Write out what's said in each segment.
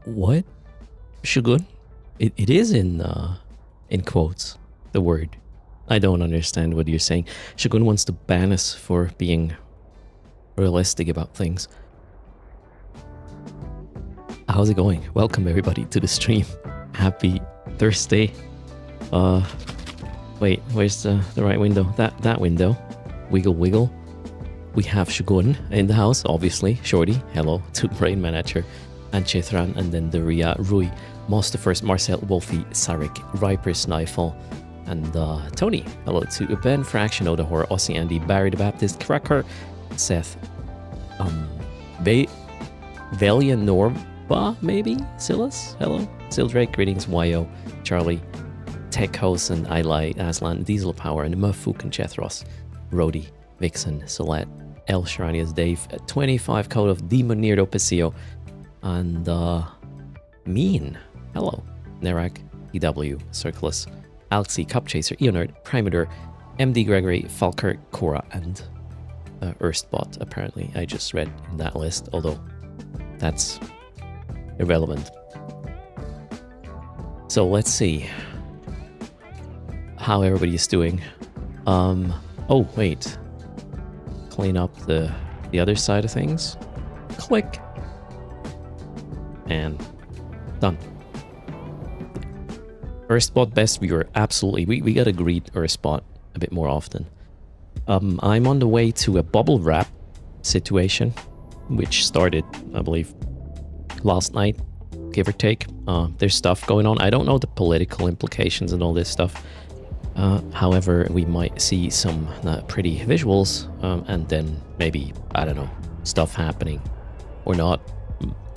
What? Shogun? It is in quotes, the word. I don't understand what you're saying. Shogun wants to ban us for being realistic about things. How's it going? Welcome everybody to the stream. Happy Thursday. Wait, where's the right window? That window. Wiggle wiggle. We have Shogun in the house, obviously. Shorty, hello to Brain Manager and Chithran, and then Daria, Rui, Master First, Marcel, Wolfie, Sarik, Riper, Snifle, and Tony. Hello to Ben, Fraction, Oda Horror, Aussie, Andy, Barry the Baptist, Cracker, Seth, Valiant Norba, maybe? Silas, hello. Sildrake, greetings, Yo, Charlie, Tech House, and Ilai, Aslan, Diesel Power, and Mufuk and Chethros, Rody, Vixen, Solette, El Sharanias, Dave, 25 code of Demonierdo Paseo, and Mean, hello, Nerak, EW, Circulus, Alexi, Cup Chaser, Eonerd, Primator, MD Gregory, Falker, Cora, and Erstbot, apparently. I just read in that list, although that's irrelevant. So let's see how everybody is doing. Oh, wait. Clean up the other side of things. Click. And done. Erstbot best viewer, absolutely. We gotta greet Erstbot a bit more often. I'm on the way to a bubble wrap situation, which started, I believe, last night, give or take. There's stuff going on. I don't know the political implications and all this stuff. However, we might see some pretty visuals, and then maybe, I don't know, stuff happening or not.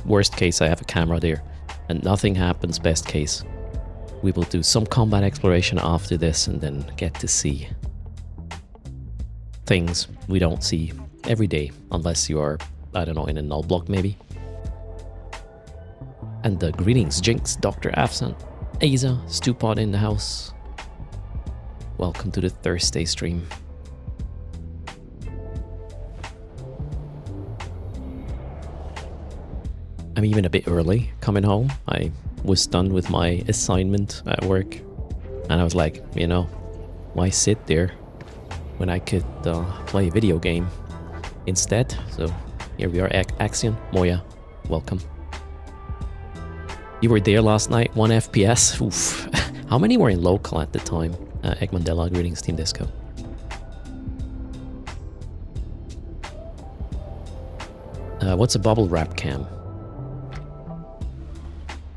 Worst case, I have a camera there and nothing happens. Best case, we will do some combat exploration after this and then get to see things we don't see every day, unless you are, I don't know, in a null block maybe. And greetings, Jinx, Dr. Afsan, Aza, Stupod in the house. Welcome to the Thursday stream. I'm even a bit early coming home. I was done with my assignment at work, and I was like, you know, why sit there when I could play a video game instead? So here we are, Axion, Moya, welcome. You were there last night, 1 FPS. Oof. How many were in local at the time? Egg Mandela, greetings, Team Disco. What's a bubble wrap cam?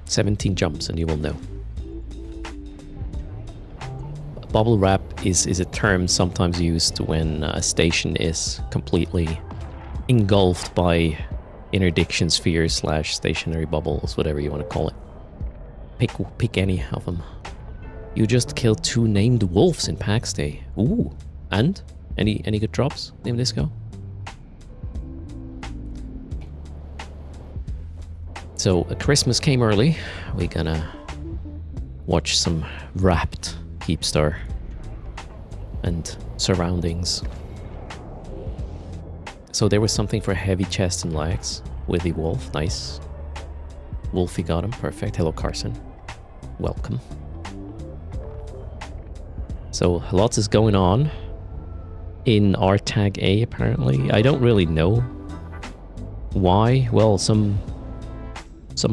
17 jumps and you will know. Bubble wrap is a term sometimes used when a station is completely engulfed by interdiction spheres / stationary bubbles, whatever you want to call it. Pick any of them. You just killed 2 named wolves in PAX Day. Ooh. And? Any good drops, Team Disco? So Christmas came early. We're gonna watch some Wrapped Keepstar and surroundings. So there was something for heavy chest and legs with the wolf. Nice. Wolfie got him. Perfect. Hello, Carson. Welcome. So lots is going on in R tag A apparently. I don't really know why. Well, some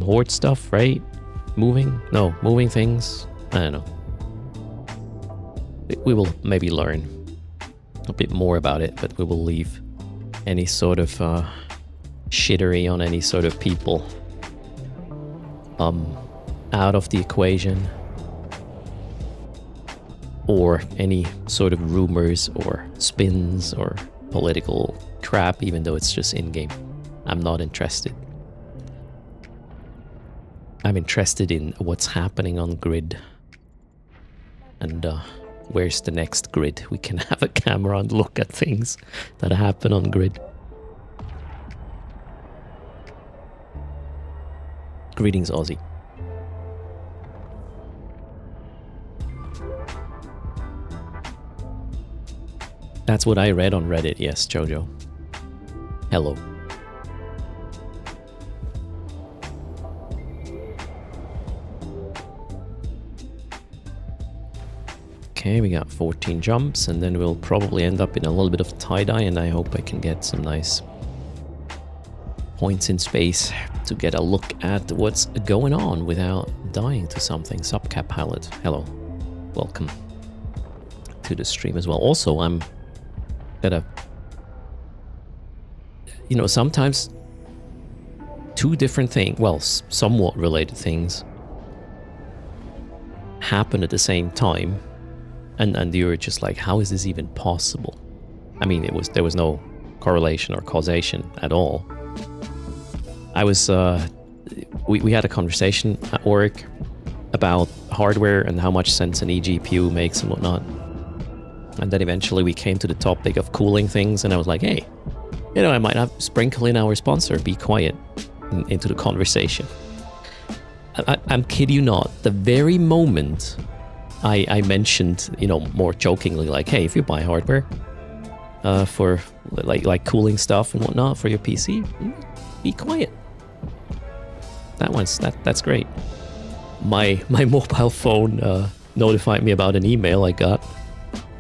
horde stuff, right? Moving things. I don't know. We will maybe learn a bit more about it, but we will leave any sort of shittery on any sort of people out of the equation, or any sort of rumors or spins or political crap, even though it's just in-game. I'm not interested. I'm interested in what's happening on grid. And where's the next grid? We can have a camera and look at things that happen on grid. Greetings, Aussie. That's what I read on Reddit, yes, Jojo. Hello. Okay, we got 14 jumps, and then we'll probably end up in a little bit of tie-dye, and I hope I can get some nice points in space to get a look at what's going on without dying to something. Subcap Pilot, hello. Welcome to the stream as well. Also, I'm got a you know, sometimes two different things, well, somewhat related things, happen at the same time, and you're just like, how is this even possible? I mean, there was no correlation or causation at all. I was we had a conversation at work about hardware and how much sense an eGPU makes and whatnot, and then eventually we came to the topic of cooling things, and I was like, hey, you know, I might have sprinkle in our sponsor, Be Quiet, into the conversation. I'm kidding you not. The very moment I mentioned, you know, more jokingly, like, hey, if you buy hardware for like cooling stuff and whatnot for your PC, Be Quiet. That's great. My mobile phone notified me about an email I got.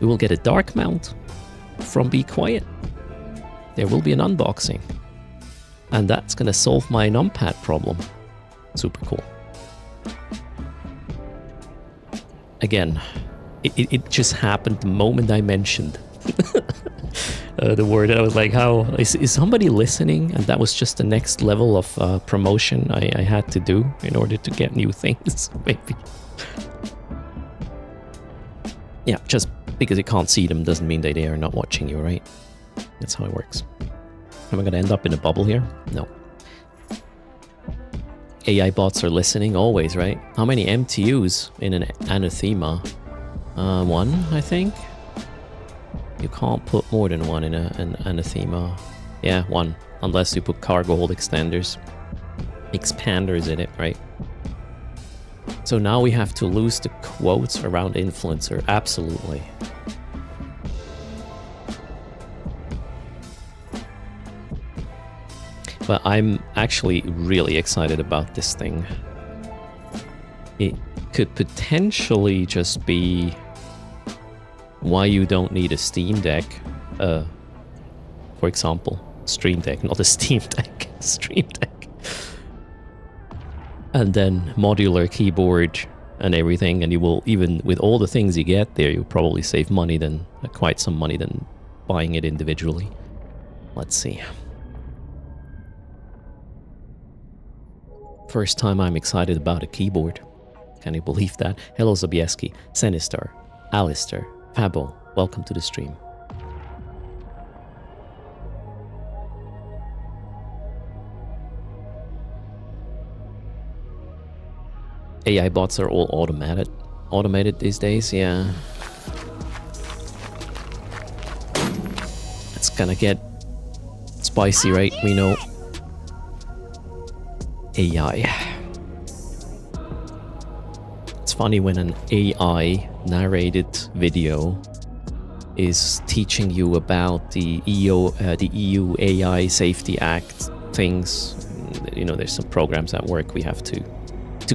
We will get a dark mount from Be Quiet. There will be an unboxing. And that's going to solve my numpad problem. Super cool. Again, it just happened the moment I mentioned the word. And I was like, how is somebody listening? And that was just the next level of promotion I had to do in order to get new things, maybe. Yeah, just because you can't see them doesn't mean they are not watching you, right? That's how it works. Am I going to end up in a bubble here? No. AI bots are listening always, right? How many MTUs in an anathema? One, I think. You can't put more than one in an anathema. Yeah, one. Unless you put cargo hold expanders in it, right? So now we have to lose the quotes around influencer. Absolutely. But I'm actually really excited about this thing. It could potentially just be why you don't need a Steam Deck. For example, Stream Deck, not a Steam Deck, Stream Deck. And then modular keyboard and everything, and you will, even with all the things you get there, you'll probably save money than, quite some money than buying it individually. Let's see. First time I'm excited about a keyboard. Can you believe that? Hello Zabieski, Senistar, Alistair, Fabo, welcome to the stream. AI bots are all automated these days, yeah. It's gonna get spicy, right? We know. AI. It's funny when an AI narrated video is teaching you about the EU AI Safety Act things. You know, there's some programs at work we have to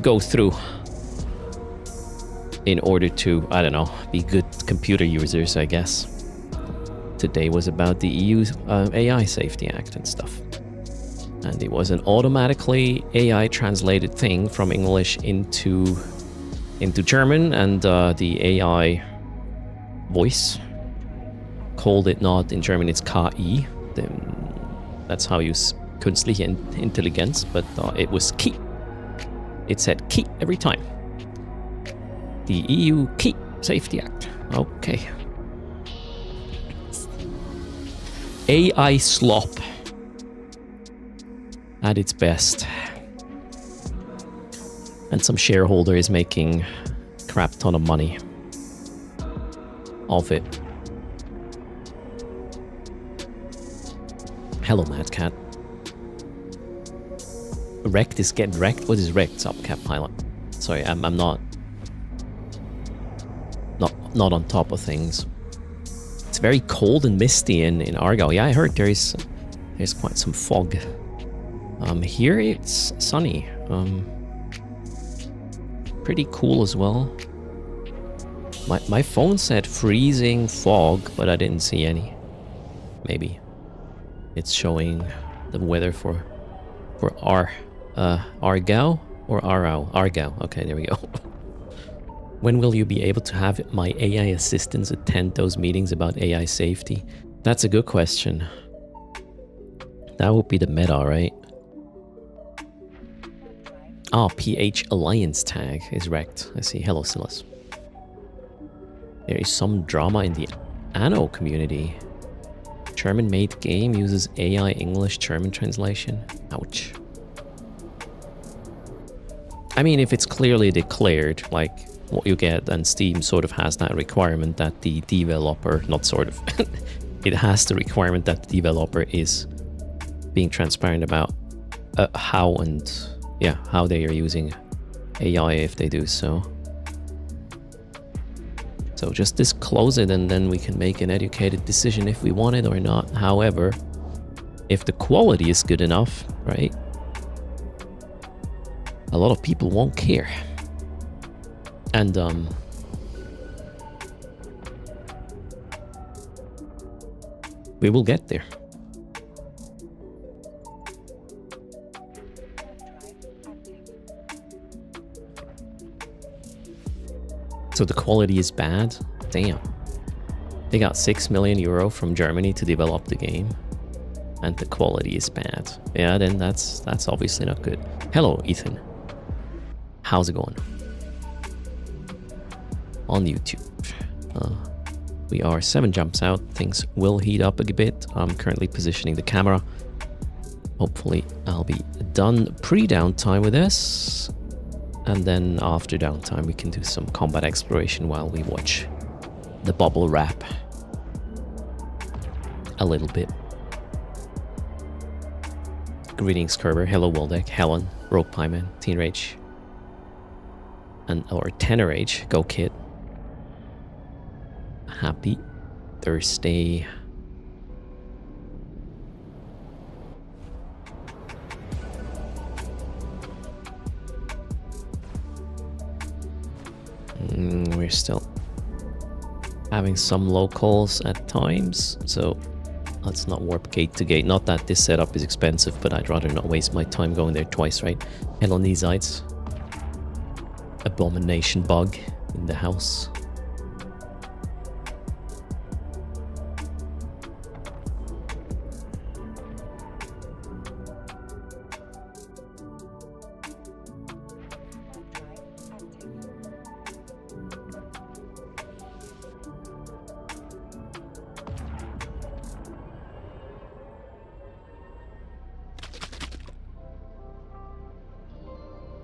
go through in order to, I don't know, be good computer users, I guess. Today was about the EU AI Safety Act and stuff. And it was an automatically AI translated thing from English into German, and the AI voice called it, not in German, it's KI. That's how you use künstliche Intelligenz, but it was key. It said key every time. The EU Key Safety Act. Okay. AI slop at its best. And some shareholder is making a crap ton of money off it. Hello, Mad Cat. Wrecked is getting wrecked? What is wrecked? Subcap pilot. Sorry, I'm not on top of things. It's very cold and misty in Argyle. Yeah, I heard there's quite some fog. Here it's sunny. Pretty cool as well. My phone said freezing fog, but I didn't see any. Maybe it's showing the weather for Argao or Arau? Argao. Okay, there we go. When will you be able to have my AI assistants attend those meetings about AI safety? That's a good question. That would be the meta, right? Oh, PH Alliance tag is wrecked. I see. Hello, Silas. There is some drama in the Anno community. German-made game uses AI English German translation. Ouch. I mean, if it's clearly declared, like what you get, and Steam sort of has that requirement that the developer, not sort of, it has the requirement that the developer is being transparent about how and, yeah, how they are using AI if they do so. So just disclose it and then we can make an educated decision if we want it or not. However, if the quality is good enough, right, a lot of people won't care. And we will get there. So the quality is bad? Damn. They got 6 million euro from Germany to develop the game. And the quality is bad. Yeah, then that's obviously not good. Hello, Ethan. How's it going? On YouTube. We are 7 jumps out. Things will heat up a bit. I'm currently positioning the camera. Hopefully I'll be done pre-downtime with this. And then after downtime, we can do some combat exploration while we watch the bubble wrap a little bit. Greetings, Kerber. Hello, Waldeck. Helen, Rogue Pieman, Teen Rage, or Tenor Rage. Go Kid. Happy Thursday. We're still having some locals at times, so let's not warp gate to gate. Not that this setup is expensive, but I'd rather not waste my time going there twice, right? Hello, Neesites. Abomination bug in the house.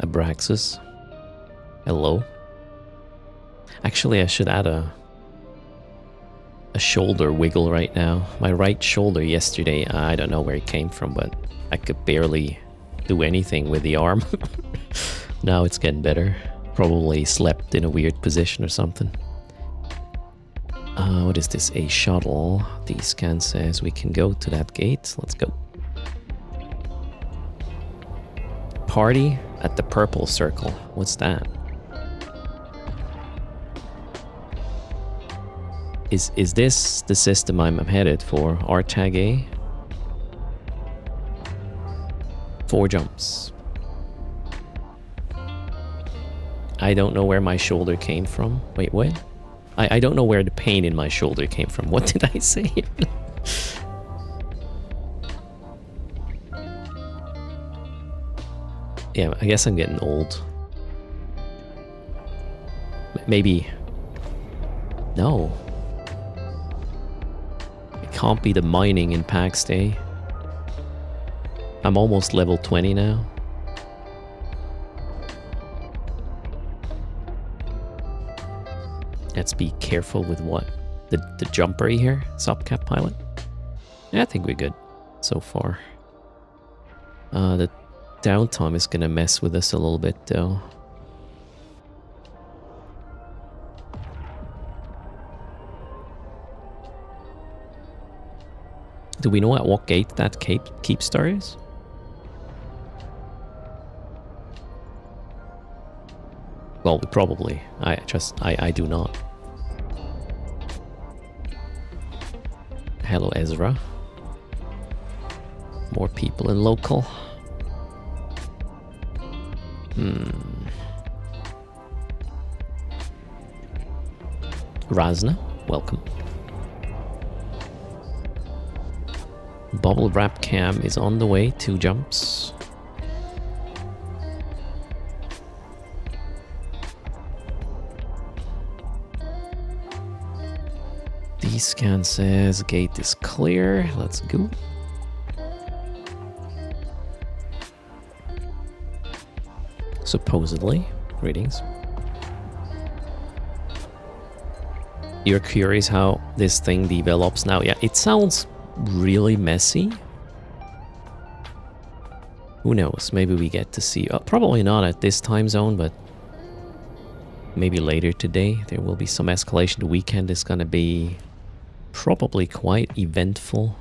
Abraxas. Hello. Actually, I should add a shoulder wiggle right now. My right shoulder yesterday, I don't know where it came from, but I could barely do anything with the arm. Now it's getting better. Probably slept in a weird position or something. What is this? A shuttle. The scan says we can go to that gate. Let's go. Party at the purple circle. What's that? Is this the system I'm headed for? R-Tag A? 4 jumps. I don't know where my shoulder came from. Wait, what? I don't know where the pain in my shoulder came from. What did I say? Yeah, I guess I'm getting old. Maybe. No. It can't be the mining in PAX Day. I'm almost level 20 now. Let's be careful with what? The jumper here? Subcap pilot? Yeah, I think we're good so far. The downtime is gonna mess with us a little bit though. Do we know at what gate that keep star is? Well, we probably. I do not. Hello, Ezra. More people in local. Razna, welcome. Bubble wrap cam is on the way. 2 jumps. D-scan says gate is clear. Let's go. Supposedly. Greetings. You're curious how this thing develops now? Yeah, it sounds really messy. Who knows? Maybe we get to see... probably not at this time zone, but maybe later today there will be some escalation. The weekend is gonna be probably quite eventful.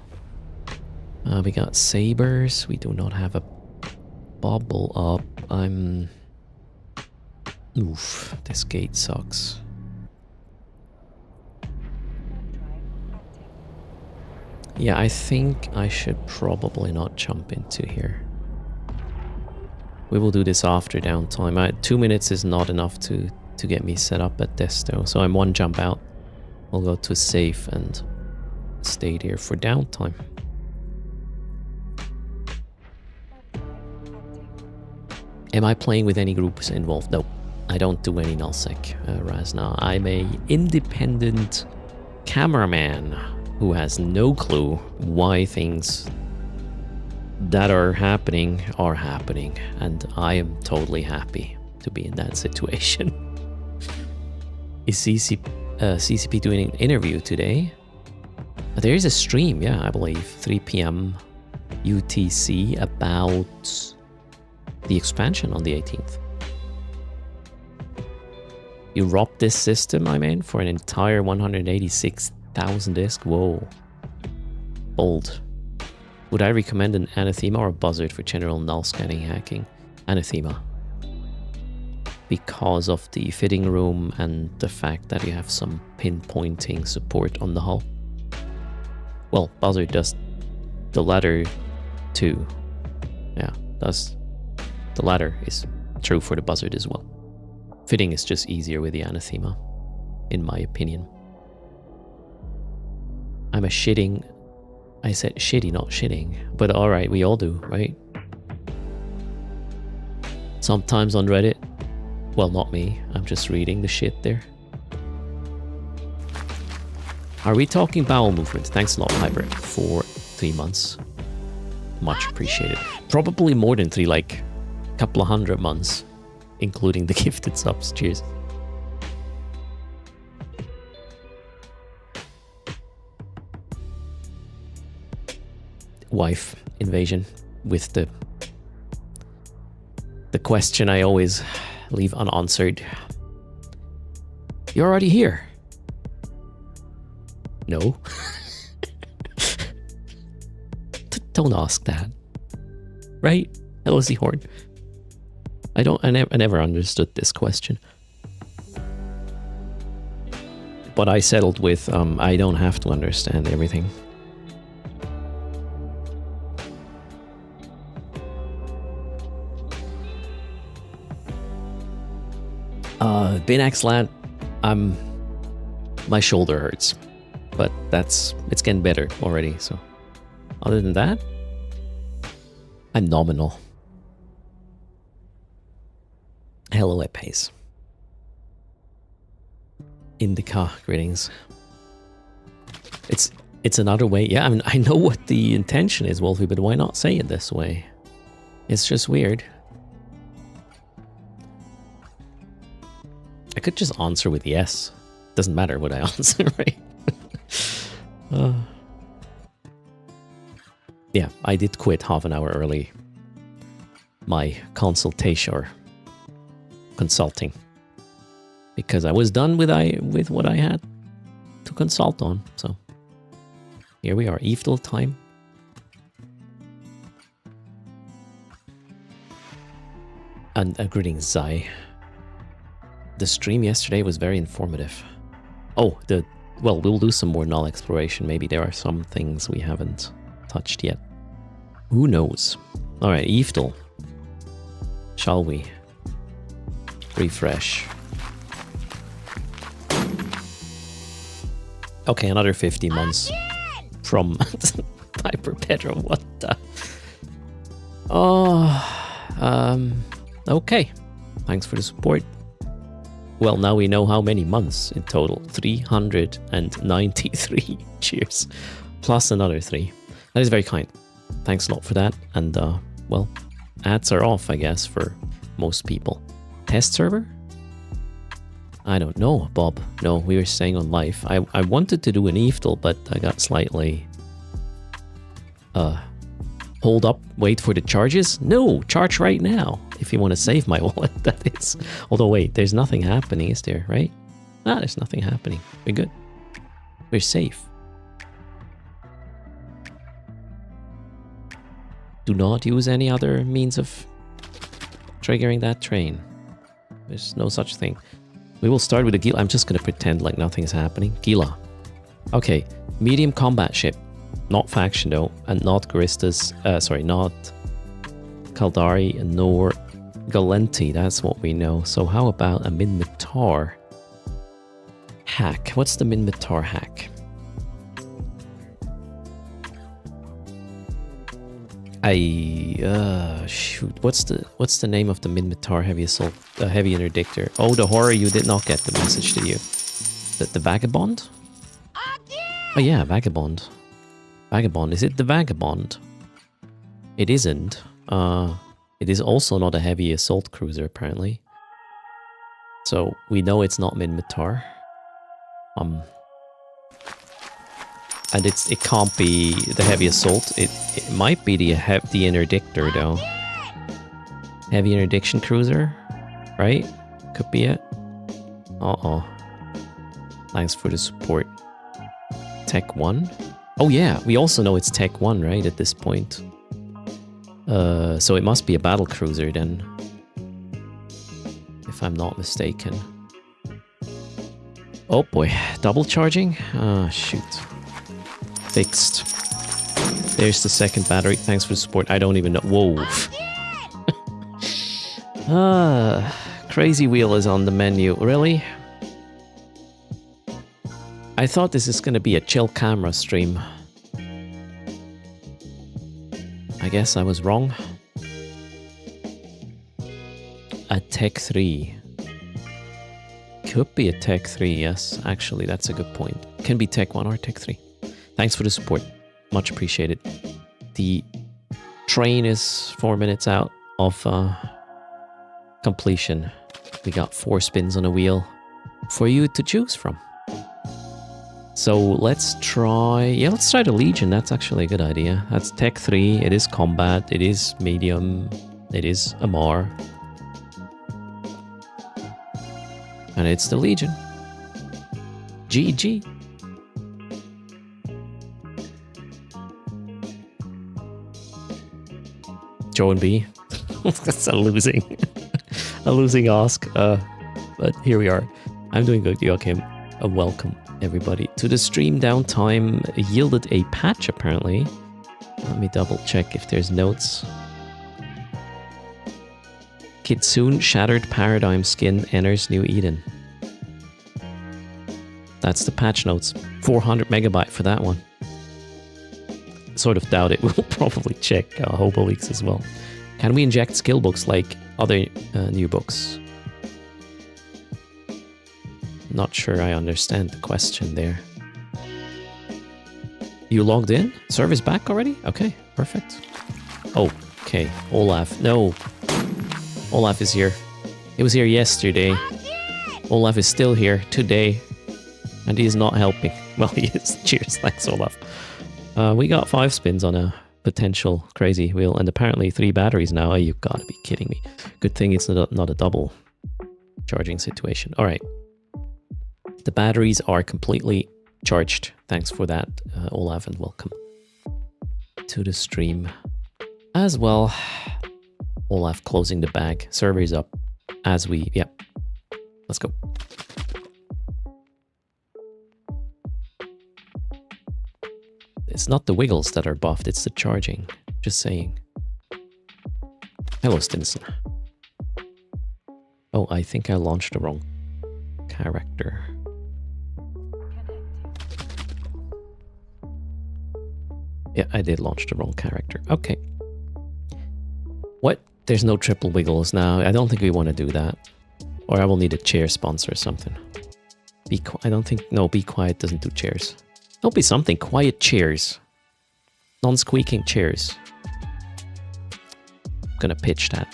We got sabers. We do not have a bubble up. Oof, this gate sucks. Yeah, I think I should probably not jump into here. We will do this after downtime. 2 minutes is not enough to get me set up at this though. So I'm 1 jump out. We'll go to safe and stay there for downtime. Am I playing with any groups involved? No, I don't do any nullsec, Razna. I'm a independent cameraman who has no clue why things that are happening, and I am totally happy to be in that situation. Is CCP doing an interview today? There is a stream, yeah, I believe, 3 p.m. UTC about the expansion on the 18th. You robbed this system, I mean, for an entire 186,000 disk? Whoa. Bold. Would I recommend an Anathema or a Buzzard for general null scanning hacking? Anathema. Because of the fitting room and the fact that you have some pinpointing support on the hull. Well, Buzzard does the latter too. Yeah, does. The latter is true for the Buzzard as well. Fitting is just easier with the Anathema, in my opinion. I'm a shitting... I said shitty, not shitting. But alright, we all do, right? Sometimes on Reddit. Well, not me. I'm just reading the shit there. Are we talking bowel movement? Thanks a lot, Hybrid, for 3 months. Much appreciated. Probably more than 3, like a couple of 100 months, including the gifted subs. Cheers. Wife invasion with the question I always leave unanswered. You're already here. No. Don't ask that. Right? LOC Horn. I never understood this question. But I settled with I don't have to understand everything. Binax Lad, my shoulder hurts, but it's getting better already. So, other than that, I'm nominal. Hello, Epes. Indica, greetings. It's another way. Yeah, I mean, I know what the intention is, Wolfie, but why not say it this way? It's just weird. I could just answer with yes. Doesn't matter what I answer, right? Yeah, I did quit half an hour early. My consultation or consulting. Because I was done with what I had to consult on. So here we are, Evetal time. And greetings, Zai. The stream yesterday was very informative. Oh, well, we'll do some more null exploration. Maybe there are some things we haven't touched yet. Who knows? Alright, Evetal. Shall we? Refresh. Okay, another 50 months from Piper Pedro, what the? Oh, okay. Thanks for the support. Well, now we know how many months in total. 393. Cheers. Plus another 3. That is very kind. Thanks a lot for that. And, well, ads are off, I guess, for most people. Test server? I don't know, Bob. No, we were staying on live. I wanted to do an Eeftel, but I got slightly... hold up, wait for the charges? No, charge right now. If you want to save my wallet, that is. Although, wait, there's nothing happening, is there, right? Ah, there's nothing happening. We're good. We're safe. Do not use any other means of triggering that train. There's no such thing. We will start with the Gila. I'm just going to pretend like nothing's happening. Gila. Okay, medium combat ship. Not faction though, and not Garistas, not Kaldari, nor Galenti, that's what we know. So how about a Minmatar hack? What's the Minmatar hack? Shoot, what's the name of the Minmatar heavy assault, heavy interdictor? Oh, the horror, you did not get the message, did you? The Vagabond? Oh yeah, Vagabond. Vagabond, is it the Vagabond? It isn't. It is also not a heavy assault cruiser, apparently. So, we know it's not Minmatar. And it can't be the heavy assault. It might be the interdictor, though. Heavy interdiction cruiser? Right? Could be it. Uh-oh. Thanks for the support. Tech 1? Oh yeah, we also know it's Tech 1, right, at this point. So it must be a battle cruiser then. If I'm not mistaken. Oh boy, double charging? Ah, shoot. Fixed. There's the second battery. Thanks for the support. I don't even know. Whoa. Crazy Wheel is on the menu. Really? I thought this is going to be a chill camera stream. I guess I was wrong. A Tech 3. Could be a Tech 3, yes. Actually, that's a good point. Can be Tech 1 or Tech 3. Thanks for the support. Much appreciated. The train is 4 minutes out of completion. We got 4 spins on a wheel for you to choose from. So let's try the Legion. That's actually a good idea. That's Tech 3. It is combat. It is medium. It is Amar. And it's the Legion. GG. Joe and B. That's a losing ask. But here we are. I'm doing good, Joachim. Welcome everybody to the stream. Downtime yielded a patch apparently. Let me double check if there's notes. Kitsune Shattered Paradigm Skin enters New Eden. That's the patch notes. 400 megabyte for that one. Sort of doubt it. We'll probably check Hobo Leaks as well. Can we inject skill books like other new books? Not sure I understand the question there. You logged in? Server's back already? Okay, perfect. Oh, okay. Olaf. No. Olaf is here. He was here yesterday. Olaf is still here today. And he is not helping. Well, he is. Cheers. Thanks, Olaf. We got 5 spins on a potential crazy wheel. And apparently 3 batteries now. Oh, you've got to be kidding me. Good thing it's not a double charging situation. All right. The batteries are completely charged. Thanks for that, Olaf, and welcome to the stream as well. Olaf closing the bag. Server's up as we... Yep. Let's go. It's not the wiggles that are buffed, it's the charging. Just saying. Hello, Stinson. Oh, I think I launched the wrong character. Yeah, I did launch the wrong character. Okay. What? There's no triple wiggles now. I don't think we want to do that. Or I will need a chair sponsor or something. I don't think... No, Be Quiet doesn't do chairs. There'll be something. Quiet chairs. Non-squeaking chairs. I'm gonna pitch that.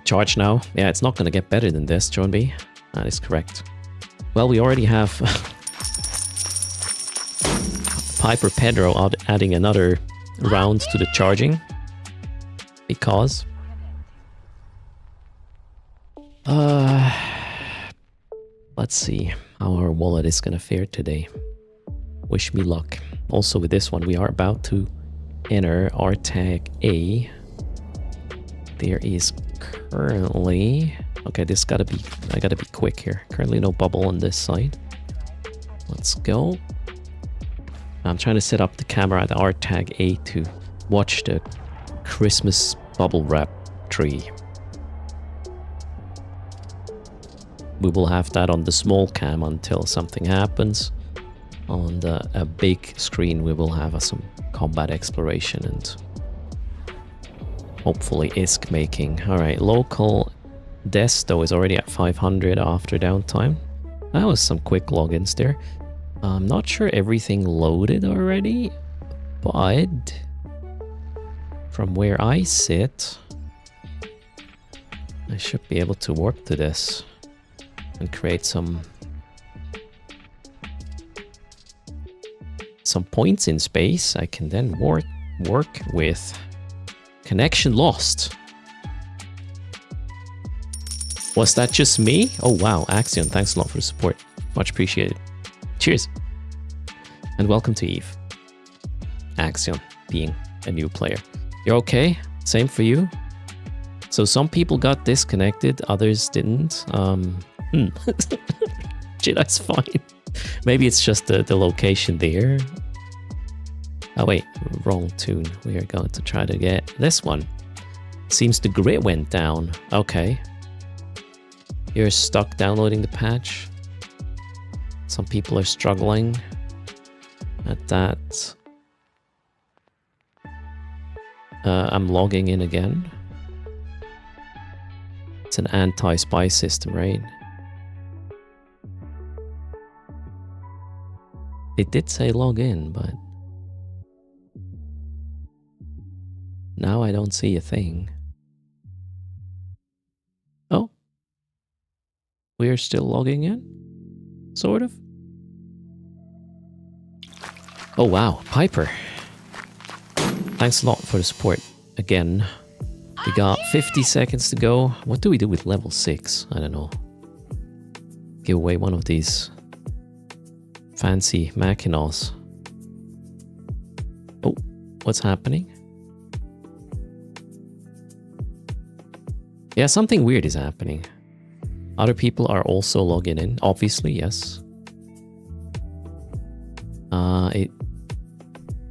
Charge now. Yeah, it's not gonna get better than this, John B. That is correct. Well, we already have... Piper Pedro adding another round to the charging. Because... let's see how our wallet is gonna fare today. Wish me luck. Also with this one, we are about to enter our tag A. There is currently... Okay, I gotta be quick here. Currently no bubble on this side. Let's go. I'm trying to set up the camera at our tag A to watch the Christmas bubble wrap tree. We will have that on the small cam until something happens. On a big screen we will have some combat exploration and hopefully ISK making. Alright, local Desto is already at 500 after downtime. That was some quick logins there. I'm not sure everything loaded already, but from where I sit, I should be able to warp to this and create some points in space. I can then work with. Connection lost. Was that just me? Oh wow, Axion, thanks a lot for the support. Much appreciated. Cheers. And welcome to Eve. Axion, being a new player. You're okay? Same for you? So some people got disconnected, others didn't. Jedi's fine. Maybe it's just the location there. Oh wait, wrong tune. We are going to try to get this one. Seems the grid went down. Okay. You're stuck downloading the patch. Some people are struggling at that. I'm logging in again. It's an anti-spy system, right? It did say log in, but now I don't see a thing. Oh. We're still logging in? Sort of. Oh wow, Piper. Thanks a lot for the support again. We got 50 seconds to go. What do we do with level 6? I don't know. Give away one of these fancy machinos. Oh, what's happening? Yeah, something weird is happening. Other people are also logging in, obviously, yes. It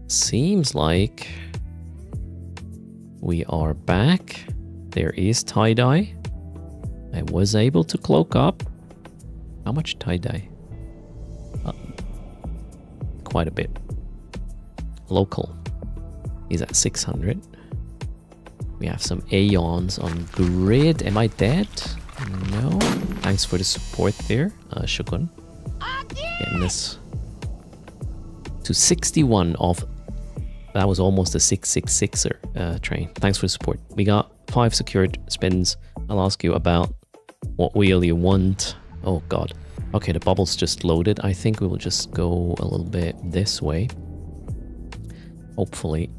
seems like we are back. There is tie-dye. I was able to cloak up. How much tie-dye? Quite a bit. Local is at 600. We have some Aeons on grid. Am I dead? No. Thanks for the support there, Shogun. Getting this to 61 of... That was almost a 666er train. Thanks for the support. We got 5 secured spins. I'll ask you about what wheel you want. Oh god. Okay, the bubble's just loaded. I think we will just go a little bit this way. Hopefully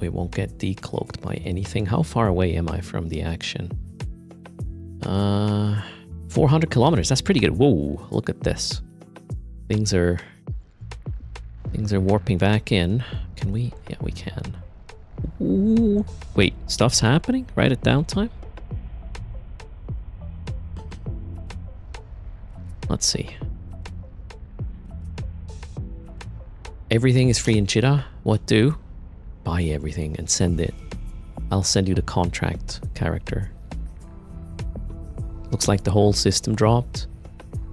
we won't get decloaked by anything. How far away am I from the action? 400 kilometers. That's pretty good. Whoa, look at this. Things are warping back in. Can we? Yeah, we can. Ooh. Wait, stuff's happening right at downtime? Let's see. Everything is free in Jeddah. What do? Buy everything and send it. I'll send you the contract character. Looks like the whole system dropped.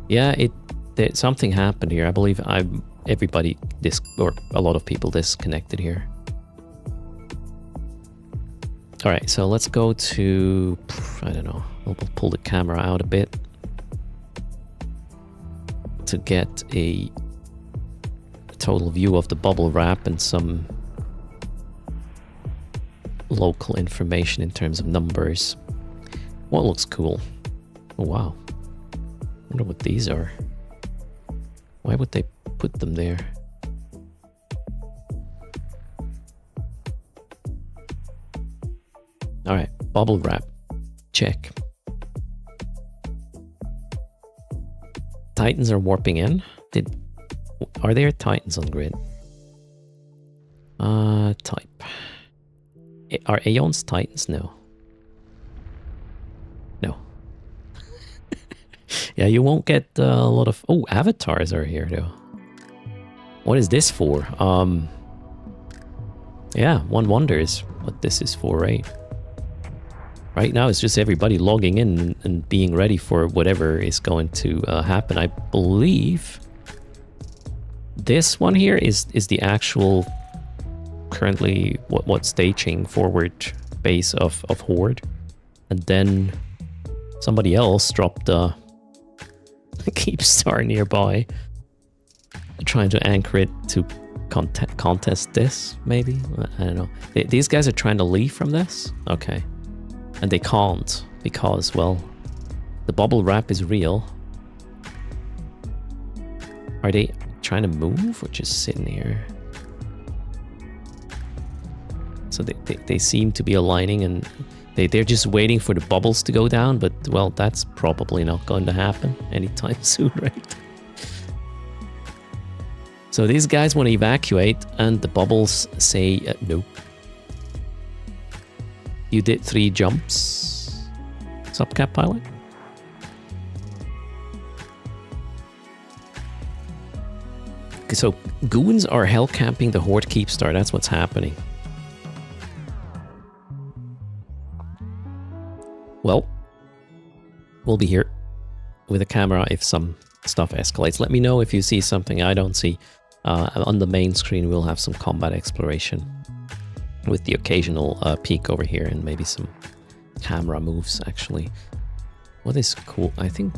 Yeah, something happened here. I believe everybody or a lot of people disconnected here. All right, so let's go to, I don't know, we'll pull the camera out a bit to get a total view of the bubble wrap and some local information in terms of numbers. What looks cool? Oh, wow. I wonder what these are. Why would they put them there? All right, bubble wrap. Check. Titans are warping in. Are there Titans on grid? Type. Are Aeons Titans? No. No. Yeah, you won't get a lot of... Oh, avatars are here, though. What is this for? Yeah, one wonders what this is for, right? Right now, it's just everybody logging in and being ready for whatever is going to happen. I believe this one here is the actual... currently what staging forward base of Horde, and then somebody else dropped a Keepstar nearby, trying to anchor it to contest this, maybe? I don't know. These guys are trying to leave from this? Okay. And they can't, because, well, the bubble wrap is real. Are they trying to move or just sitting here? So they seem to be aligning, and they're just waiting for the bubbles to go down, but, well, that's probably not going to happen anytime soon, right? So these guys want to evacuate, and the bubbles say nope. You did 3 jumps, Subcap pilot? Okay, so goons are hell camping the Horde Keepstar, that's what's happening. Well, we'll be here with a camera if some stuff escalates. Let me know if you see something I don't see. On the main screen, we'll have some combat exploration with the occasional peek over here and maybe some camera moves, actually. What is cool? I think...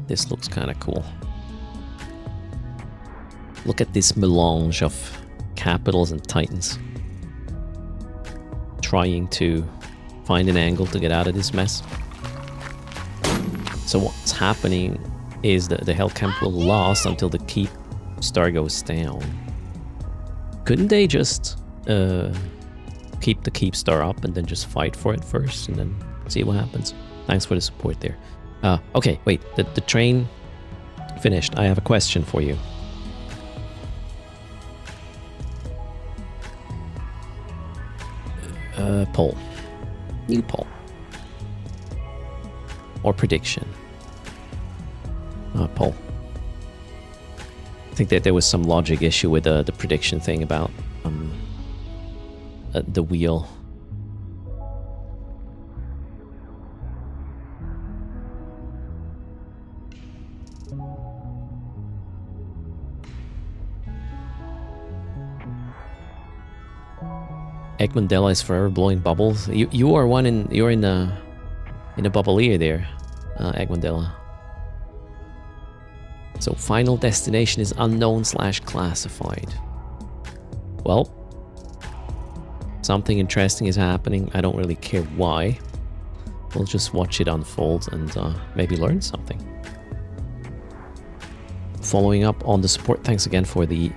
this looks kind of cool. Look at this melange of capitals and titans. Trying to find an angle to get out of this mess. So what's happening is that the hell camp will last until the Keepstar goes down. Couldn't they just keep the Keepstar up and then just fight for it first and then see what happens? Thanks for the support there. Okay, wait, the train finished. I have a question for you. Poll. New poll. Or prediction. Poll. I think that there was some logic issue with the prediction thing about the wheel. Egg Mandela is forever blowing bubbles. You are one in a bubbleier there, Egg Mandela. So final destination is unknown/classified. Well, something interesting is happening. I don't really care why. We'll just watch it unfold and maybe learn something. Following up on the support, thanks again for the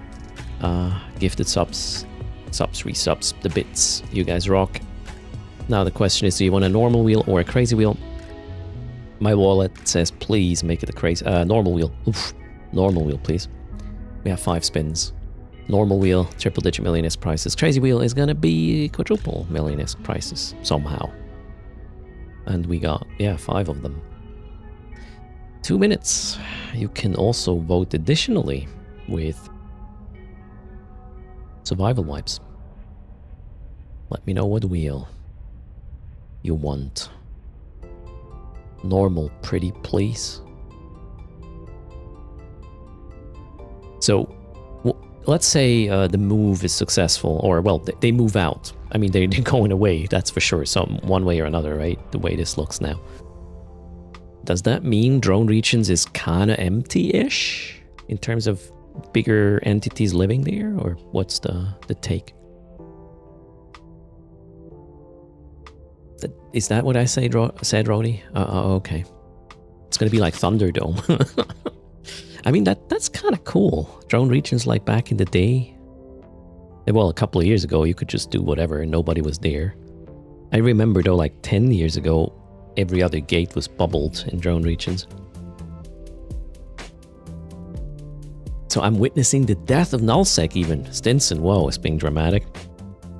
gifted subs, resubs, the bits. You guys rock. Now the question is, do you want a normal wheel or a crazy wheel? My wallet says, please make it a crazy... normal wheel. Oof. Normal wheel, please. We have 5 spins. Normal wheel, triple-digit millionaire prices. Crazy wheel is gonna be quadruple millionaire prices, somehow. And we got, yeah, 5 of them. 2 minutes. You can also vote additionally with survival wipes. Let me know what wheel you want. Normal, pretty please. So, let's say the move is successful, or, well, they move out. I mean, they're going away, that's for sure, one way or another, right? The way this looks now. Does that mean Drone Regions is kinda empty-ish? In terms of bigger entities living there? Or what's the take? Is that what I said, Rody? Okay. It's gonna be like Thunderdome. I mean, that's kind of cool. Drone Regions like back in the day. Well, a couple of years ago, you could just do whatever and nobody was there. I remember though, like 10 years ago, every other gate was bubbled in Drone Regions. So I'm witnessing the death of Nullsec even. Stinson, whoa, it's being dramatic.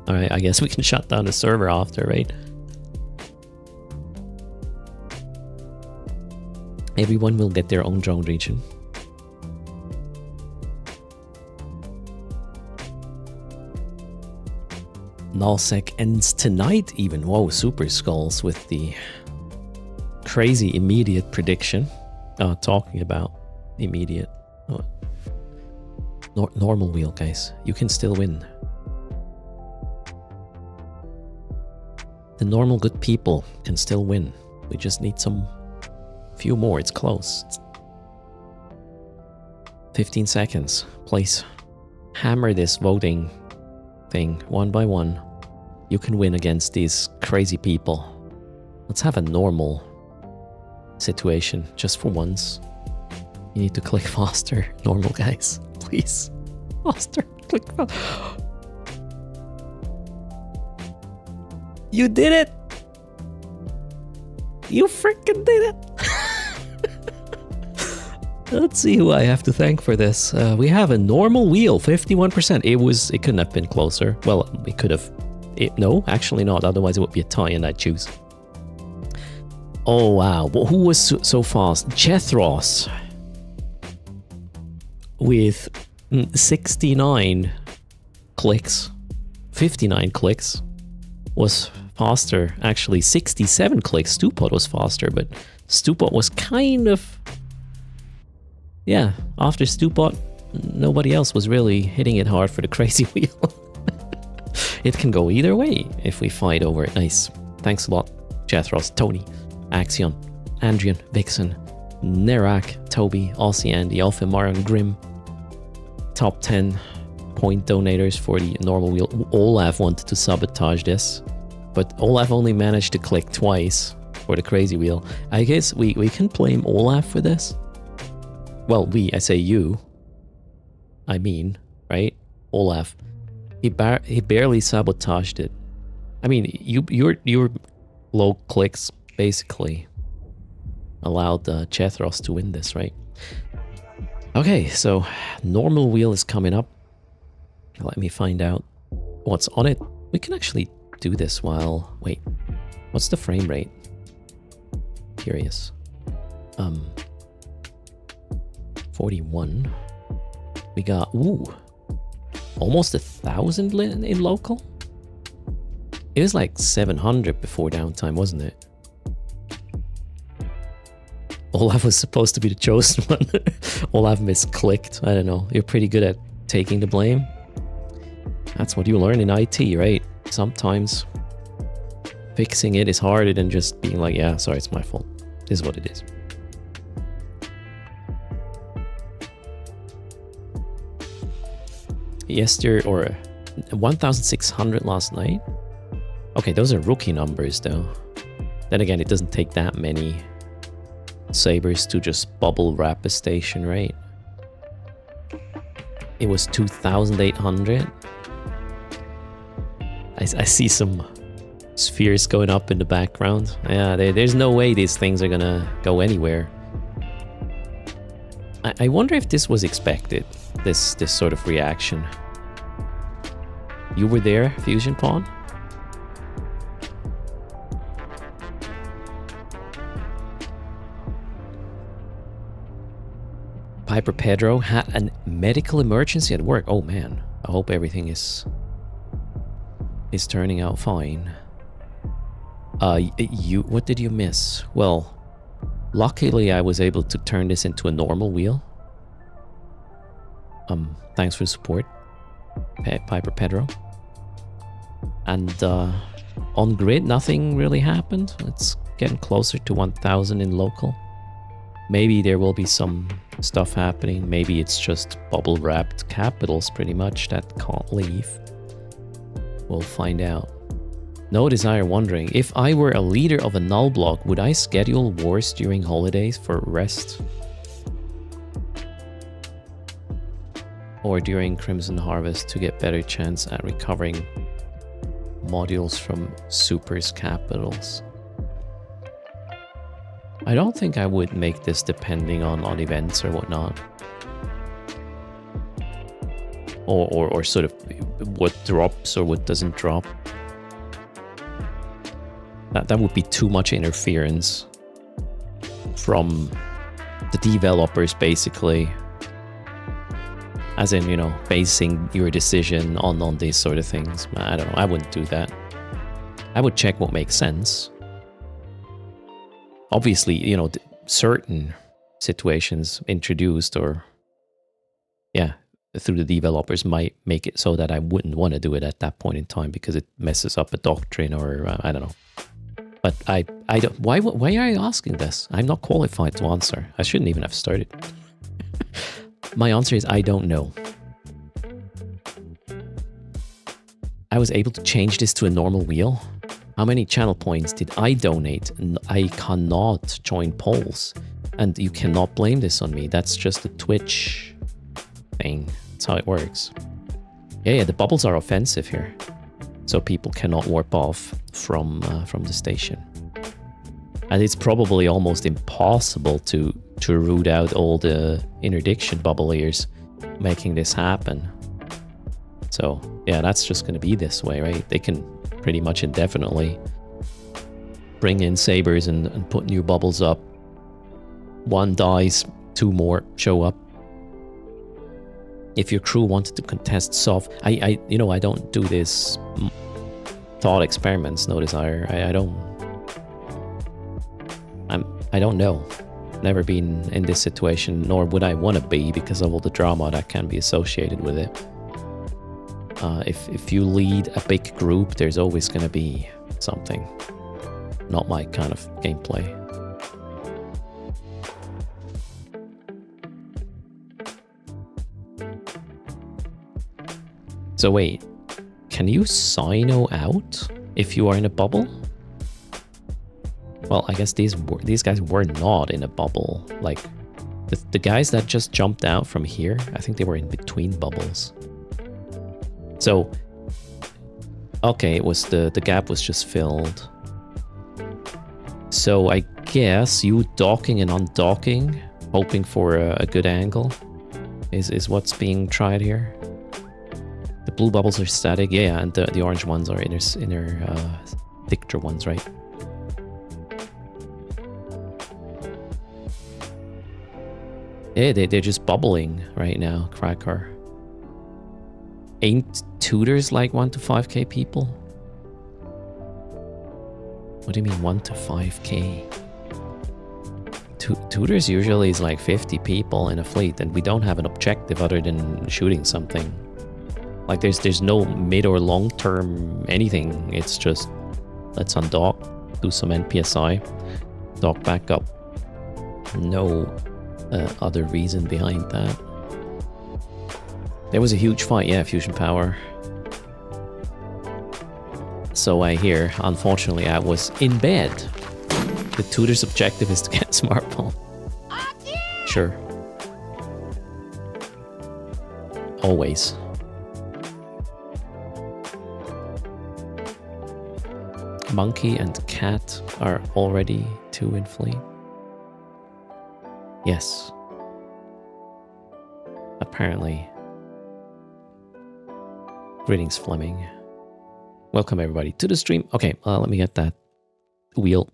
Alright, I guess we can shut down the server after, right? Everyone will get their own drone region. Nullsec ends tonight even. Whoa, Super Skulls with the crazy immediate prediction. Talking about immediate. Normal wheel, guys. You can still win. The normal good people can still win. We just need some few more. It's close. 15 seconds. Please hammer this voting thing one by one. You can win against these crazy people. Let's have a normal situation just for once. You need to click faster, normal guys. Please. Faster. Click faster. You did it! You freaking did it! Let's see who I have to thank for this. We have a normal wheel, 51%. It couldn't have been closer. Well, we could have. No, actually not. Otherwise it would be a tie and I'd choose. Oh, wow. Who was so fast? Jethros. With 69 clicks. 59 clicks. Was faster. Actually, 67 clicks. Stupot was faster, but Stupot was kind of... Yeah, after Stupot, nobody else was really hitting it hard for the crazy wheel. It can go either way if we fight over it. Nice. Thanks a lot, Jethros, Tony, Axion, Andrian, Vixen, Nerak, Toby, Aussie Andy, Alpha Marion, Grim. Top 10 point donators for the normal wheel. Olaf wanted to sabotage this, but Olaf only managed to click twice for the crazy wheel. I guess we can blame Olaf for this. Well, I say you. I mean, right? Olaf. He barely sabotaged it. I mean, your low clicks basically allowed Jethros to win this, right? Okay, so normal wheel is coming up. Let me find out what's on it. We can actually do this while... Wait, what's the frame rate? Curious. 41. We got, ooh, almost 1,000 in local? It was like 700 before downtime, wasn't it? Olaf was supposed to be the chosen one. Olaf misclicked. I don't know. You're pretty good at taking the blame. That's what you learn in IT, right? Sometimes fixing it is harder than just being like, yeah, sorry, it's my fault. This is what it is. Yesterday, or 1,600 last night? Okay, those are rookie numbers though. Then again, it doesn't take that many sabers to just bubble wrap a station, right? It was 2,800. I see some spheres going up in the background. Yeah, there's no way these things are gonna go anywhere. I wonder if this was expected, this sort of reaction. You were there, Fusion Pawn? Piper Pedro had a medical emergency at work. Oh man, I hope everything is turning out fine. What did you miss? Well, Luckily, I was able to turn this into a normal wheel. Thanks for the support, Piper Pedro. And on grid, nothing really happened. It's getting closer to 1,000 in local. Maybe there will be some stuff happening. Maybe it's just bubble-wrapped capitals, pretty much, that can't leave. We'll find out. No Desire wondering, if I were a leader of a null block, would I schedule wars during holidays for rest? Or during Crimson Harvest to get better chance at recovering modules from Super's capitals? I don't think I would make this depending on events or whatnot. Or sort of what drops or what doesn't drop. That would be too much interference from the developers, basically. As in, you know, basing your decision on these sort of things. I don't know, I wouldn't do that. I would check what makes sense. Obviously, you know, certain situations introduced or, yeah, through the developers might make it so that I wouldn't want to do it at that point in time because it messes up a doctrine or I don't know. But I don't. Why are you asking this? I'm not qualified to answer. I shouldn't even have started. My answer is I don't know. I was able to change this to a normal wheel. How many channel points did I donate? I cannot join polls. And you cannot blame this on me. That's just a Twitch thing. That's how it works. Yeah, the bubbles are offensive here. So people cannot warp off from the station. And it's probably almost impossible to root out all the interdiction bubbleiers making this happen. So yeah, that's just going to be this way, right? They can pretty much indefinitely bring in sabers and put new bubbles up. One dies, two more show up. If your crew wanted to contest soft, I don't do this thought experiments, no desire. I don't know. Never been in this situation, nor would I want to be because of all the drama that can be associated with it. If you lead a big group, there's always going to be something. Not my kind of gameplay. So wait, can you Sino out if you are in a bubble? Well, I guess these guys were not in a bubble. Like, the guys that just jumped out from here, I think they were in between bubbles. So, okay, it was the gap was just filled. So I guess you docking and undocking, hoping for a good angle, is what's being tried here. The blue bubbles are static, yeah, and the orange ones are inner thicker ones, right? Yeah, they're just bubbling right now, Cracker. Ain't tutors like 1 to 5k people? What do you mean 1 to 5k? Tutors usually is like 50 people in a fleet, and we don't have an objective other than shooting something. Like there's no mid or long term anything. It's just let's undock, do some NPSI, dock back up. No other reason behind that. There was a huge fight, yeah, fusion power. So I hear. Unfortunately, I was in bed. The tutor's objective is to get smartphone. Sure. Always. Monkey and cat are already 2 in fleet. Yes. Apparently. Greetings, Fleming. Welcome, everybody, to the stream. Okay, let me get that wheel.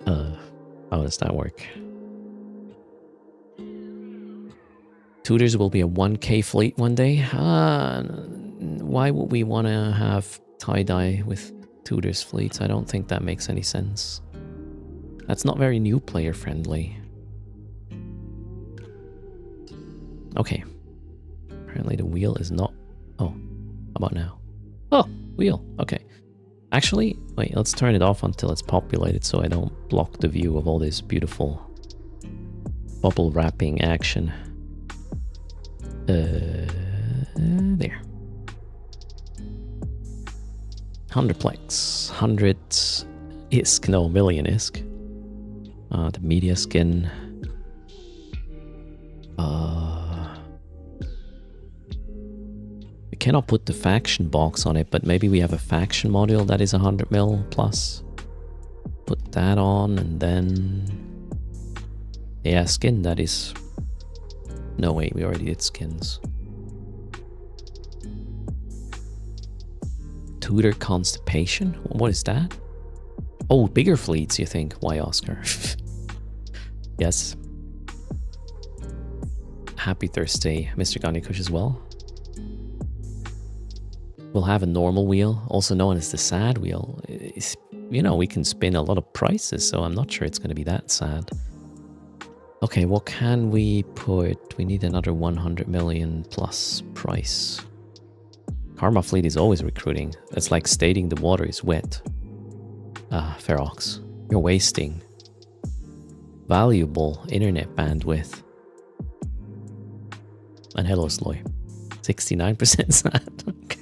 How does that work? Tutors will be a 1k fleet one day. Why would we want to have tie-dye with Tudor's fleets. I don't think that makes any sense. That's not very new player friendly. Okay. Apparently the wheel is not... Oh, how about now? Oh, wheel. Okay. Actually, wait, let's turn it off until it's populated so I don't block the view of all this beautiful bubble wrapping action. There. 100plex. 100 ISK. No, million ISK. The media skin. We cannot put the faction box on it, but maybe we have a faction module that is 100 mil plus. Put that on and then... Yeah, skin that is... No, wait, we already did skins. Tudor Constipation? What is that? Oh, bigger fleets, you think? Why, Oscar? Yes. Happy Thursday, Mr. Ganikush as well. We'll have a normal wheel, also known as the sad wheel. You know, we can spin a lot of prices, so I'm not sure it's going to be that sad. Okay, what can we put? We need another 100 million plus price. Karma Fleet is always recruiting. It's like stating the water is wet. Ah, Ferox, you're wasting valuable internet bandwidth. And hello, Sloy. 69% sad. Okay.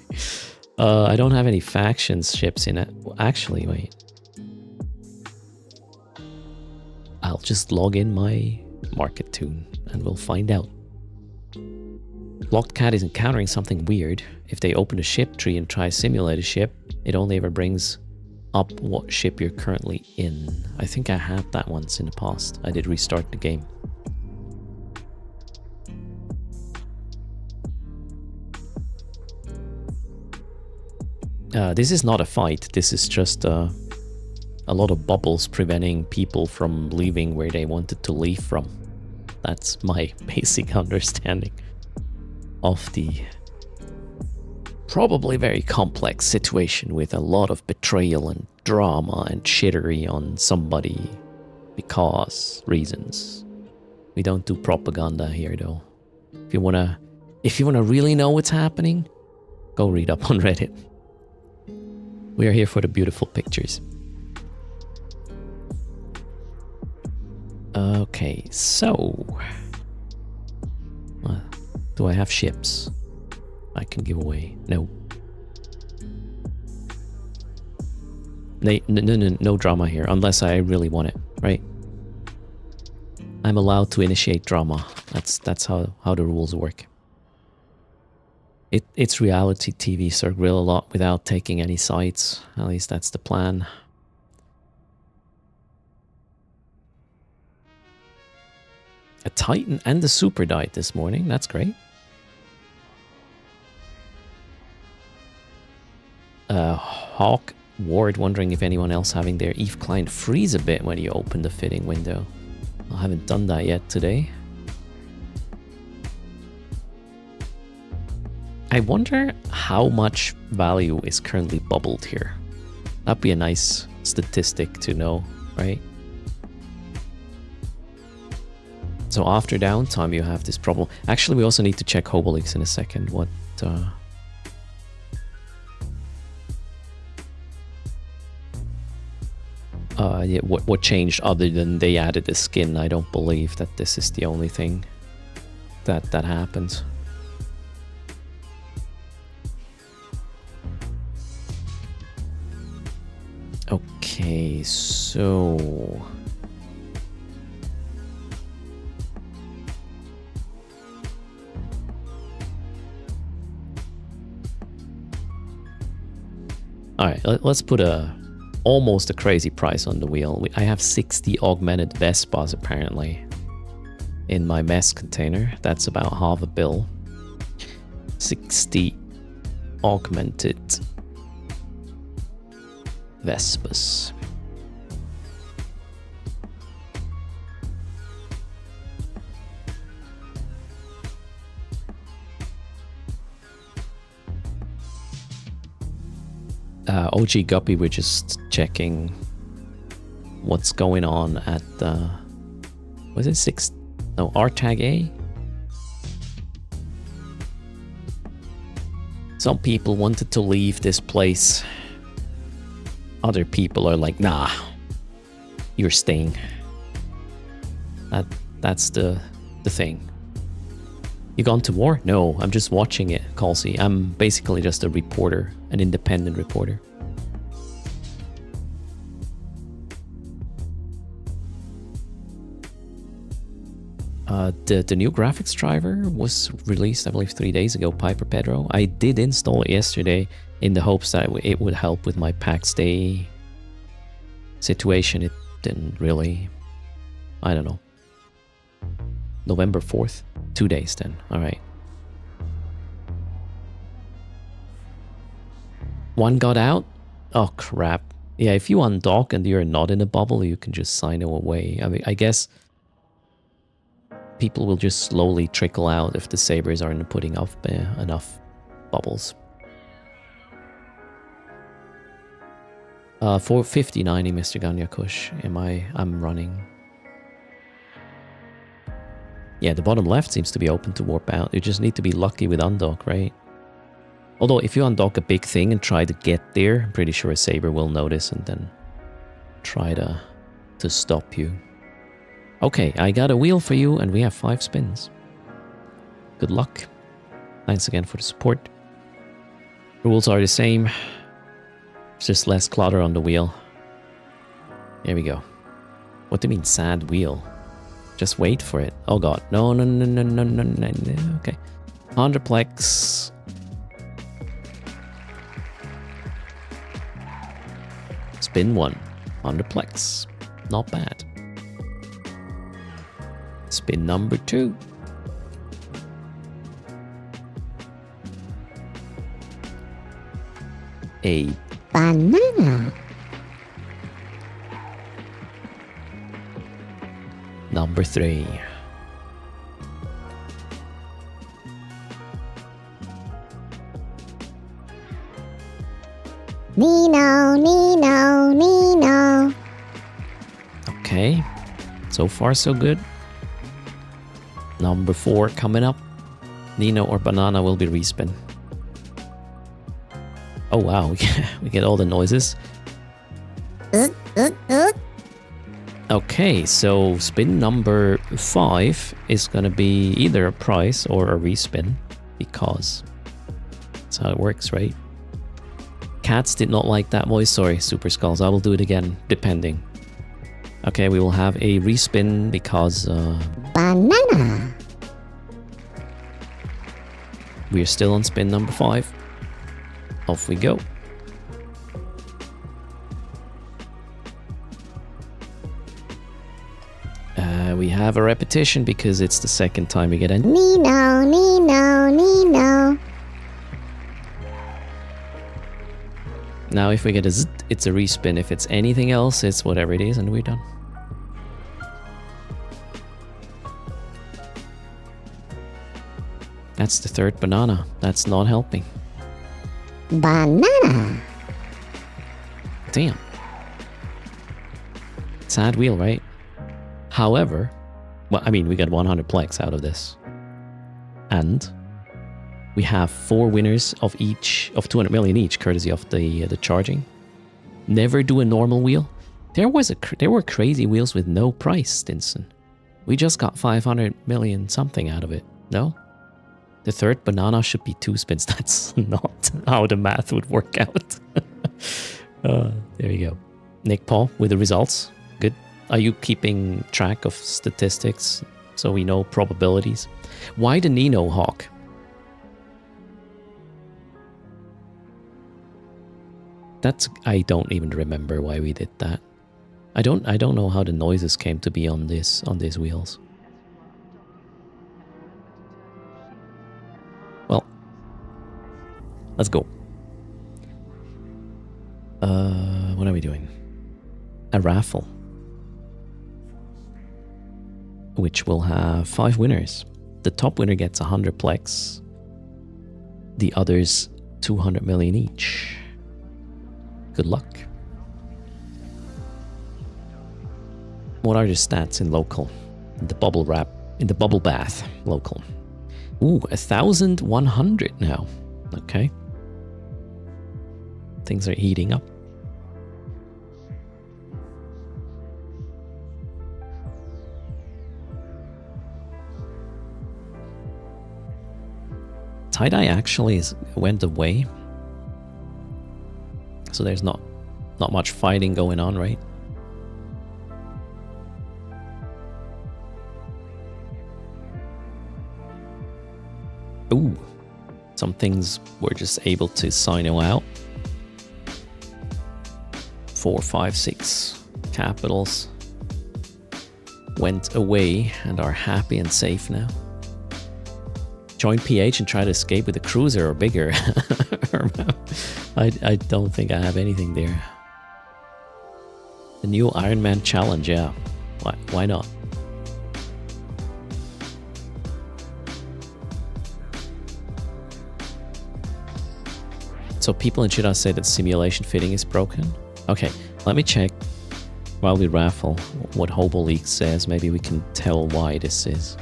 I don't have any factions ships in it. Actually, wait. I'll just log in my market tune and we'll find out. Blocked Cat is encountering something weird. If they open a ship tree and try simulate a ship, it only ever brings up what ship you're currently in. I think I had that once in the past. I did restart the game. This is not a fight. This is just a lot of bubbles preventing people from leaving where they wanted to leave from. That's my basic understanding of the probably very complex situation with a lot of betrayal and drama and shittery on somebody because reasons. We don't do propaganda here though. If you wanna really know what's happening, go read up on Reddit. We are here for the beautiful pictures. Okay, so... do I have ships I can give away? No. No drama here, unless I really want it, right? I'm allowed to initiate drama. That's how the rules work. It's reality TV, Sir Grill, a lot without taking any sides. At least that's the plan. A Titan and a Super died this morning. That's great. Hawk Ward wondering if anyone else having their Eve client freeze a bit when you open the fitting window. I haven't done that yet today. I wonder how much value is currently bubbled here. That'd be a nice statistic to know, right? So after downtime you have this problem. Actually, we also need to check Hobolix in a second. What changed other than they added a skin? I don't believe that this is the only thing that happened. Okay, so... Alright, let's put almost a crazy price on the wheel. I have 60 augmented Vespas apparently in my mess container. That's about half a bill. 60 augmented Vespas. OG Guppy, we're just checking what's going on at was it 6? No, R tag A. Some people wanted to leave this place. Other people are like, nah, you're staying. That's the thing. You gone to war? No, I'm just watching it, Calcy. I'm basically just a reporter, an independent reporter. The new graphics driver was released, I believe, 3 days ago, Piper Pedro. I did install it yesterday in the hopes that it would help with my PAX Day situation. It didn't really. I don't know. November 4th? 2 days then. Alright. One got out? Oh crap. Yeah, if you undock and you're not in a bubble, you can just sign it away. I mean, I guess people will just slowly trickle out if the sabers aren't putting up enough bubbles. 450-90, Mr. Ganyakush. I'm running. Yeah, the bottom left seems to be open to warp out. You just need to be lucky with undock, right? Although, if you undock a big thing and try to get there, I'm pretty sure a saber will notice and then try to stop you. Okay, I got a wheel for you, and we have 5 spins. Good luck. Thanks again for the support. Rules are the same. It's just less clutter on the wheel. There we go. What do you mean, sad wheel? Just wait for it. Oh god. No. Okay. 100plex. Spin 1. 100plex. Not bad. Spin number 2. A banana. Number 3. Nino. Okay. So far, so good. Number 4 coming up. Nino or banana will be respin. Oh wow, we get all the noises. Okay, so spin number 5 is gonna be either a prize or a respin, because that's how it works, right? Cats did not like that voice. Sorry, Super Skulls. I will do it again, depending. Okay, we will have a respin because banana. We are still on spin number 5. Off we go. We have a repetition because it's the second time we get a Nino. Now if we get a Z, it's a respin. If it's anything else, it's whatever it is and we're done. That's the third banana. That's not helping. Banana. Damn. Sad wheel, right? However, well, I mean, we got 100plex out of this. And we have 4 winners of each, of 200 million each, courtesy of the charging. Never do a normal wheel. There were crazy wheels with no price, Stinson. We just got 500 million something out of it, no? The third banana should be 2 spins. That's not how the math would work out. There you go. Nick Paul with the results. Good. Are you keeping track of statistics so we know probabilities? Why the Nino Hawk? I don't even remember why we did that. I don't know how the noises came to be on these wheels. Well, let's go. What are we doing? A raffle, which will have 5 winners. The top winner gets 100plex. The others 200 million each. Good luck. What are the stats in local? In the bubble wrap, in the bubble bath, local. Ooh, 1,100 now. Okay. Things are heating up. Tie-dye actually went away. So there's not much fighting going on, right? Ooh. Some things were just able to sino out. 4, 5, 6 capitals went away and are happy and safe now. Join PH and try to escape with a cruiser or bigger. I don't think I have anything there. The new Iron Man challenge, yeah. Why not? So people in Chita say that simulation fitting is broken. Okay, let me check while we raffle what Hobo League says. Maybe we can tell why this is.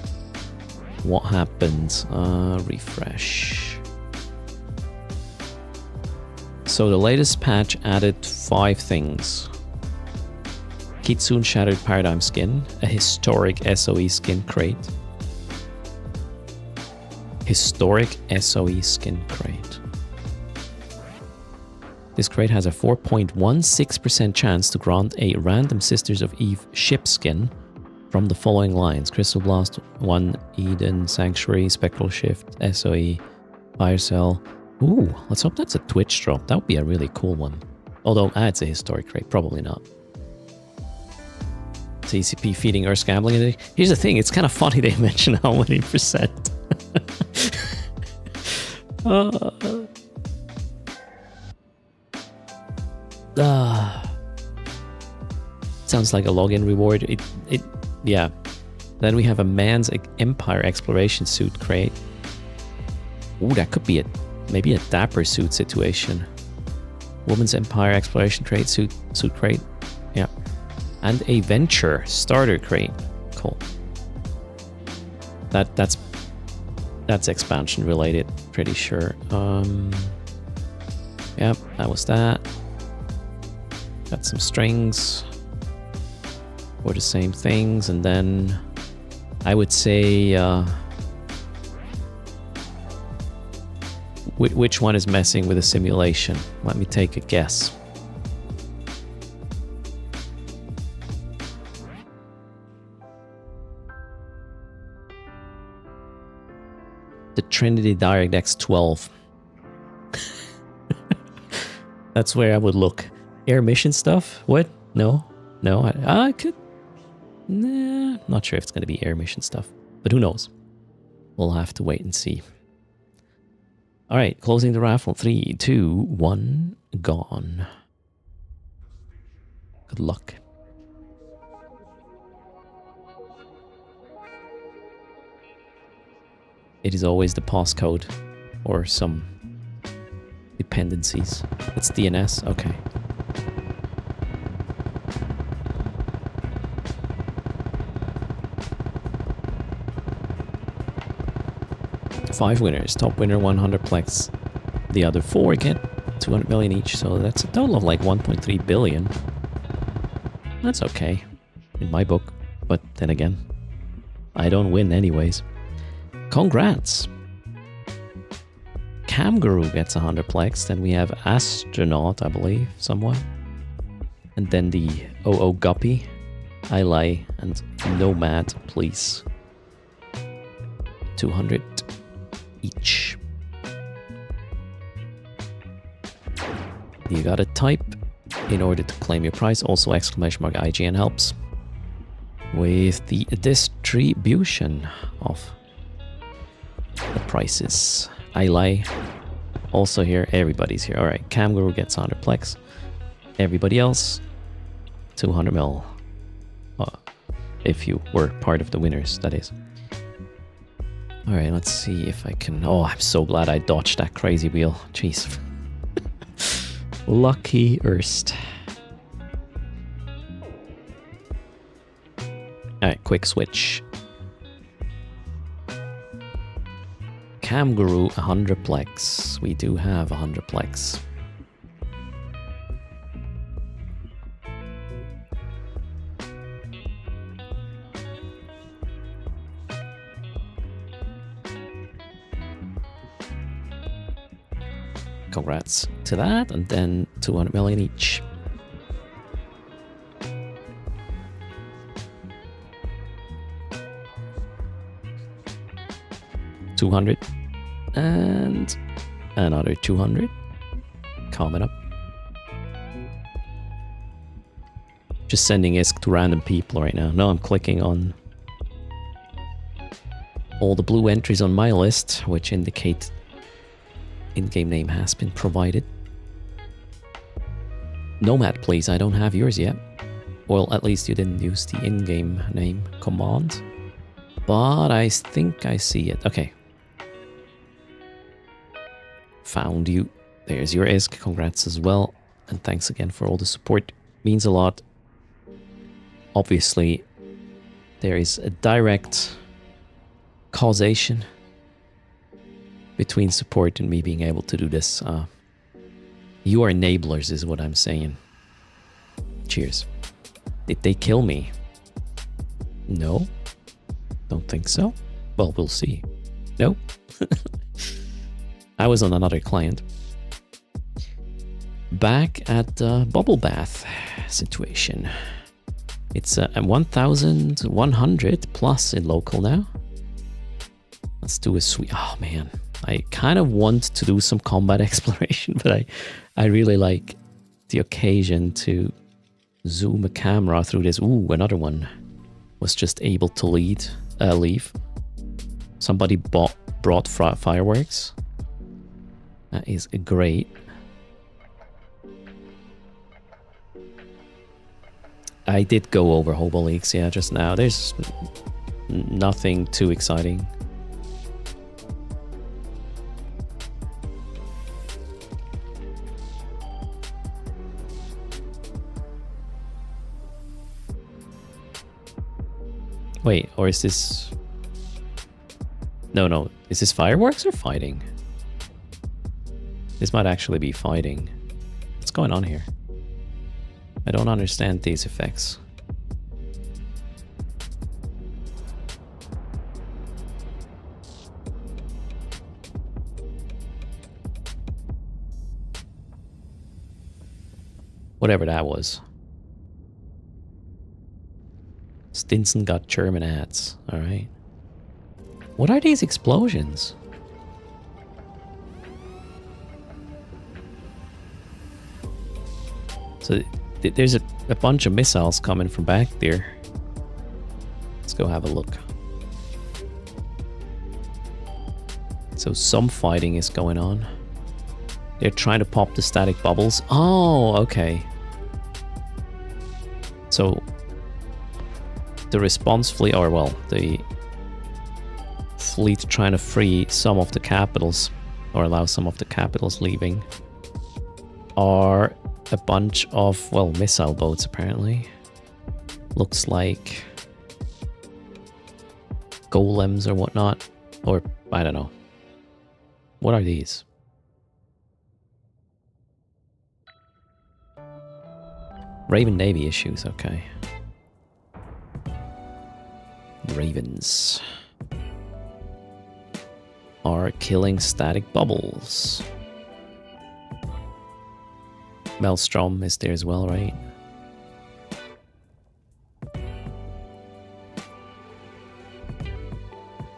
What happens? Refresh. So the latest patch added 5 things. Kitsune Shattered Paradigm skin, a historic SOE skin crate. Historic SOE skin crate. This crate has a 4.16% chance to grant a random Sisters of Eve ship skin from the following lines: Crystal Blast 1, Eden, Sanctuary, Spectral Shift, SOE, Fire Cell. Ooh, let's hope that's a Twitch drop. That would be a really cool one. Although, it's a historic crate. Probably not. TCP feeding Earth gambling. Here's the thing. It's kind of funny they mention how many percent. Sounds like a login reward. Yeah. Then we have a man's Empire exploration suit crate. Ooh, that could be maybe a Dapper suit situation. Woman's Empire exploration crate suit crate. Yeah. And a Venture starter crate. Cool. That's expansion related, pretty sure. Yep, that was that. Got some strings for the same things, and then I would say which one is messing with the simulation? Let me take a guess. The Trinity DirectX 12. That's where I would look. Air mission stuff? What? No, I could. Nah, not sure if it's going to be air mission stuff, but who knows? We'll have to wait and see. All right, closing the raffle. 3, 2, 1, gone. Good luck. It is always the passcode or some dependencies. It's DNS, okay. Five winners. Top winner 100 plex. The other 4 get 200 million each, so that's a total of like 1.3 billion. That's okay in my book, but then again, I don't win anyways. Congrats! Camguru gets 100 plex, then we have Astronaut, I believe, somewhat. And then the OO Guppy, I Lie, and Nomad, please. 200 each. You gotta type in order to claim your prize. Also !IGN helps with the distribution of the prices. I Lie also here. Everybody's here. All right, Camguru gets 100 plex. Everybody else 200 mil. If you were part of the winners, that is. All right, let's see if I can... Oh, I'm so glad I dodged that crazy wheel. Jeez. Lucky Erst. Alright, quick switch. Cam Guru 100 plex. We do have 100 plex. Congrats to that, and then 200 million each. $200 and another 200 coming up. Just sending ISK to random people right now. No, I'm clicking on all the blue entries on my list, which indicate in-game name has been provided. Nomad, please. I don't have yours yet. Well, at least you didn't use the in-game name command. But I think I see it. Okay. Found you. There's your ISK. Congrats as well. And thanks again for all the support. Means a lot. Obviously, there is a direct causation between support and me being able to do this. You are enablers is what I'm saying. Cheers. Did they kill me? No. Don't think so. Well, we'll see. No. I was on another client. Back at the bubble bath situation. It's 1,100 plus in local now. Let's do a sweep. Oh man, I kind of want to do some combat exploration, but I really like the occasion to zoom a camera through this. Ooh, another one was just able to leave. Somebody brought fireworks. That is great. I did go over Hobo Leaks, yeah, just now. There's nothing too exciting. Wait, or is this... No. Is this fireworks or fighting? This might actually be fighting. What's going on here? I don't understand these effects. Whatever that was. Stinson got German ads. Alright. What are these explosions? So there's a bunch of missiles coming from back there. Let's go have a look. So some fighting is going on. They're trying to pop the static bubbles. Oh, okay. So the response fleet, or well, the fleet trying to free some of the capitals, or allow some of the capitals leaving, are a bunch of, well, missile boats apparently. Looks like golems or whatnot, or I don't know. What are these? Raven Navy issues, okay. Ravens are killing static bubbles. Maelstrom is there as well, right?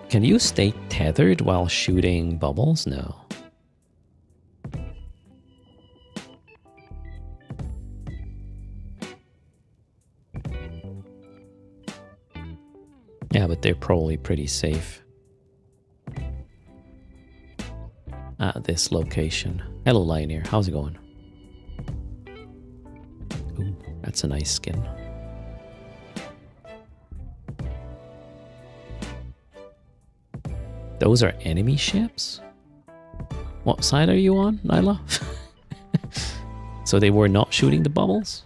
Can you stay tethered while shooting bubbles? No. Yeah, but they're probably pretty safe at this location. Hello, Lioneer. How's it going? Ooh, that's a nice skin. Those are enemy ships? What side are you on, Nyla? So they were not shooting the bubbles?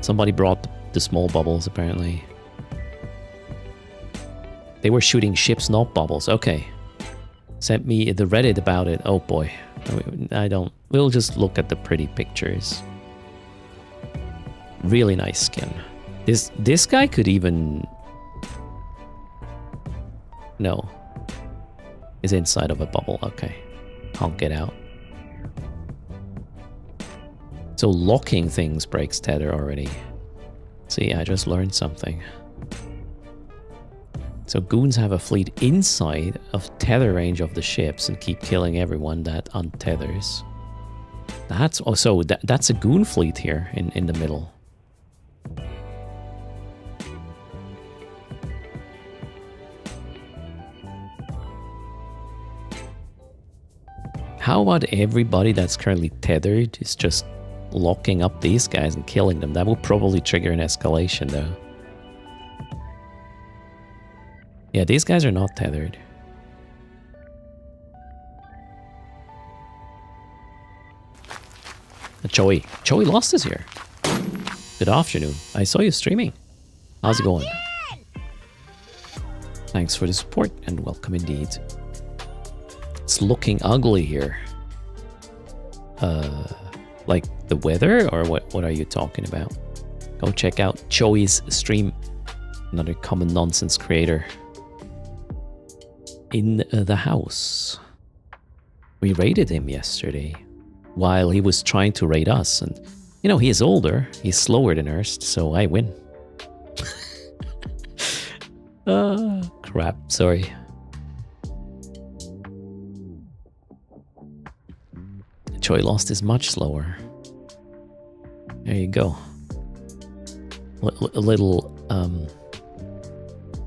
Somebody brought the small bubbles, apparently. They were shooting ships, not bubbles. Okay. Sent me the Reddit about it. Oh boy. I don't... We'll just look at the pretty pictures. Really nice skin. This guy could even... No. Is inside of a bubble. Okay. Can't get out. So locking things breaks tether already. See, I just learned something. So goons have a fleet inside of tether range of the ships and keep killing everyone that untethers. That's also that's a goon fleet here in the middle. How about everybody that's currently tethered is just locking up these guys and killing them? That will probably trigger an escalation though. Yeah, these guys are not tethered. Joey Lost is here. Good afternoon. I saw you streaming. How's it going? Thanks for the support and welcome indeed. It's looking ugly here. Like the weather, or what are you talking about? Go check out Joey's stream. Another common nonsense creator. In the house. We raided him yesterday while he was trying to raid us, and you know, he is older, he's slower than Erst, so I win. Crap, sorry. Joy Lost is much slower. There you go. A little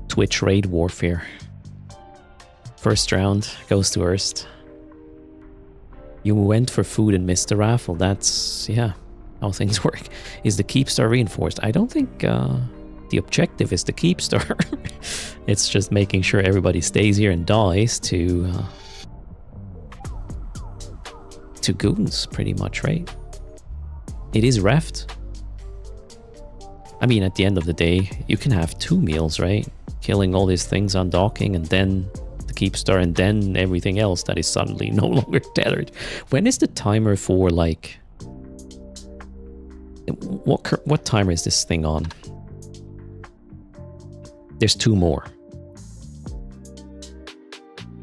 Twitch raid warfare. First round goes to Erst. You went for food and missed the raffle. That's, yeah, how things work. Is the keep star reinforced? I don't think the objective is the keep star. It's just making sure everybody stays here and dies to goons, pretty much, right? It is reft. I mean, at the end of the day, you can have 2 meals, right? Killing all these things on docking and then the keep star and then everything else that is suddenly no longer tethered. When is the timer for, like... What timer is this thing on? There's 2 more.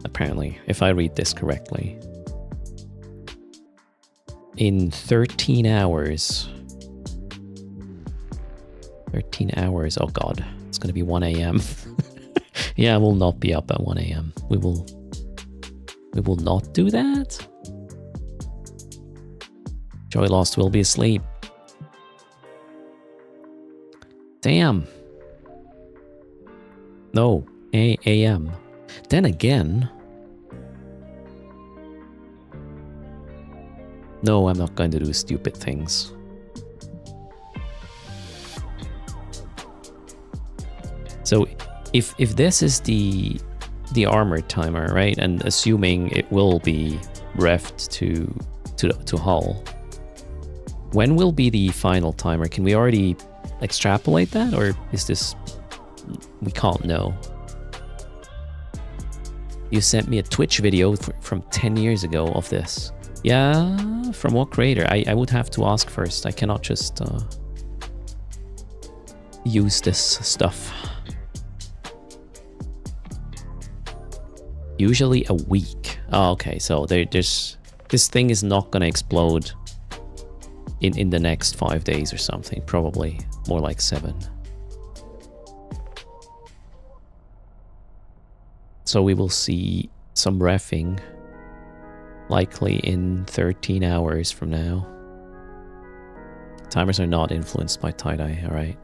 Apparently, if I read this correctly. In 13 hours. 13 hours. Oh god. It's going to be 1 a.m. Yeah, we'll not be up at 1 a.m. We will not do that. Joy Lost will be asleep. Damn. No. A.m. Then again... No, I'm not going to do stupid things. So, if this is the armor timer, right, and assuming it will be refed to hull, when will be the final timer? Can we already extrapolate that, or is this... We can't know. You sent me a Twitch video from 10 years ago of this. Yeah, from what creator? I would have to ask first. I cannot just use this stuff. Usually a week. Oh, okay, so there's... This thing is not gonna explode in the next 5 days or something. Probably more like 7. So we will see some reffing likely in 13 hours from now. Timers are not influenced by tie-dye, alright.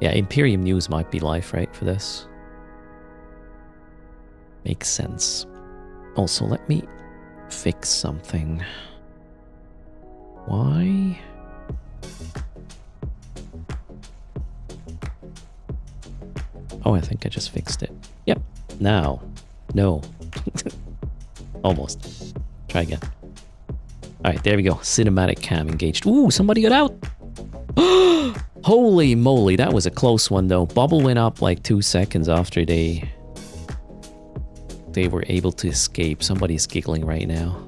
Yeah, Imperium News might be live, right, for this. Makes sense. Also, let me fix something. Why? Oh, I think I just fixed it. Yep. Now. No. Almost. Try again. Alright, there we go. Cinematic cam engaged. Ooh, somebody got out! Holy moly, that was a close one though. Bubble went up like 2 seconds after they were able to escape. Somebody's giggling right now.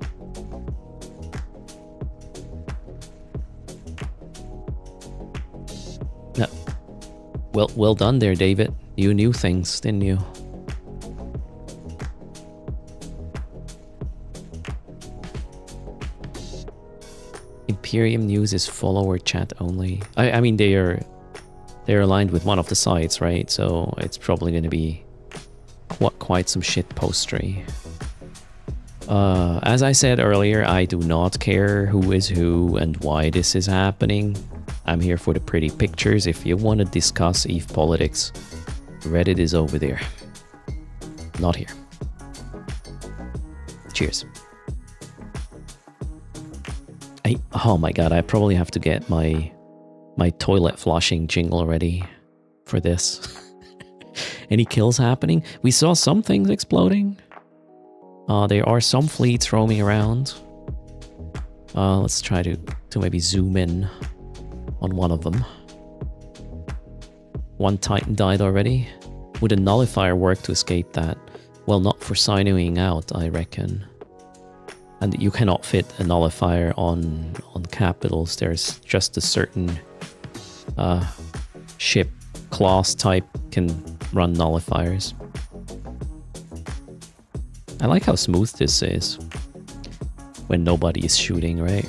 No. Well done there, David. You knew things, didn't you? Imperium News is follower chat only. I mean, they're aligned with one of the sites, right? So it's probably going to be quite some shit postery. As I said earlier, I do not care who is who and why this is happening. I'm here for the pretty pictures. If you want to discuss EVE politics, Reddit is over there. Not here. Cheers. Oh my god, I probably have to get my toilet flushing jingle ready for this. Any kills happening? We saw some things exploding. There are some fleets roaming around. Let's try to maybe zoom in on one of them. One Titan died already. Would a nullifier work to escape that? Well, not for signowing out, I reckon. And you cannot fit a nullifier on capitals. There's just a certain ship class type can run nullifiers. I like how smooth this is when nobody is shooting, right?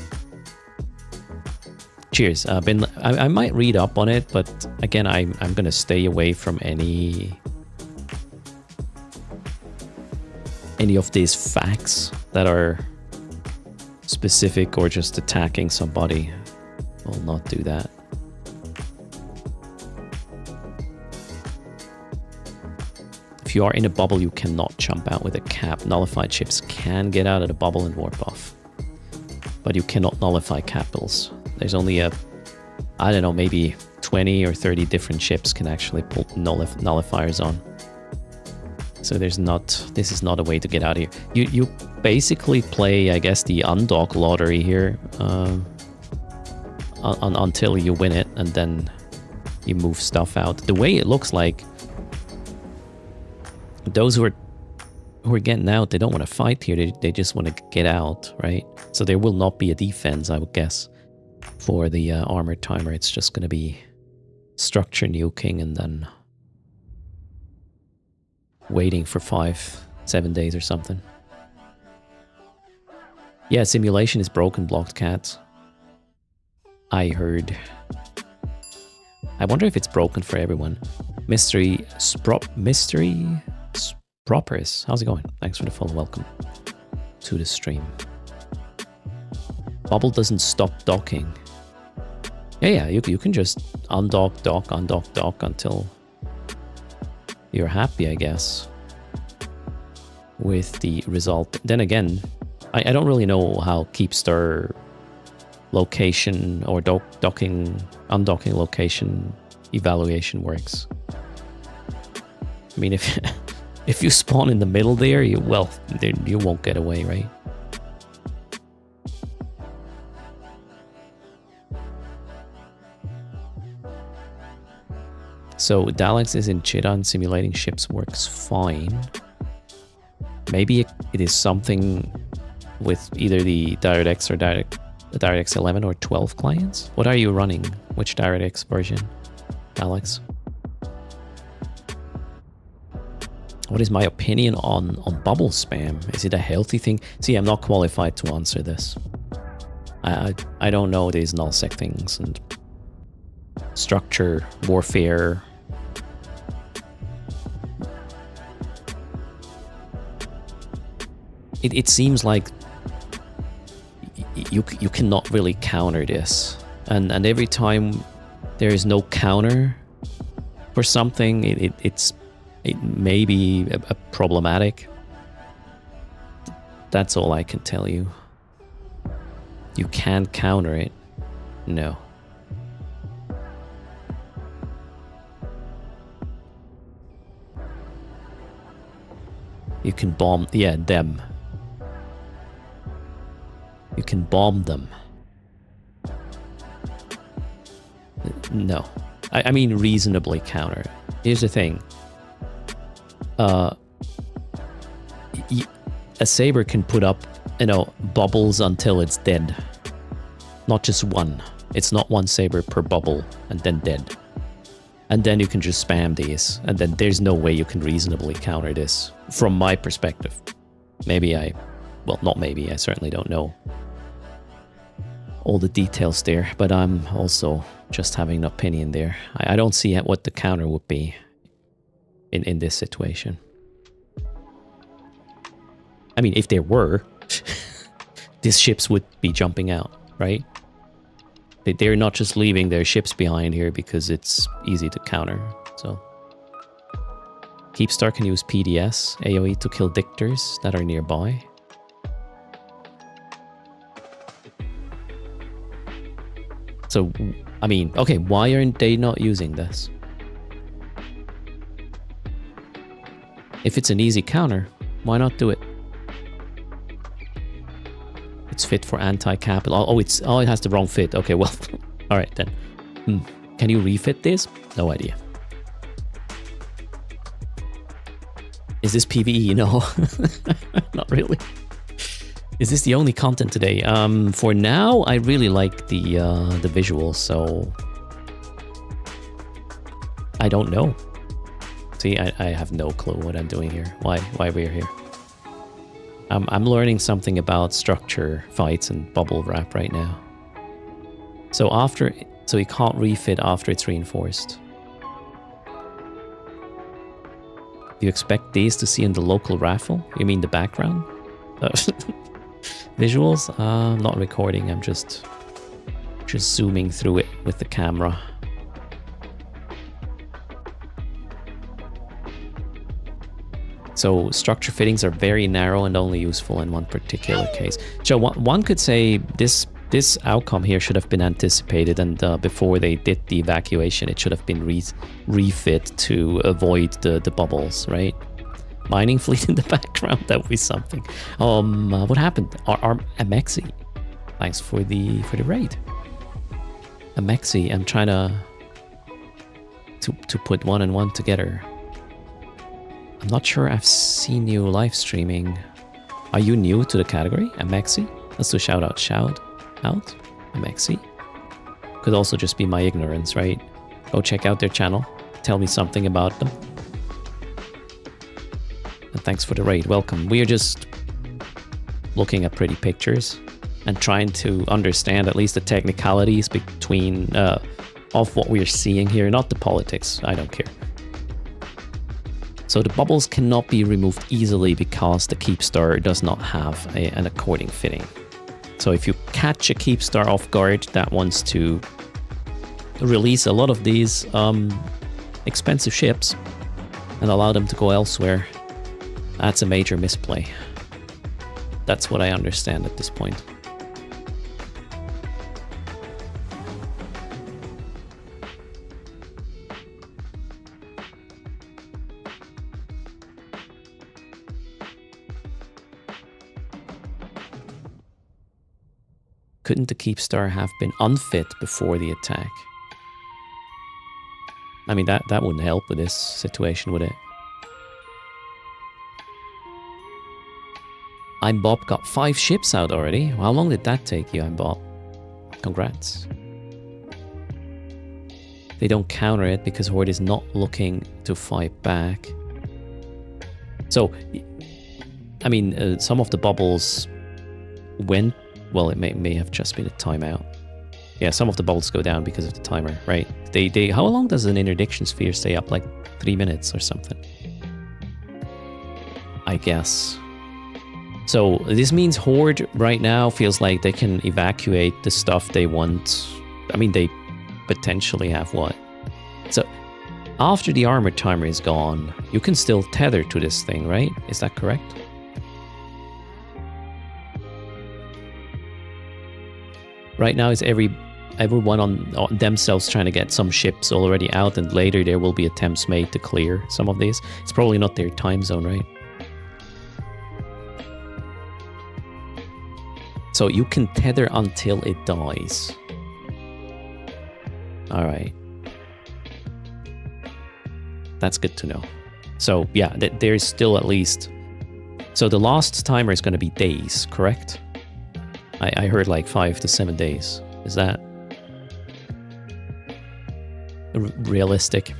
Cheers. I might read up on it, but again, I'm gonna stay away from any of these facts that are specific or just attacking somebody. I'll not do that. If you are in a bubble, you cannot jump out with a cap. Nullified ships can get out of the bubble and warp off, but you cannot nullify capitals. There's only I don't know, maybe 20 or 30 different ships can actually pull nullifiers on. So this is not a way to get out of here. You basically play, I guess, the undock lottery here until you win it, and then you move stuff out. The way it looks like, those who are getting out, they don't want to fight here. They just want to get out, right? So there will not be a defense, I would guess, for the armored timer. It's just going to be structure nuking and then waiting for 5-7 days or something. Yeah, simulation is broken, blocked cat. I heard. I wonder if it's broken for everyone. Mystery Sproppers. How's it going? Thanks for the follow. Welcome to the stream. Bubble doesn't stop docking. Yeah, you can just undock, dock, undock, dock until you're happy, I guess, with the result. Then again, I don't really know how Keepstar location or undocking location evaluation works. I mean, if you spawn in the middle there, you won't get away, right? So Daleks is in Chidan, simulating ships works fine. Maybe it is something with either the DirectX or DirectX 11 or 12 clients. What are you running? Which DirectX version, Alex? What is my opinion on bubble spam? Is it a healthy thing? See, I'm not qualified to answer this. I don't know these nullsec things and structure warfare. It seems like you cannot really counter this, and every time there is no counter for something, it may be a problematic. That's all I can tell you. You can counter it. No. You can bomb, yeah, them. You can bomb them. No. I mean reasonably counter. Here's the thing. A saber can put up, bubbles until it's dead. Not just one. It's not one saber per bubble and then dead. And then you can just spam these. And then there's no way you can reasonably counter this. From my perspective. Well, not maybe, I certainly don't know all the details there, but I'm also just having an opinion there. I don't see what the counter would be in this situation. I mean, if there were, these ships would be jumping out, right? They're not just leaving their ships behind here because it's easy to counter, so. Keepstar can use PDS, AoE to kill dictors that are nearby. So, I mean, okay, why aren't they not using this? If it's an easy counter, why not do it? It's fit for anti-capital. Oh, it has the wrong fit. Okay, well, all right then. Can you refit this? No idea. Is this PvE? No, not really. Is this the only content today? For now, I really like the visuals, so I don't know. See, I have no clue what I'm doing here. Why we're here. I'm learning something about structure, fights, and bubble wrap right now. So you can't refit after it's reinforced. Do you expect these to see in the local raffle? You mean the background? Visuals? I'm not recording, I'm just zooming through it with the camera. So structure fittings are very narrow and only useful in one particular case. So one could say this outcome here should have been anticipated, and before they did the evacuation, it should have been refit to avoid the bubbles, right? Mining fleet in the background, that would be something. What happened? Amexi, thanks for the raid. Amexi, I'm trying to put one and one together. I'm not sure I've seen you live streaming. Are you new to the category, Amexi? Let's do shout out, Amexi. Could also just be my ignorance, right? Go check out their channel. Tell me something about them. And thanks for the raid, welcome. We are just looking at pretty pictures and trying to understand at least the technicalities between of what we're seeing here, not the politics, I don't care. So the bubbles cannot be removed easily because the Keepstar does not have an according fitting. So if you catch a Keepstar off guard that wants to release a lot of these expensive ships and allow them to go elsewhere, that's a major misplay. That's what I understand at this point. Couldn't the Keepstar have been unfit before the attack? I mean, that wouldn't help with this situation, would it? I'm Bob got 5 ships out already. How long did that take you, I'm Bob? Congrats. They don't counter it because Horde is not looking to fight back. So, I mean, some of the bubbles went. Well, it may have just been a timeout. Yeah, some of the bubbles go down because of the timer, right? How long does an interdiction sphere stay up? Like 3 minutes or something, I guess. So this means Horde right now feels like they can evacuate the stuff they want. I mean, they potentially have what? So after the armor timer is gone, you can still tether to this thing, right? Is that correct? Right now, is everyone on themselves trying to get some ships already out, and later there will be attempts made to clear some of these. It's probably not their time zone, right? So you can tether until it dies. All right. That's good to know. So yeah, there's still at least... So the last timer is going to be days, correct? I heard like 5 to 7 days. Is that realistic?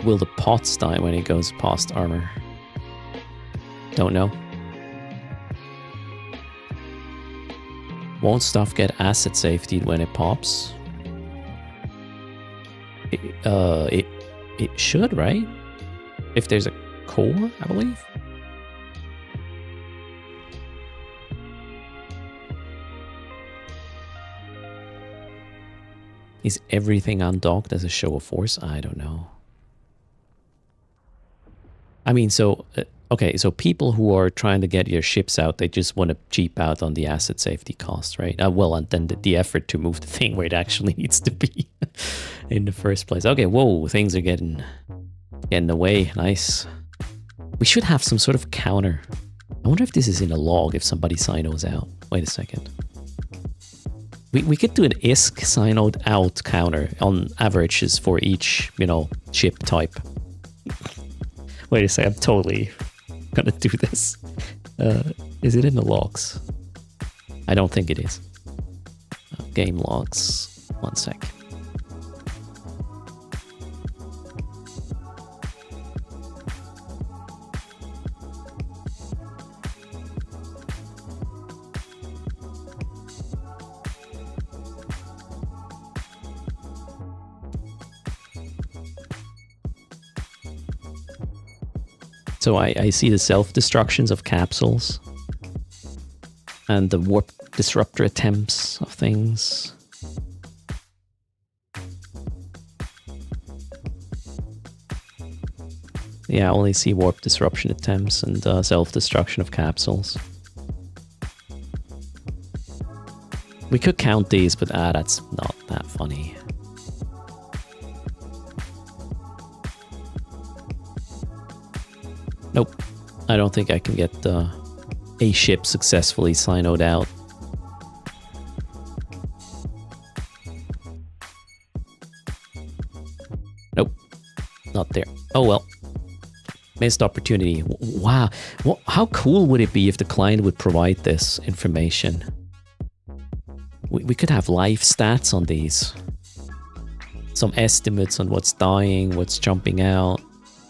Will the pots die when it goes past armor? Don't know. Won't stuff get asset safety when it pops? It should, right? If there's a core, I believe. Is everything undocked as a show of force? I don't know. I mean, so, okay, so people who are trying to get your ships out, they just want to cheap out on the asset safety cost, right? Well, and then the effort to move the thing where it actually needs to be in the first place. Okay, whoa, things are getting away. Nice. We should have some sort of counter. I wonder if this is in a log, if somebody sinos out. Wait a second. We could do an ISK sinode out counter on averages for each, you know, ship type. Wait a second, I'm totally gonna do this. Is it in the logs? I don't think it is. Game logs. 1 sec. So I see the self-destructions of capsules and the warp disruptor attempts of things. Yeah, I only see warp disruption attempts and self-destruction of capsules. We could count these, but that's not that funny. Nope. I don't think I can get a ship successfully sinoed out. Nope. Not there. Oh well. Missed opportunity. Wow. Well, how cool would it be if the client would provide this information? We could have live stats on these. Some estimates on what's dying, what's jumping out,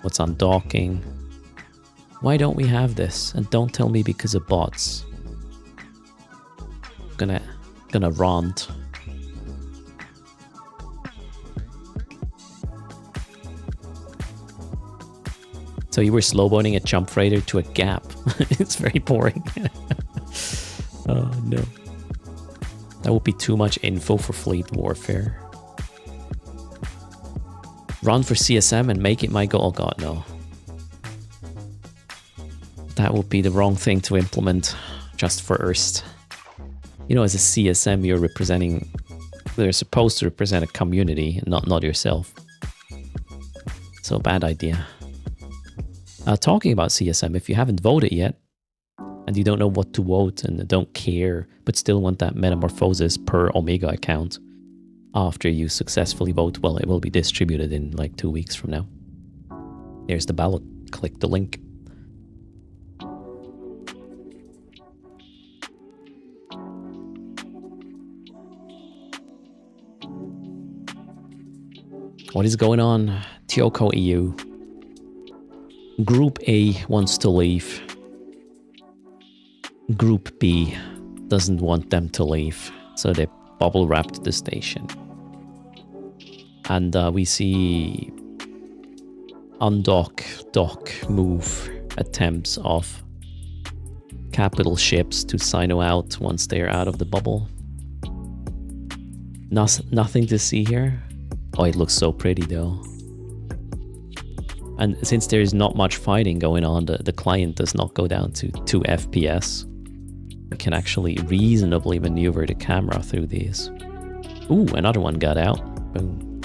what's undocking. Why don't we have this? And don't tell me because of bots. Gonna rant. So you were slowboating a jump freighter to a gap. It's very boring. Oh no. That would be too much info for fleet warfare. Run for CSM and make it my goal. Oh god, no. That would be the wrong thing to implement just for Erst. You know, as a CSM, you're representing... They're supposed to represent a community, not yourself. So, bad idea. Talking about CSM, if you haven't voted yet, and you don't know what to vote and don't care, but still want that metamorphosis per Omega account after you successfully vote, well, it will be distributed in like 2 weeks from now. Here's the ballot. Click the link. What is going on? Tyoko EU. Group A wants to leave. Group B doesn't want them to leave, so they bubble wrapped the station. And we see undock, dock, move attempts of capital ships to sino out once they're out of the bubble. Nothing to see here. Oh, it looks so pretty though. And since there is not much fighting going on, the client does not go down to 2 FPS. we can actually reasonably maneuver the camera through these. Ooh, another one got out. Boom.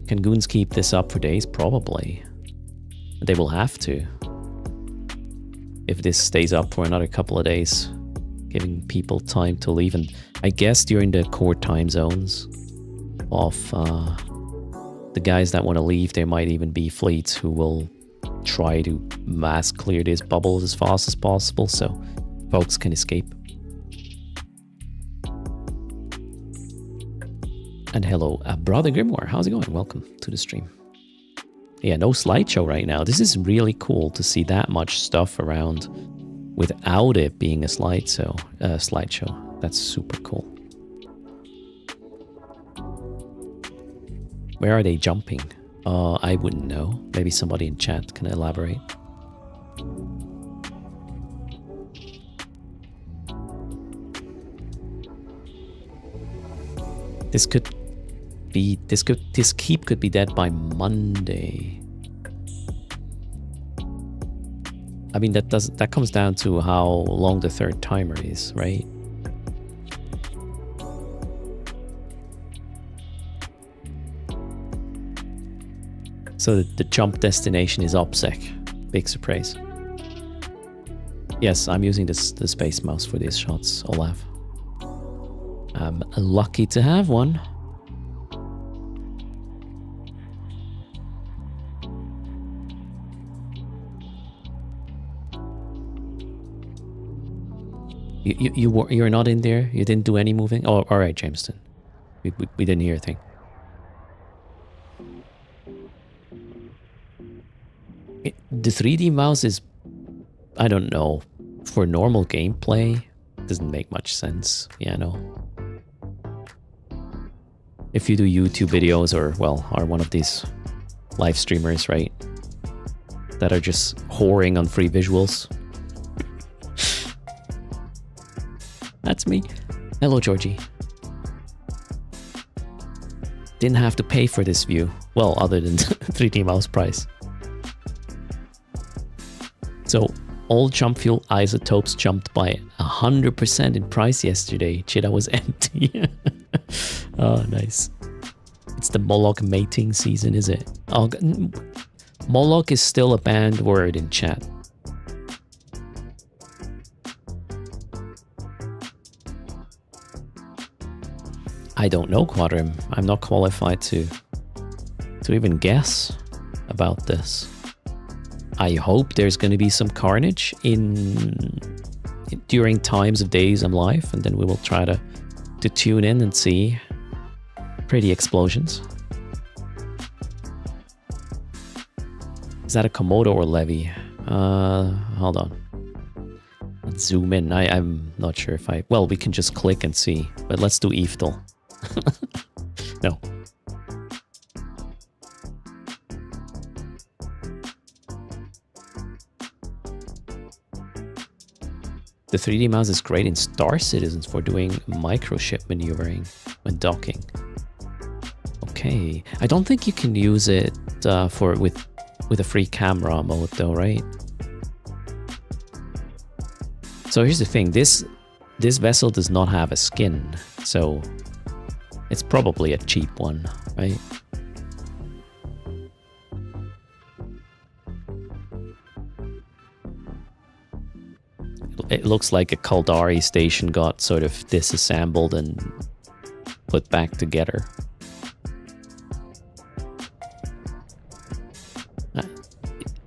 Can goons keep this up for days? Probably. They will have to. If this stays up for another couple of days, giving people time to leave. And I guess during the core time zones of the guys that want to leave, there might even be fleets who will try to mass clear these bubbles as fast as possible so folks can escape. And hello, Brother Grimoire, how's it going? Welcome to the stream. Yeah, no slideshow right now. This is really cool to see that much stuff around without it being a slideshow. That's super cool. Where are they jumping? I wouldn't know. Maybe somebody in chat can elaborate. This keep could be dead by Monday. I mean, that comes down to how long the third timer is, right? So the jump destination is OPSEC. Big surprise. Yes, I'm using the space mouse for these shots, Olaf. I'm lucky to have one. You're not in there? You didn't do any moving? Oh, all right, Jameson. We didn't hear a thing. The 3D mouse is, I don't know, for normal gameplay, doesn't make much sense. Yeah, no. If you do YouTube videos or, well, are one of these live streamers, right, that are just whoring on free visuals. That's me. Hello, Georgie. Didn't have to pay for this view. Well, other than 3D mouse price. So, all jump fuel isotopes jumped by 100% in price yesterday. Cheetah was empty. Oh, nice. It's the Moloch mating season, is it? Oh, Moloch is still a banned word in chat. I don't know, Quadrim. I'm not qualified to even guess about this. I hope there's going to be some carnage during times of days I'm live, and then we will try to tune in and see pretty explosions. Is that a Komodo or Levy? Hold on. Let's zoom in. I'm not sure if I... Well, we can just click and see, but let's do Eftel. No. The 3D mouse is great in Star Citizens for doing microship maneuvering when docking. Okay, I don't think you can use it with a free camera mode though, right? So here's the thing: this vessel does not have a skin, so it's probably a cheap one, right? It looks like a Caldari station got sort of disassembled and put back together.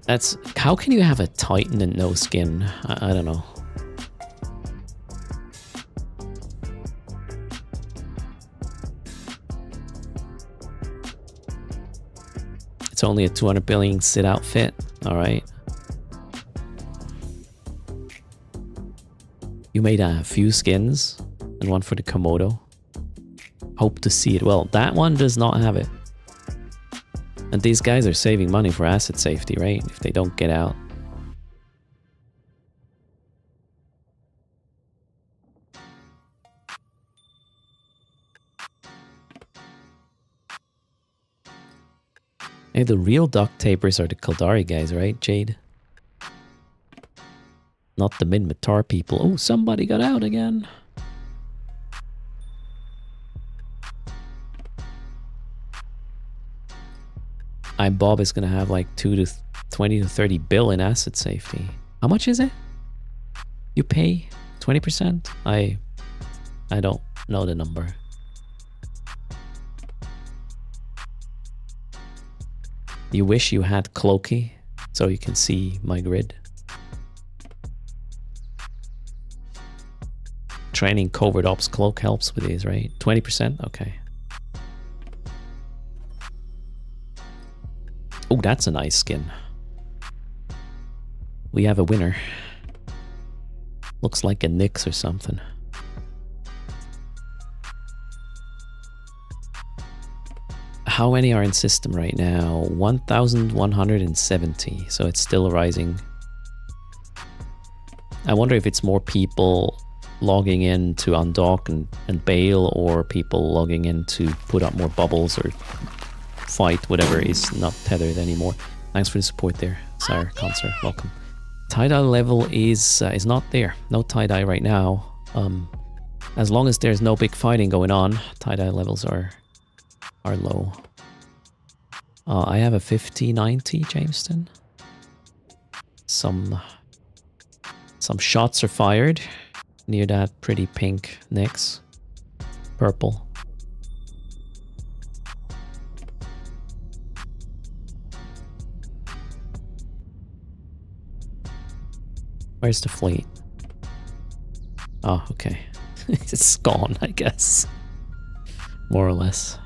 That's... How can you have a Titan and no skin? I don't know. It's only a 200 billion sit outfit. All right. You made a few skins and one for the Komodo. Hope to see it. Well, that one does not have it. And these guys are saving money for asset safety, right? If they don't get out. Hey, the real duct tapers are the Kaldari guys, right, Jade? Not the Minmatar people. Oh, somebody got out again. Bob is gonna have like 20 to 30 bill in asset safety. How much is it? You pay 20%? I don't know the number. You wish you had Cloaky so you can see my grid. Training covert ops cloak helps with these, right? 20%? Okay. Oh, that's a nice skin. We have a winner. Looks like a Nyx or something. How many are in system right now? 1,170, so it's still rising. I wonder if it's more people logging in to undock and bail, or people logging in to put up more bubbles or fight whatever is not tethered anymore. Thanks for the support there, Sire Concert. Welcome. Tie-dye level is not there. No tie-dye right now. As long as there's no big fighting going on, tie-dye levels are low. I have a 5090 Jamestown. Some shots are fired near that pretty pink Nyx. Purple. Where's the fleet? Oh, okay. It's gone, I guess. More or less.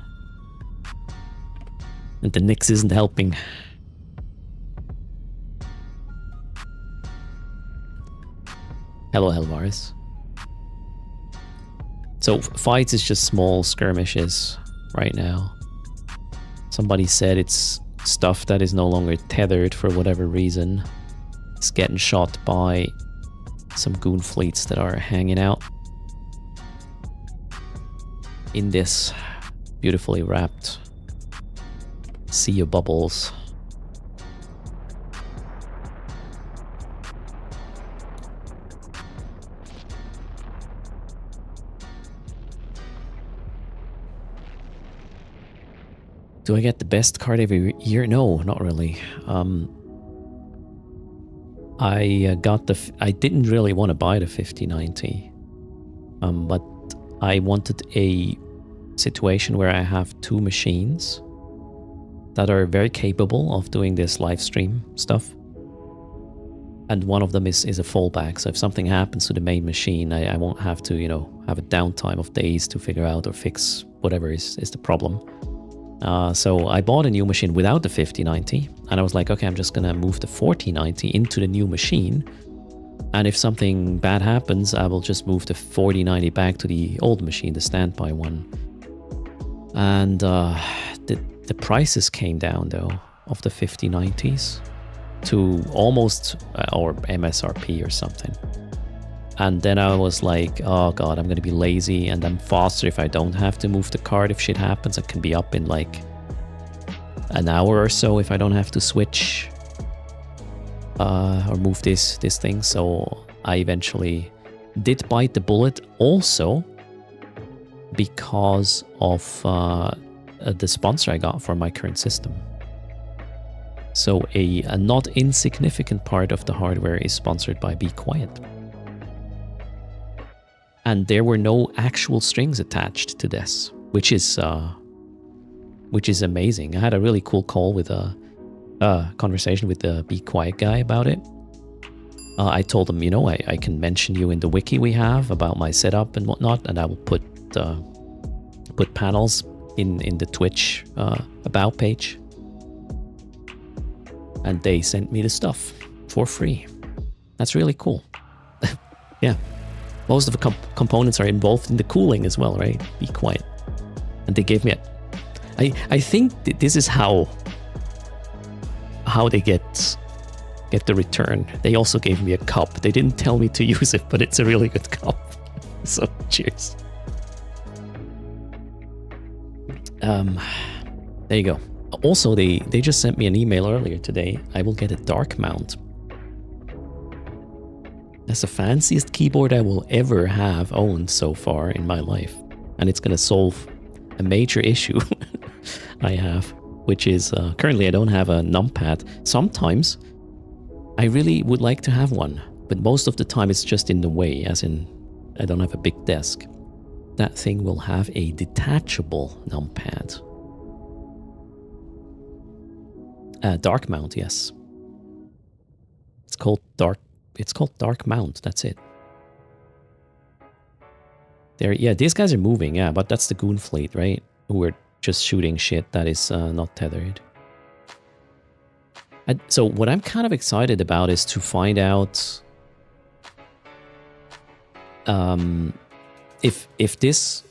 And the Nyx isn't helping. Hello, Helvaris. So, fights is just small skirmishes right now. Somebody said it's stuff that is no longer tethered for whatever reason. It's getting shot by some goon fleets that are hanging out in this beautifully wrapped sea of bubbles. Do I get the best card every year? No, not really. I didn't really want to buy the 5090, but I wanted a situation where I have two machines that are very capable of doing this live stream stuff. And one of them is a fallback, so if something happens to the main machine, I won't have to, have a downtime of days to figure out or fix whatever is the problem. So I bought a new machine without the 5090, and I was like, okay, I'm just gonna move the 4090 into the new machine, and if something bad happens, I will just move the 4090 back to the old machine, the standby one. And the prices came down though of the 5090s to almost or MSRP or something. And then I was like, oh god, I'm gonna be lazy and I'm faster if I don't have to move the card. If shit happens, I can be up in like an hour or so if I don't have to switch or move this thing. So I eventually did bite the bullet, also because of the sponsor I got for my current system. So a not insignificant part of the hardware is sponsored by Be Quiet. And there were no actual strings attached to this, which is amazing. I had a really cool call with a conversation with the Be Quiet guy about it. I told him, I can mention you in the wiki we have about my setup and whatnot, and I will put panels in the Twitch about page. And they sent me the stuff for free. That's really cool. Yeah. Most of the components are involved in the cooling as well, right? Be Quiet. And they gave me I think this is how they get the return. They also gave me a cup. They didn't tell me to use it, but it's a really good cup. So cheers. There you go. Also, they just sent me an email earlier today. I will get a dark mount. That's the fanciest keyboard I will ever have owned so far in my life. And it's going to solve a major issue I have, which is currently I don't have a numpad. Sometimes I really would like to have one, but most of the time it's just in the way, as in I don't have a big desk. That thing will have a detachable numpad. Dark mount, yes. It's called dark mount, that's it. There, yeah, these guys are moving, yeah, but that's the goon fleet, right? Who are just shooting shit that is not tethered. So what I'm kind of excited about is to find out if this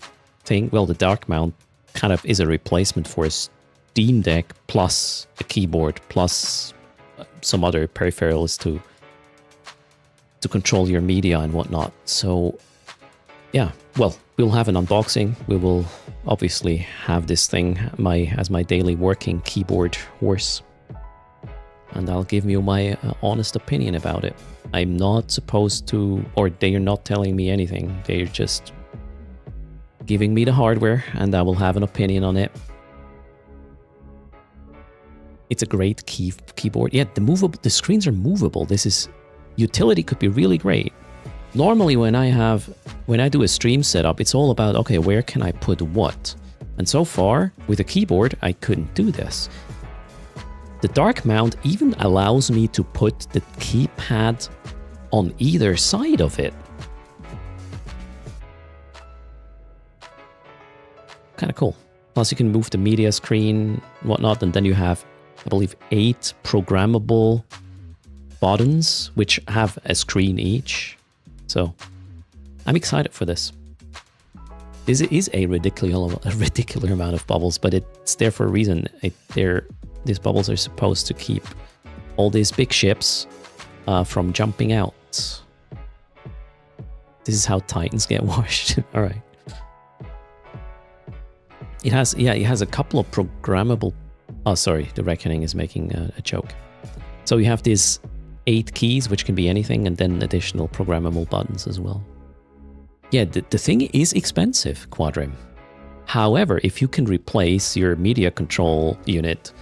thing, well, the dark mount kind of is a replacement for a Steam Deck plus a keyboard plus some other peripherals to control your media and whatnot. So yeah, well, we'll have an unboxing. We will obviously have this thing as my daily working keyboard horse. And I'll give you my honest opinion about it. I'm not supposed to, or they're not telling me anything. They're just giving me the hardware and I will have an opinion on it. It's a great keyboard. Yeah, the screens are movable. Utility could be really great. Normally when I do a stream setup, it's all about, okay, where can I put what? And so far, with a keyboard, I couldn't do this. The dark mount even allows me to put the keypad on either side of it. Kind of cool. Plus you can move the media screen, whatnot, and then you have, I believe, 8 programmable buttons, which have a screen each. So I'm excited for this. This is a ridiculous amount of bubbles, but it's there for a reason. These bubbles are supposed to keep all these big ships from jumping out. This is how Titans get washed. All right. It has a couple of programmable. Oh, sorry, the Reckoning is making a joke. So you have these 8 keys, which can be anything, and then additional programmable buttons as well. Yeah, the thing is expensive, Quadrim. However, if you can replace your media control unit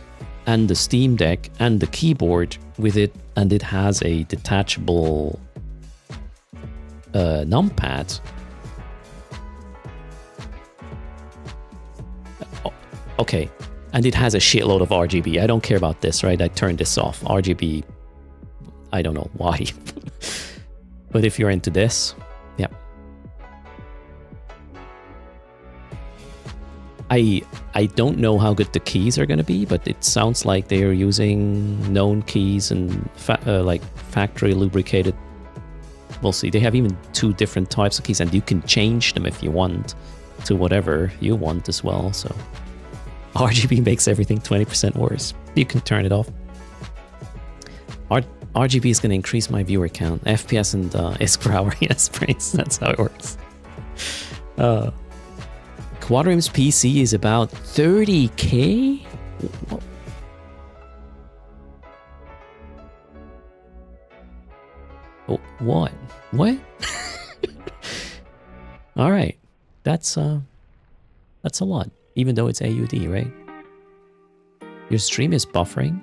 and the Steam Deck and the keyboard with it, and it has a detachable numpad. Okay, and it has a shitload of RGB. I don't care about this, right? I turned this off. RGB, I don't know why. But if you're into this, yeah. I don't know how good the keys are going to be, but it sounds like they are using known keys and like factory lubricated. We'll see. They have even 2 different types of keys, and you can change them if you want to whatever you want as well. So RGB makes everything 20% worse. You can turn it off. RGB is going to increase my viewer count. FPS and ISK per hour. Yes, praise. That's how it works. Quadrim's PC is about 30K? What? What? All right. That's a lot, even though it's AUD, right? Your stream is buffering.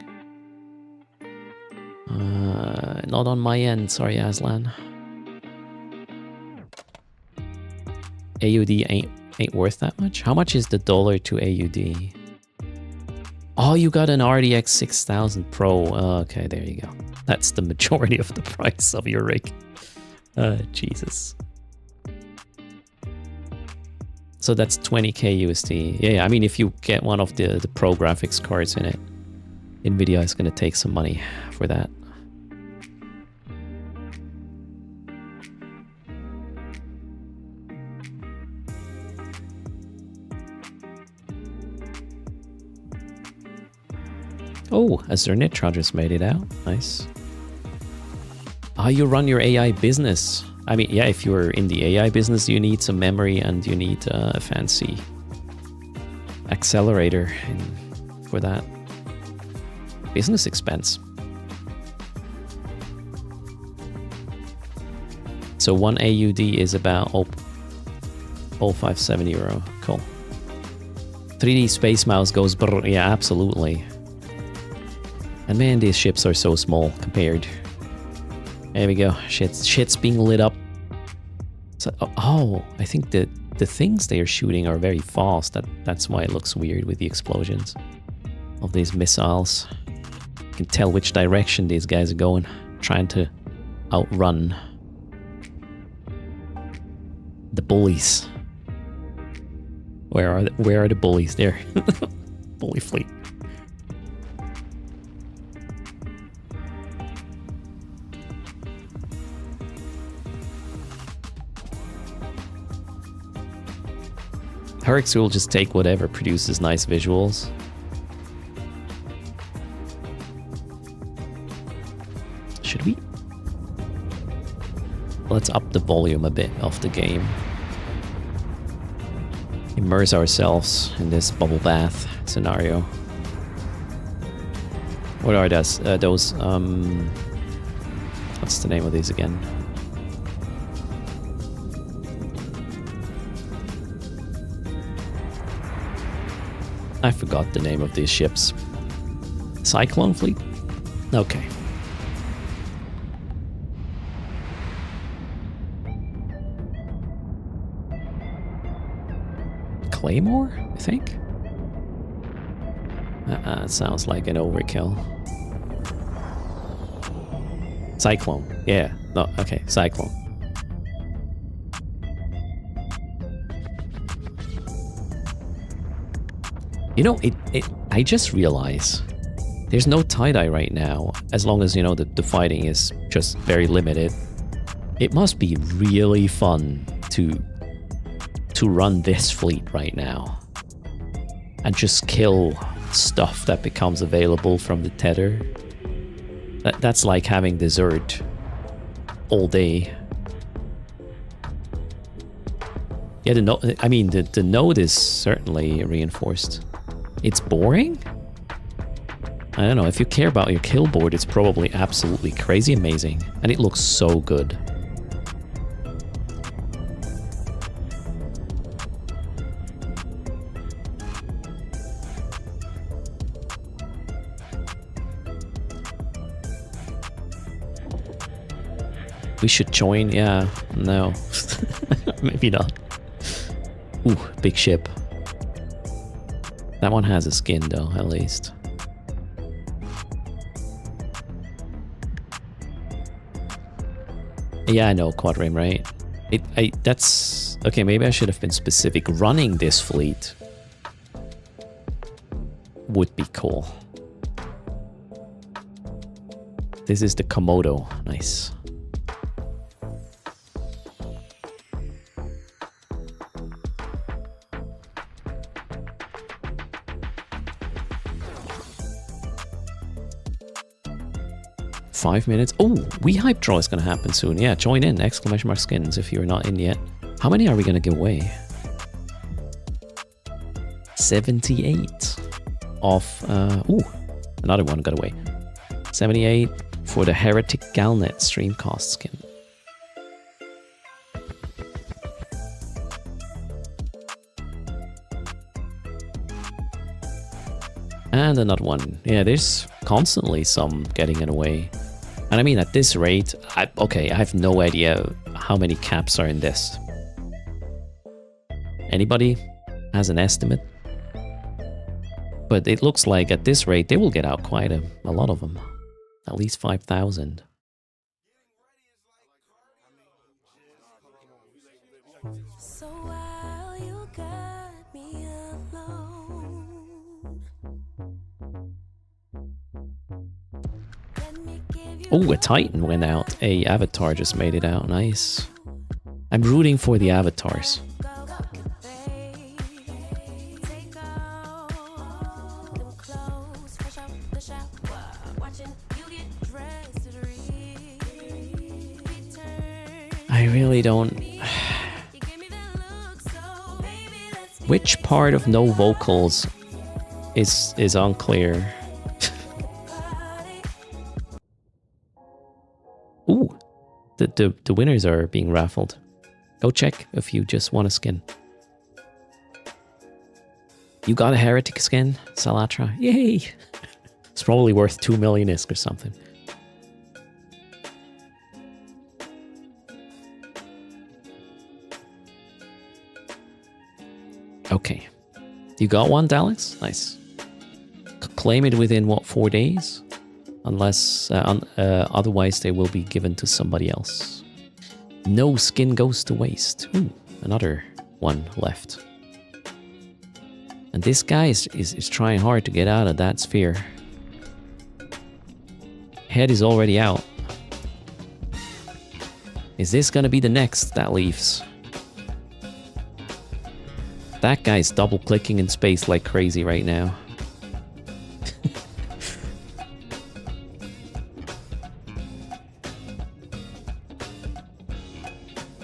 Not on my end, sorry, Aslan. AUD ain't worth that much. How much is the dollar to AUD? Oh, you got an RTX 6000 Pro. Okay, there you go. That's the majority of the price of your rig. Jesus. So that's 20K USD. Yeah, I mean, if you get one of the pro graphics cards in it, Nvidia is going to take some money for that. Oh, a Zernitra just made it out. Nice. You run your AI business. I mean, yeah, if you're in the AI business, you need some memory and you need a fancy accelerator for that business expense. So 1 AUD is about 0.057 euro. Cool. 3D Space Mouse goes brr. Yeah, absolutely. And man, these ships are so small compared. There we go. Shit's being lit up. So, oh, I think the things they are shooting are very fast. That's why it looks weird with the explosions of these missiles. You can tell which direction these guys are going, trying to outrun the bullies. Where are the bullies? There. Bully fleet. Herx will just take whatever produces nice visuals. Should we? Let's up the volume a bit of the game. Immerse ourselves in this bubble bath scenario. What are those? What's the name of these again? I forgot the name of these ships. Cyclone fleet? Okay. Claymore, I think? It sounds like an overkill. Cyclone. Yeah. No, okay. Cyclone. You know, I just realized there's no tie-dye right now, as long as, you know, the fighting is just very limited. It must be really fun to run this fleet right now and just kill stuff that becomes available from the tether. That's like having dessert all day. Yeah, the node is certainly reinforced. It's boring? I don't know, if you care about your kill board, it's probably absolutely crazy amazing. And it looks so good. We should join, yeah, no. Maybe not. Ooh, big ship. That one has a skin though, at least. Yeah, I know, Quadrim, right? That's... Okay, maybe I should have been specific. Running this fleet would be cool. This is the Komodo. Nice. .5 minutes. Oh, we hype draw is going to happen soon. Yeah, join in! ! Skins if you're not in yet. How many are we going to give away? 78 of... ooh, another one got away. 78 for the Heretic Galnet Streamcast skin. And another one. Yeah, there's constantly some getting it away. And I mean, at this rate, I have no idea how many caps are in this. Anybody has an estimate? But it looks like at this rate, they will get out quite a lot of them. At least 5,000. So while you got me alone, oh, a Titan went out. A Avatar just made it out. Nice. I'm rooting for the Avatars. I really don't... Which part of no vocals is unclear? Ooh, the the winners are being raffled. Go check if you just want a skin. You got a heretic skin, Salatra. Yay! It's probably worth 2 million ISK or something. Okay. You got one, Daleks? Nice. Claim it within, what, 4 days? Unless, otherwise they will be given to somebody else. No skin goes to waste. Ooh, another one left. And this guy is trying hard to get out of that sphere. Head is already out. Is this gonna be the next that leaves? That guy's double clicking in space like crazy right now.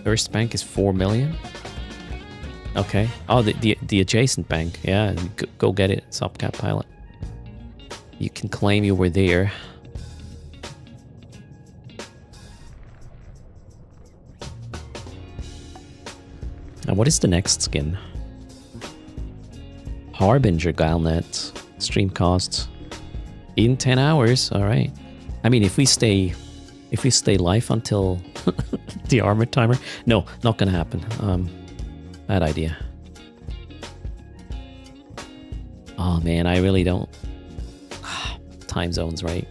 First bank is 4 million. Okay. Oh, the adjacent bank. Yeah, go get it, Subcap Pilot. You can claim you were there. Now, what is the next skin? Harbinger Galnet. Stream costs in 10 hours. All right. I mean, if we stay live until the armor timer. No, not gonna happen. Bad idea. Oh man, I really don't. Time zones, right?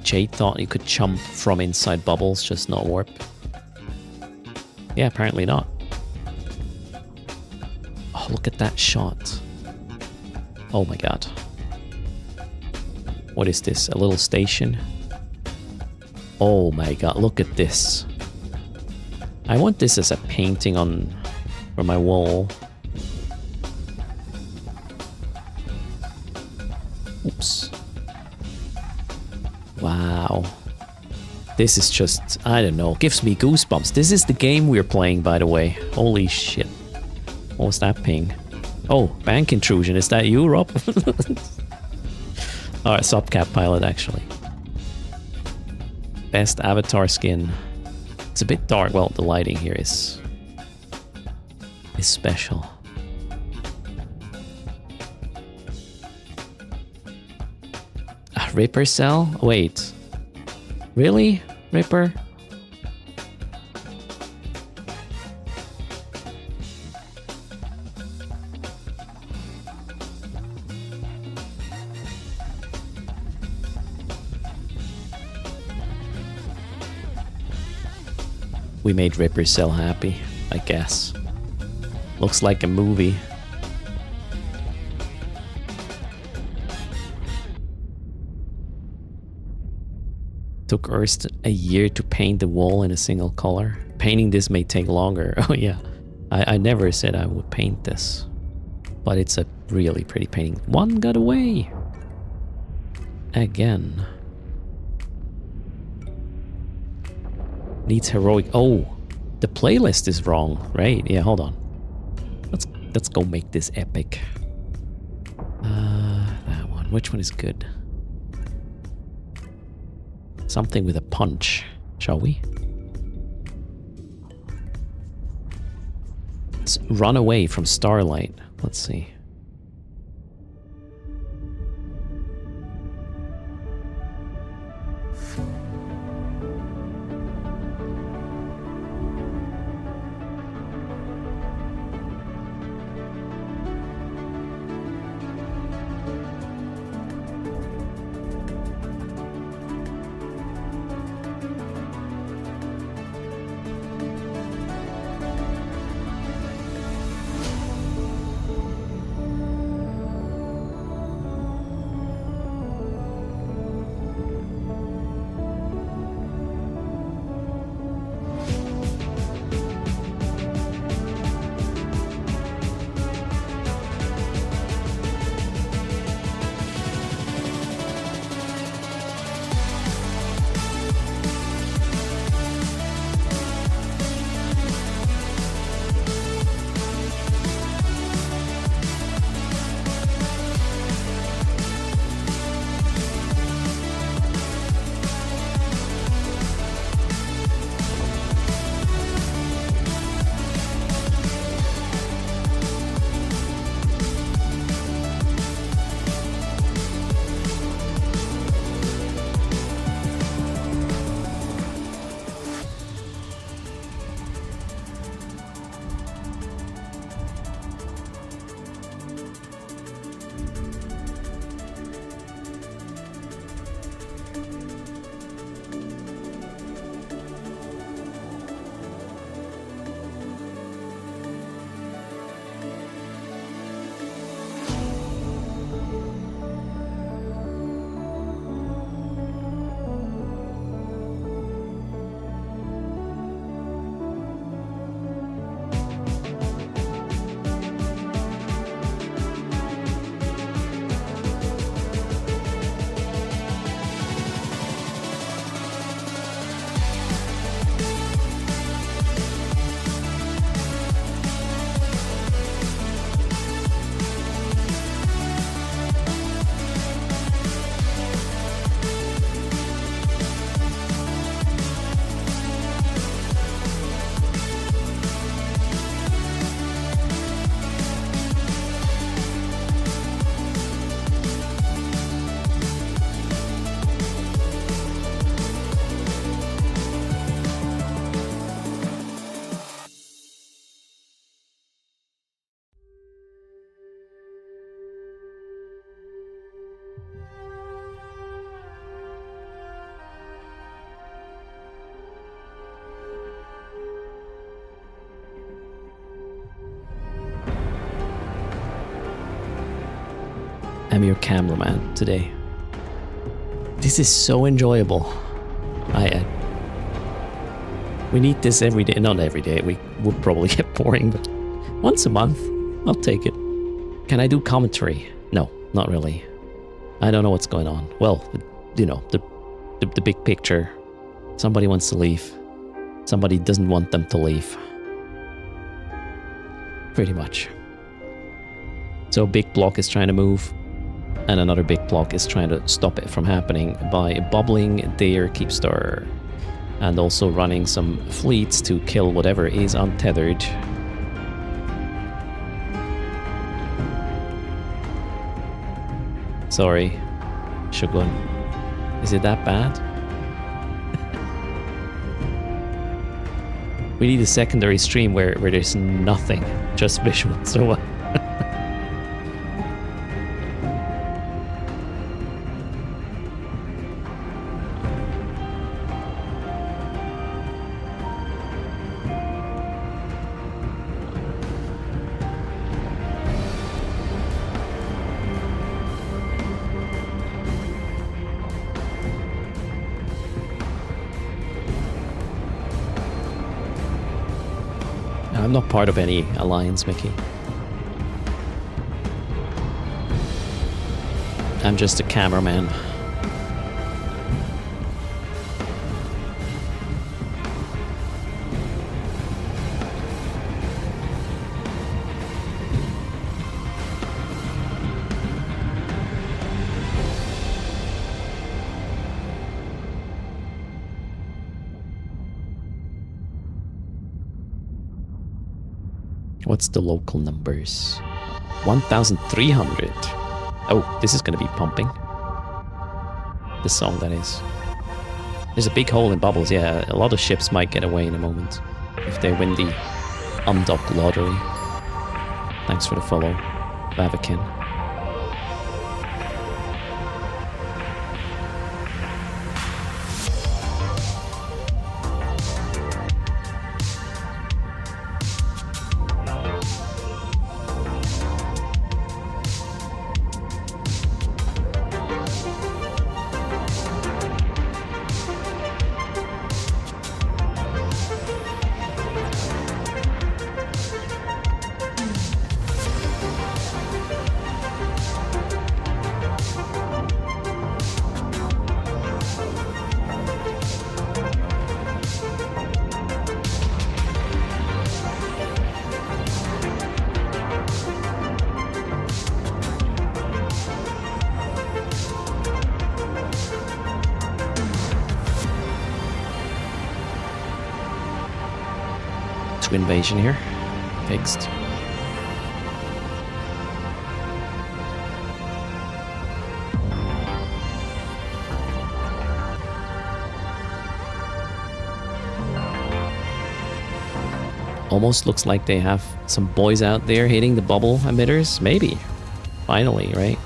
Jade thought you could jump from inside bubbles, just not warp. Yeah, apparently not. Oh, look at that shot. Oh my god. What is this? A little station? Oh my god, look at this. I want this as a painting for my wall. Oops. Wow. This is just, I don't know, gives me goosebumps. This is the game we're playing, by the way. Holy shit. What was that ping? Oh, bank intrusion. Is that you, Rob? Alright, Subcap Pilot, actually. Best avatar skin. It's a bit dark. Well, the lighting here is special. Ripper cell? Wait. Really? Ripper? We made Ripper cell happy, I guess. Looks like a movie. Took Erst a year to paint the wall in a single color. Painting this may take longer. Oh yeah, I never said I would paint this. But it's a really pretty painting. One got away! Again. Needs heroic. Oh, the playlist is wrong. Right, yeah, hold on. Let's go make this epic. That one. Which one is good? Something with a punch, shall we? Let's run away from starlight. Let's see. I'm your cameraman today. This is so enjoyable. We need this every day. Not every day. We would probably get boring, but once a month, I'll take it. Can I do commentary? No, not really. I don't know what's going on. Well, you know, the big picture. Somebody wants to leave. Somebody doesn't want them to leave. Pretty much. So a big block is trying to move, and another big block is trying to stop it from happening by bubbling their Keepstar, and also running some fleets to kill whatever is untethered. Sorry, Shogun. Is it that bad? We need a secondary stream where there's nothing, just visual. So I'm not part of any alliance, Mickey. I'm just a cameraman. What's the local numbers? 1,300. Oh, this is going to be pumping. This song, that is. There's a big hole in bubbles, yeah. A lot of ships might get away in a moment if they win the undock lottery. Thanks for the follow, Bavikin. Invasion here. Fixed. Almost looks like they have some boys out there hitting the bubble emitters. Maybe. Finally, right?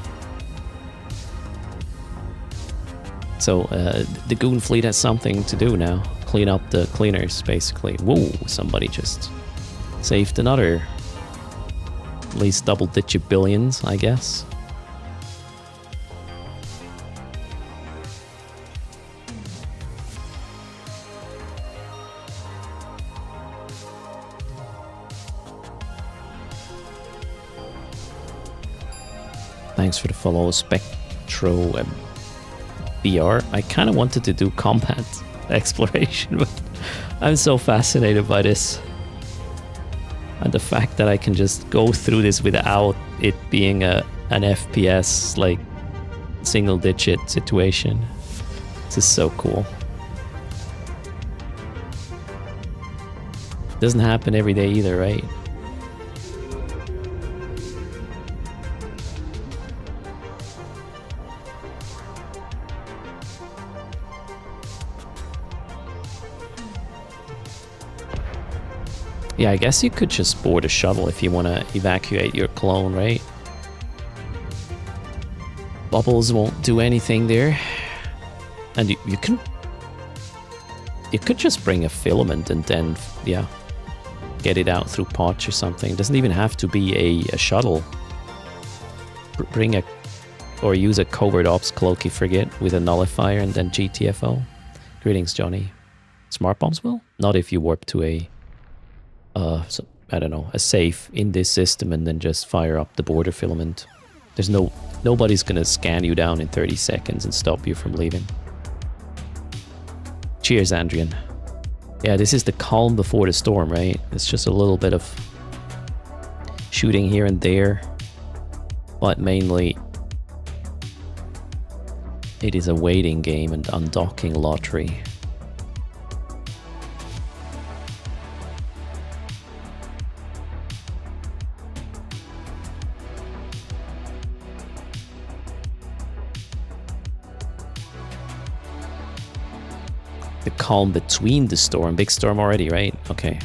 So the Goon fleet has something to do now. Clean up the cleaners, basically. Whoa, somebody just saved another at least double-digit billions, I guess. Thanks for the follow, Spectro BR. I kind of wanted to do combat exploration, but I'm so fascinated by this. And the fact that I can just go through this without it being an FPS, like, single-digit situation. This is so cool. Doesn't happen every day either, right? Yeah, I guess you could just board a shuttle if you want to evacuate your clone, right? Bubbles won't do anything there. And you could just bring a filament and then, yeah, get it out through pods or something. It doesn't even have to be a shuttle. Bring a or use a covert ops cloaky frigate with a nullifier and then GTFO. Greetings, Johnny. Smart bombs will? Not if you warp to a, I don't know, a safe in this system and then just fire up the border filament. There's nobody's gonna scan you down in 30 seconds and stop you from leaving. Cheers, Andrian. Yeah, this is the calm before the storm, right? It's just a little bit of shooting here and there, but mainly it is a waiting game and undocking lottery. The calm between the storm. Big storm already, right? Okay.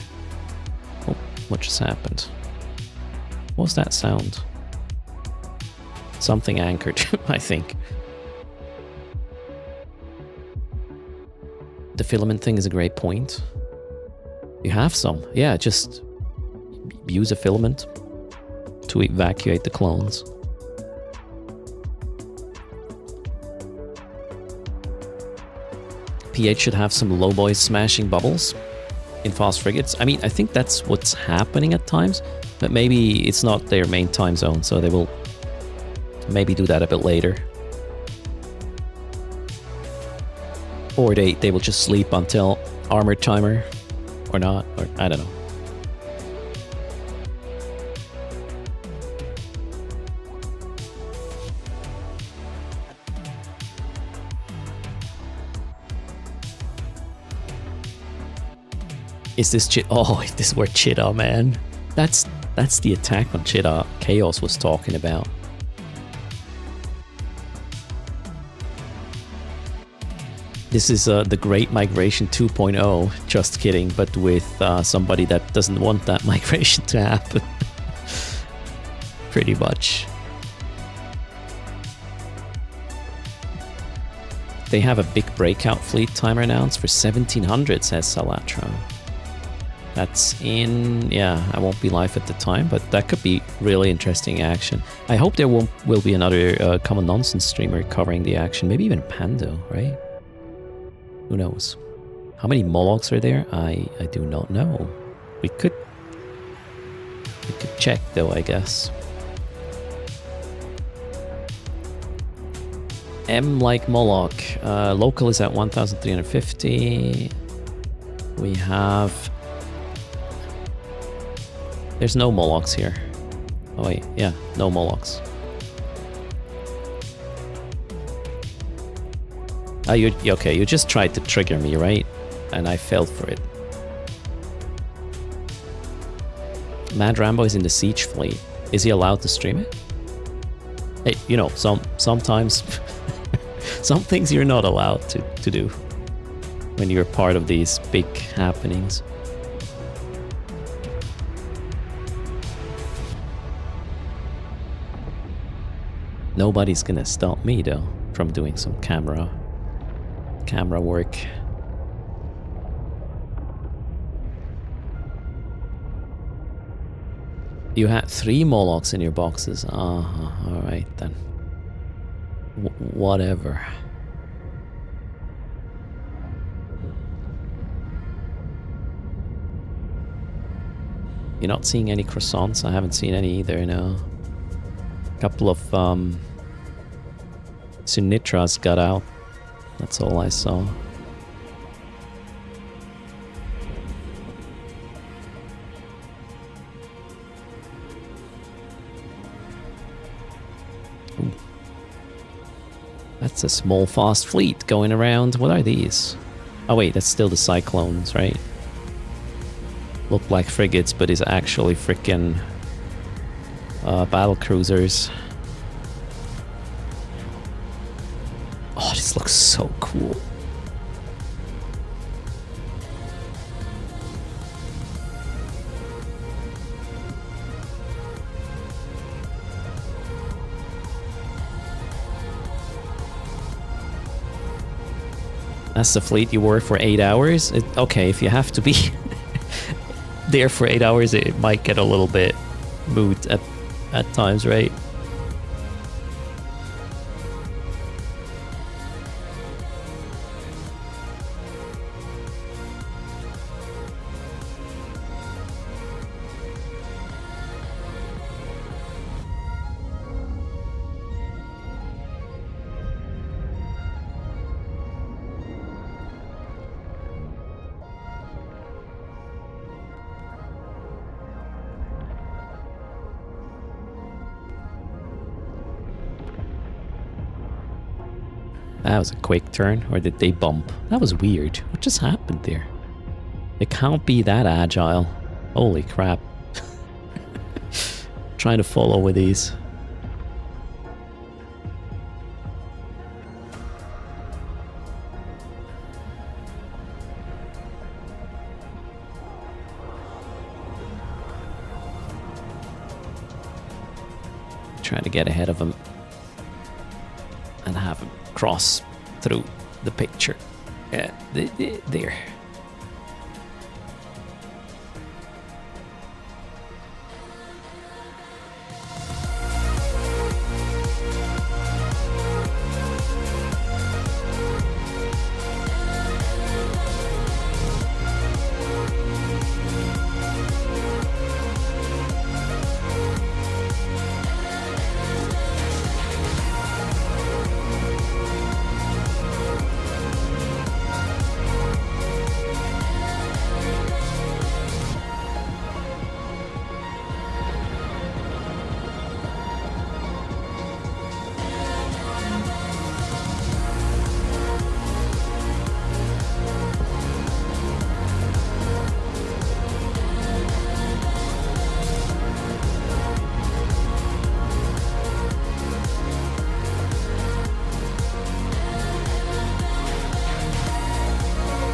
Oh, what just happened? What was that sound? Something anchored, I think. The filament thing is a great point. You have some. Yeah, just use a filament to evacuate the clones. PH should have some low boys smashing bubbles in fast frigates. I mean, I think that's what's happening at times, but maybe it's not their main time zone, so they will maybe do that a bit later. Or they will just sleep until armored timer, or not, or I don't know. Is this Chit? Oh, this is where Chita, man. That's the attack on Chita Chaos was talking about. This is the Great Migration 2.0. Just kidding, but with somebody that doesn't want that migration to happen. Pretty much. They have a big breakout fleet timer announced for 1700, says Salatra. That's in, yeah, I won't be live at the time, but that could be really interesting action. I hope there will be another Common Nonsense streamer covering the action, maybe even Pando, right? Who knows? How many Molochs are there? I do not know. We could check though, I guess. M like Moloch. Local is at 1,350. We have... There's no Molochs here. Oh wait, yeah, no Molochs. Okay, you just tried to trigger me, right? And I fell for it. Mad Rambo is in the Siege fleet. Is he allowed to stream it? Hey, you know, sometimes some things you're not allowed to do when you're part of these big happenings. Nobody's gonna stop me though from doing some camera work. You had 3 Molochs in your boxes. Alright then. Whatever. You're not seeing any croissants? I haven't seen any either, no. Couple of Sinitras got out. That's all I saw. Ooh. That's a small fast fleet going around. What are these? Oh wait, that's still the Cyclones, right? Look like frigates, but is actually frickin' battle cruisers. Oh, this looks so cool. That's the fleet you were for 8 hours? Okay, if you have to be there for 8 hours, it might get a little bit moot at times, right? That was a quick turn, or did they bump? That was weird. What just happened there? They can't be that agile. Holy crap. Trying to follow with these. Trying to get ahead of him and have him cross through the picture. Yeah, there.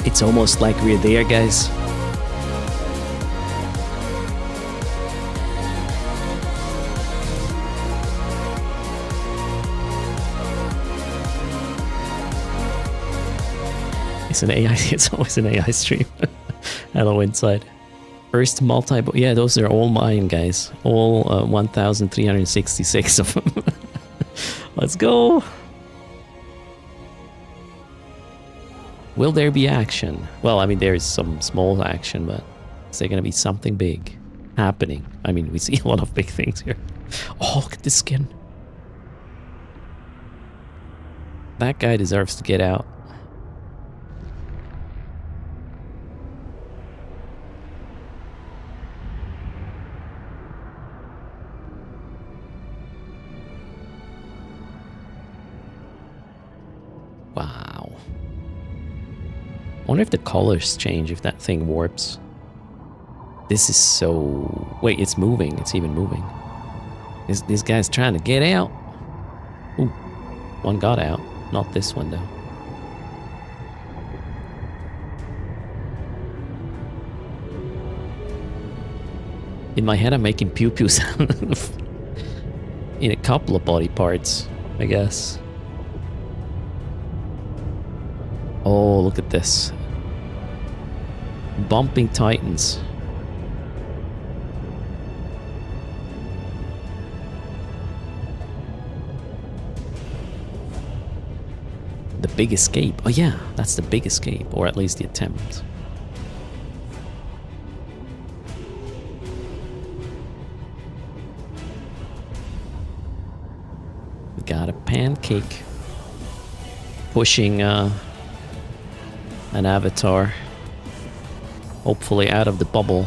It's almost like we're there, guys. It's an AI. It's always an AI stream. Hello, inside. First multi. Yeah, those are all mine, guys. All 1,366 of them. Let's go. Will there be action? Well, I mean, there is some small action, but is there going to be something big happening? I mean, we see a lot of big things here. Oh, look at this skin. That guy deserves to get out. Wow. I wonder if the colors change, if that thing warps. This is so... Wait, it's moving. It's even moving. This guy's trying to get out. Ooh, one got out. Not this one, though. In my head, I'm making pew-pew sound in a couple of body parts, I guess. Oh, look at this. Bumping Titans. The Big Escape. Oh yeah, that's the Big Escape, or at least the attempt. We got a pancake pushing an avatar, hopefully out of the bubble.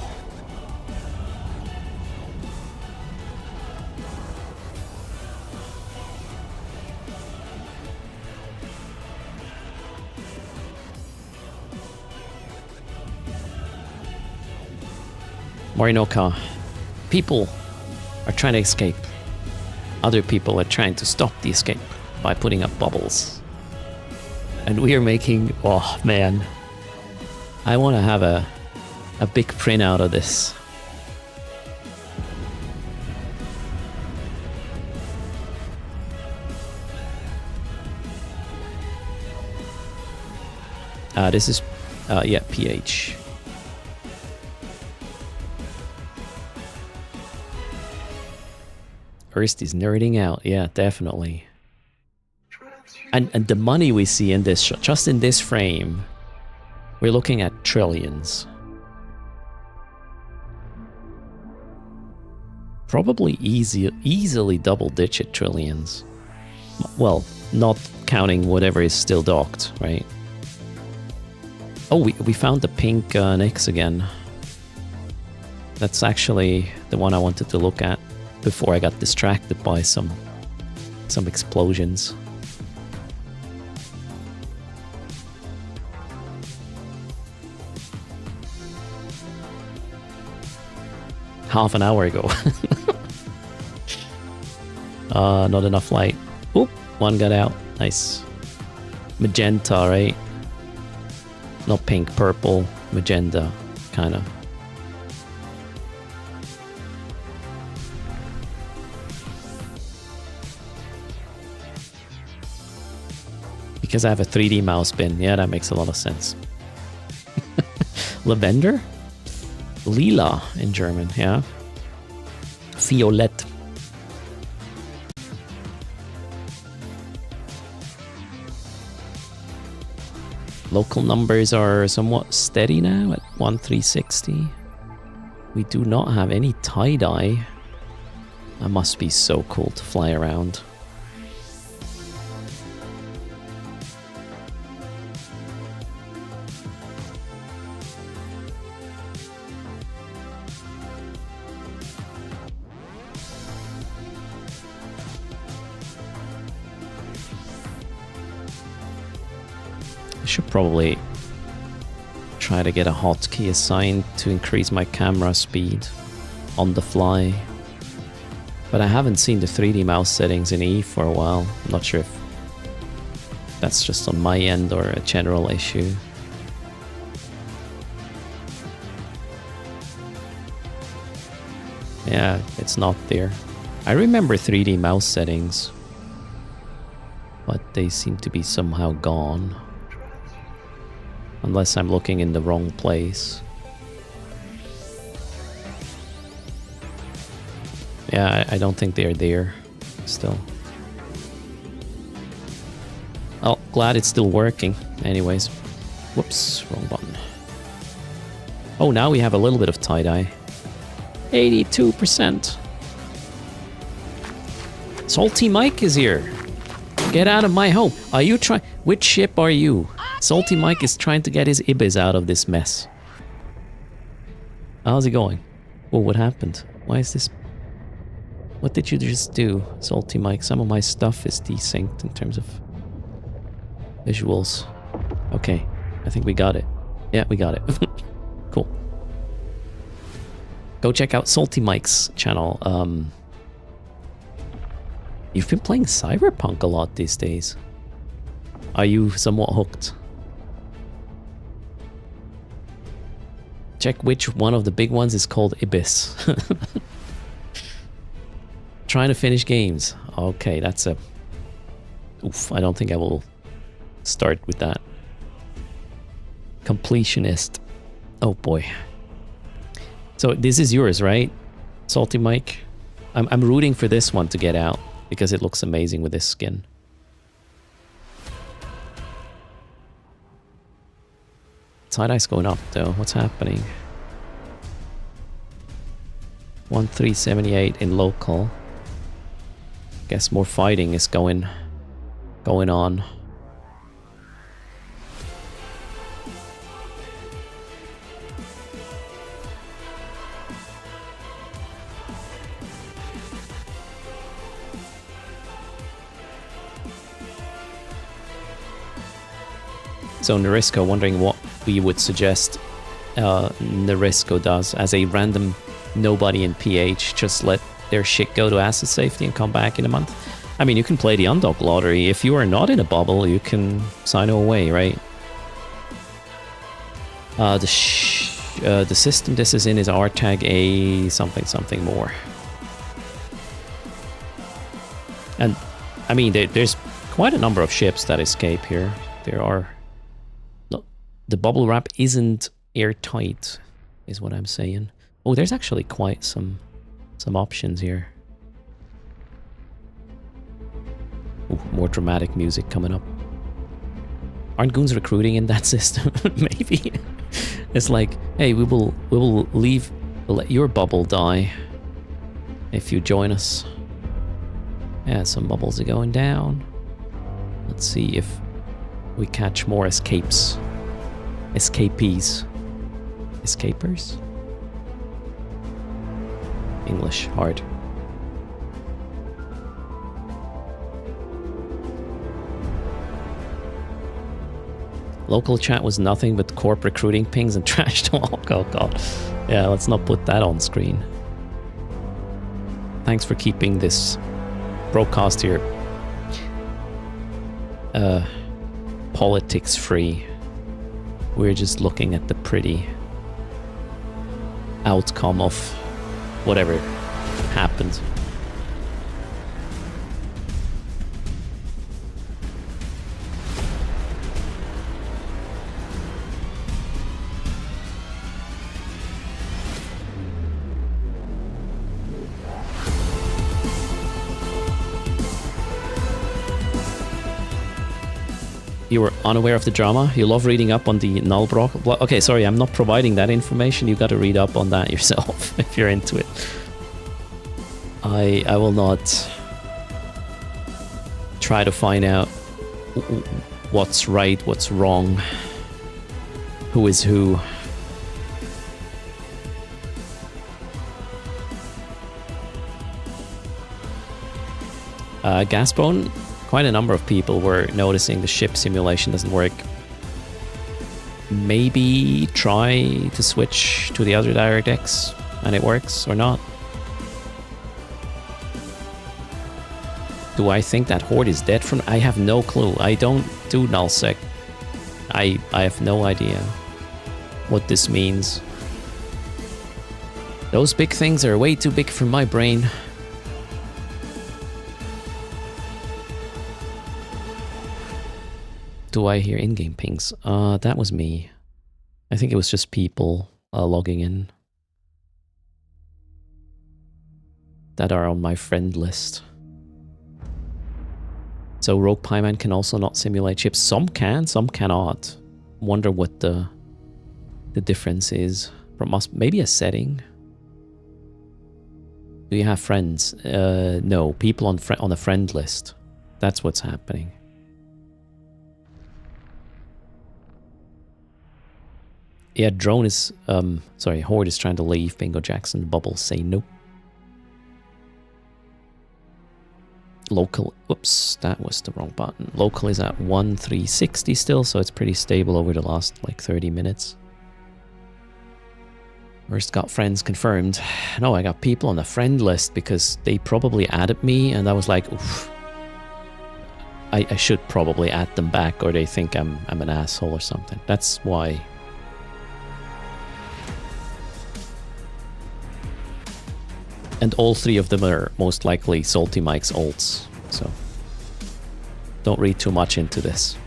Morinoka, people are trying to escape. Other people are trying to stop the escape by putting up bubbles. And we are making, oh man, I want to have a big print out of this. This is, yeah, PH. Erst is nerding out, yeah, definitely. And the money we see in this shot, just in this frame, we're looking at trillions. Probably easily double-digit trillions. Well, not counting whatever is still docked, right? Oh, we found the pink Nyx again. That's actually the one I wanted to look at before I got distracted by some explosions. half an hour ago. Not enough light. Oop, one got out. Nice. Magenta, right? Not pink, purple, magenta, kind of. Because I have a 3D mouse bin. Yeah, that makes a lot of sense. Lavender? Lila in German, yeah. Violette. Local numbers are somewhat steady now at 1360. We do not have any tie-dye. That must be so cool to fly around. I should probably try to get a hotkey assigned to increase my camera speed on the fly. But I haven't seen the 3D mouse settings in E for a while. I'm not sure if that's just on my end or a general issue. Yeah, it's not there. I remember 3D mouse settings, but they seem to be somehow gone. Unless I'm looking in the wrong place. Yeah, I don't think they're there still. Oh, glad it's still working. Anyways. Whoops, wrong button. Oh, now we have a little bit of tie-dye. 82%. Salty Mike is here. Get out of my home. Are you trying... Which ship are you? Salty Mike is trying to get his Ibis out of this mess. How's it going? Oh, what happened? Why is this... What did you just do, Salty Mike? Some of my stuff is desynced in terms of visuals. Okay, I think we got it. Yeah, we got it. Cool. Go check out Salty Mike's channel. You've been playing Cyberpunk a lot these days. Are you somewhat hooked? Check which one of the big ones is called Ibis. Trying to finish games. Okay, that's a... Oof, I don't think I will start with that. Completionist. Oh boy. So this is yours, right? Salty Mike? I'm rooting for this one to get out because it looks amazing with this skin. Tie-dye's going up though. What's happening? 1378 in local. Guess more fighting is going on. So Narisco wondering what we would suggest Narisco does as a random nobody in PH. Just let their shit go to asset safety and come back in a month. I mean, you can play the Undog lottery. If you are not in a bubble, you can sign away, right? The system this is in is RTAG A something something more. And I mean, there's quite a number of ships that escape here. There are... No, the bubble wrap isn't airtight, is what I'm saying. Oh, there's actually quite some options here. Ooh, more dramatic music coming up. Aren't goons recruiting in that system? Maybe. It's like, hey, we will leave, we'll let your bubble die if you join us. Yeah, some bubbles are going down. Let's see if we catch more escapes. Escapees. Escapers? English, hard. Local chat was nothing but corp recruiting pings and trash talk. Oh god. Yeah, let's not put that on screen. Thanks for keeping this broadcast here politics free. We're just looking at the pretty outcome of whatever happened. You were unaware of the drama? You love reading up on the Nullbrock? Well, okay, sorry, I'm not providing that information. You got to read up on that yourself if you're into it. I will not try to find out what's right, what's wrong, who is who. Gasbone? Quite a number of people were noticing the ship simulation doesn't work. Maybe try to switch to the other DirectX and it works or not. Do I think that Horde is dead from? I have no clue. I don't do nullsec. I have no idea what this means. Those big things are way too big for my brain. Do I hear in-game pings? That was me. I think it was just people logging in that are on my friend list. So Rogue Pieman can also not simulate ships. Some can, some cannot. Wonder what the difference is. From us, maybe a setting. Do you have friends? No, people on a friend list. That's what's happening. Yeah, drone is, sorry, Horde is trying to leave. Bingo Jackson, Bubbles say nope. Local, oops, that was the wrong button. Local is at 1360 still, so it's pretty stable over the last, like, 30 minutes. Erst got friends confirmed. No, I got people on the friend list because they probably added me, and I was like, oof. I should probably add them back, or they think I'm an asshole or something. That's why. And all three of them are most likely Salty Mike's ults, so don't read too much into this.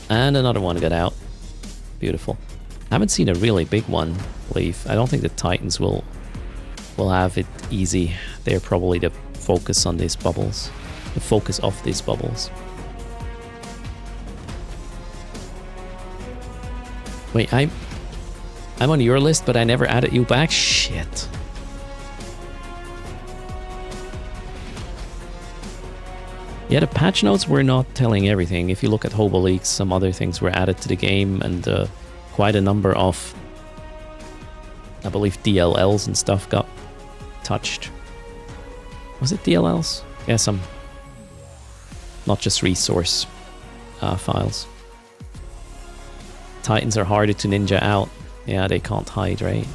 And another one got out. Beautiful. I haven't seen a really big one leave. I don't think the Titans will have it easy. They're probably the focus on these bubbles. The focus of these bubbles. Wait, I'm on your list, but I never added you back? Shit. Yeah, the patch notes were not telling everything. If you look at Hobo Leaks, some other things were added to the game, and quite a number of, I believe, DLLs and stuff got touched. Was it DLLs? Yeah, some. Not just resource files. Titans are harder to ninja out. Yeah, they can't hide, right?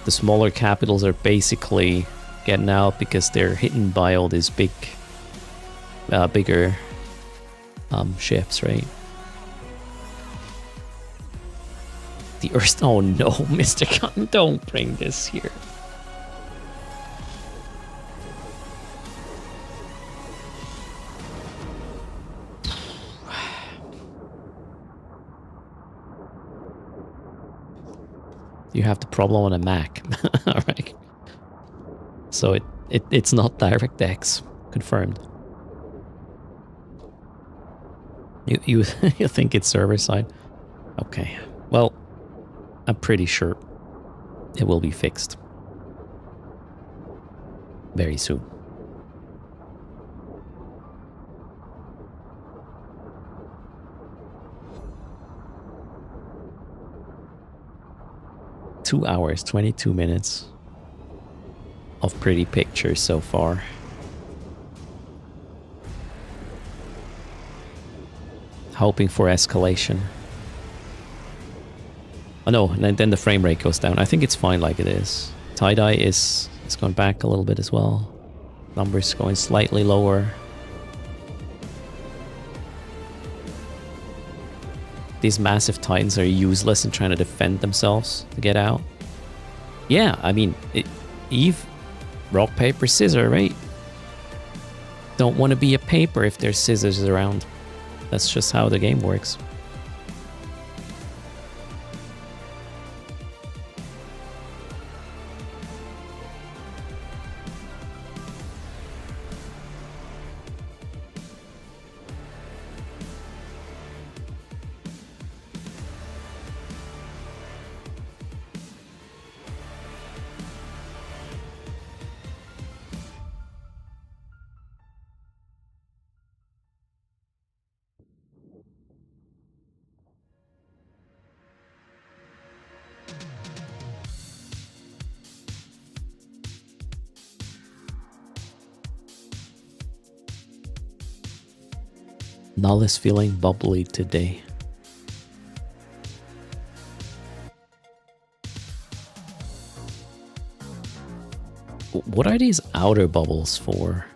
The smaller capitals are basically getting out because they're hidden by all these bigger ships, right? The Erst. Oh no, Mr. Cotton, don't bring this here. You have the problem on a Mac. Alright. So it's not DirectX. Confirmed. You think it's server side? Okay. Well, I'm pretty sure it will be fixed very soon. Two hours, 22 minutes of pretty pictures so far. Hoping for escalation. Oh no, and then the frame rate goes down. I think it's fine like it is. Tie-dye is it's going back a little bit as well. Numbers going slightly lower. These massive titans are useless in trying to defend themselves to get out. Yeah, I mean, Eve, rock, paper, scissors, right? Don't want to be a paper if there's scissors around. That's just how the game works. Null is feeling bubbly today. What are these outer bubbles for?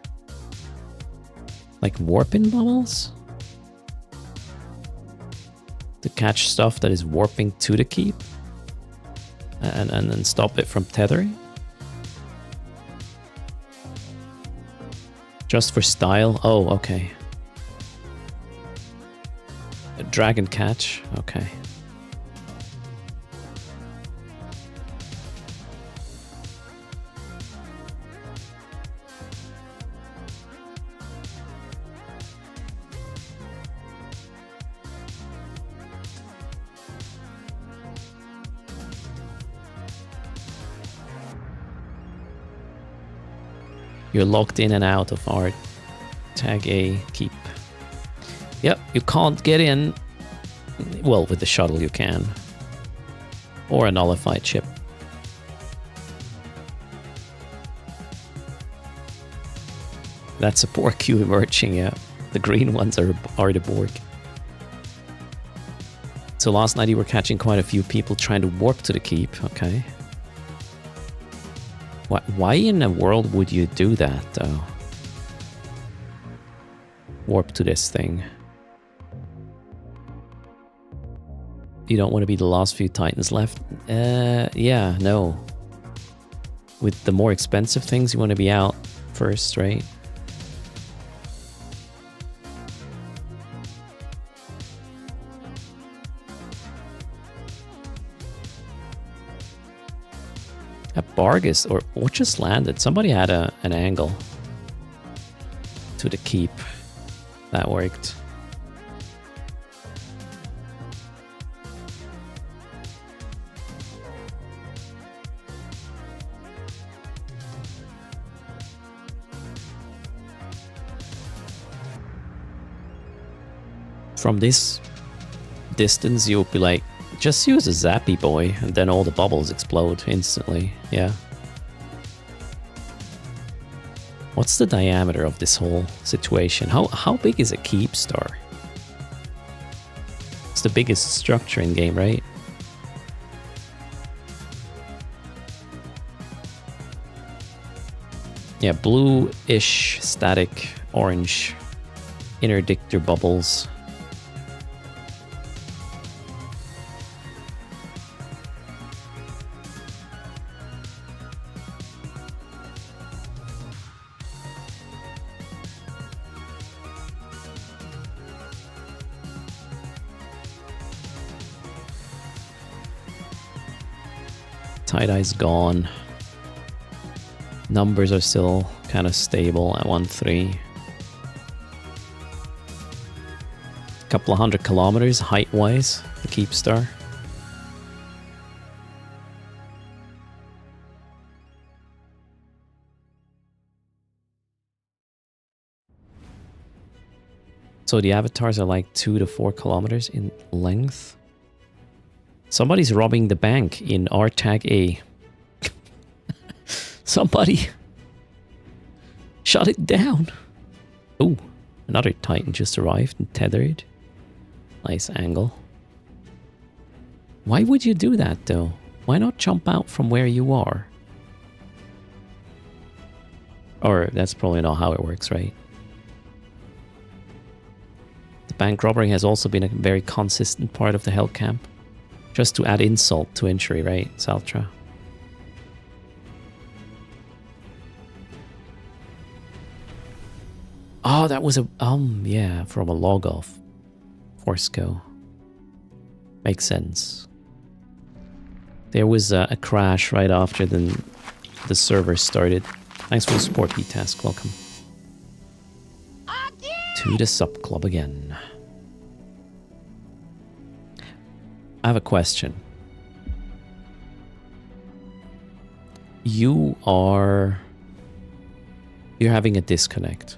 Like warping bubbles? To catch stuff that is warping to the keep? And then stop it from tethering? Just for style? Oh, okay. A dragon catch? Okay. You're locked in and out of our tag A keep. Yep, you can't get in. Well, with the shuttle you can. Or a nullified chip. That's a Borg queue emerging, yeah. The green ones are the Borg. So last night you were catching quite a few people trying to warp to the keep, okay. Why in the world would you do that, though? Warp to this thing. You don't want to be the last few titans left? Yeah, no. With the more expensive things, you want to be out first, right? A Bargus, or what just landed? Somebody had an angle to the keep. That worked. From this distance, you'll be like, just use a zappy boy, and then all the bubbles explode instantly. Yeah. What's the diameter of this whole situation? How big is a keep star? It's the biggest structure in game, right? Yeah, blue-ish static orange interdictor bubbles. Tie-dye's gone. Numbers are still kind of stable at 1-3. Couple of 100 kilometers height-wise, the Keep Star. So the avatars are like 2 to 4 kilometers in length. Somebody's robbing the bank in R tag A. Somebody shut it down. Oh, another Titan just arrived and tethered. Nice angle. Why would you do that, though? Why not jump out from where you are? Or that's probably not how it works, right? The bank robbery has also been a very consistent part of the hell camp. Just to add insult to injury, right, Saltra? Oh, that was a... yeah, from a log off. Forsco. Makes sense. There was a crash right after the server started. Thanks for the support, B-Task. Welcome. To the sub club again. I have a question. You're having a disconnect.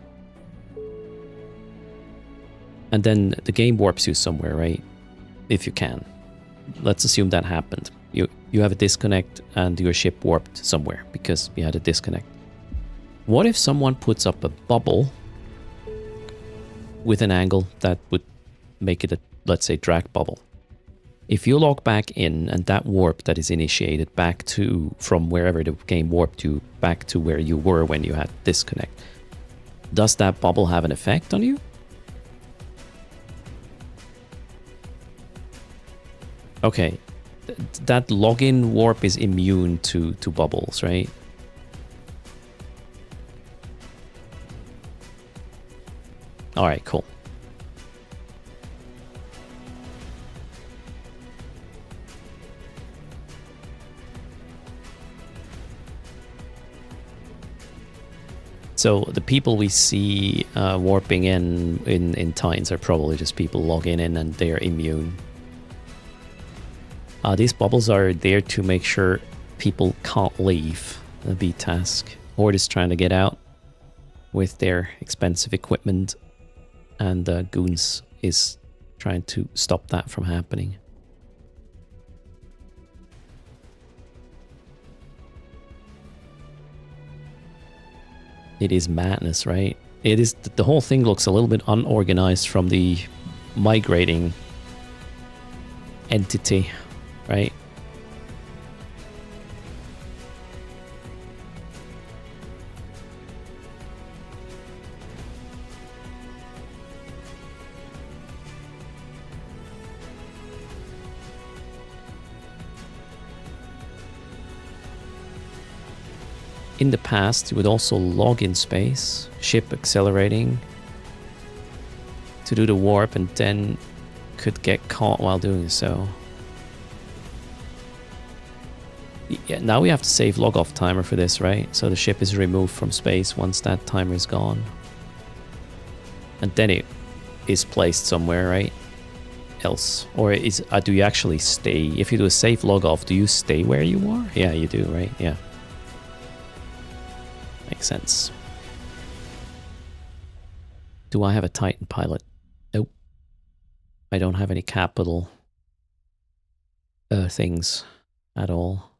And then the game warps you somewhere, right? If you can. Let's assume that happened. You have a disconnect and your ship warped somewhere because you had a disconnect. What if someone puts up a bubble with an angle that would make it a, let's say, drag bubble? If you log back in and that warp that is initiated back to, from wherever the game warped you, back to where you were when you had disconnect, does that bubble have an effect on you? Okay, that login warp is immune to bubbles, right? Alright, cool. So the people we see warping in Tines are probably just people logging in and they're immune. These bubbles are there to make sure people can't leave the B task. Horde is trying to get out with their expensive equipment, and Goons is trying to stop that from happening. It is madness, right? It is. The whole thing looks a little bit unorganized from the migrating entity, right? In the past, you would also log in space, ship accelerating to do the warp, and then could get caught while doing so. Yeah, now we have to save log off timer for this, right? So the ship is removed from space once that timer is gone. And then it is placed somewhere, right? Else. Or is do you actually stay? If you do a save log off, do you stay where you are? Yeah, you do, right? Yeah. Makes sense. Do I have a Titan pilot? Nope. I don't have any capital things at all.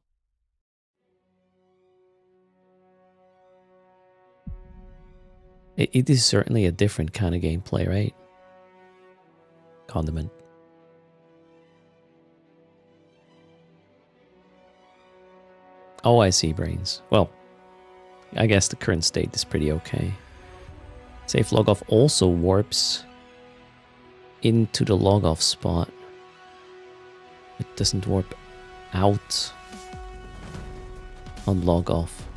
It is certainly a different kind of gameplay, right? Condiment. Oh, I see, brains. Well, I guess the current state is pretty okay. Save log off also warps into the log off spot. It doesn't warp out on log off.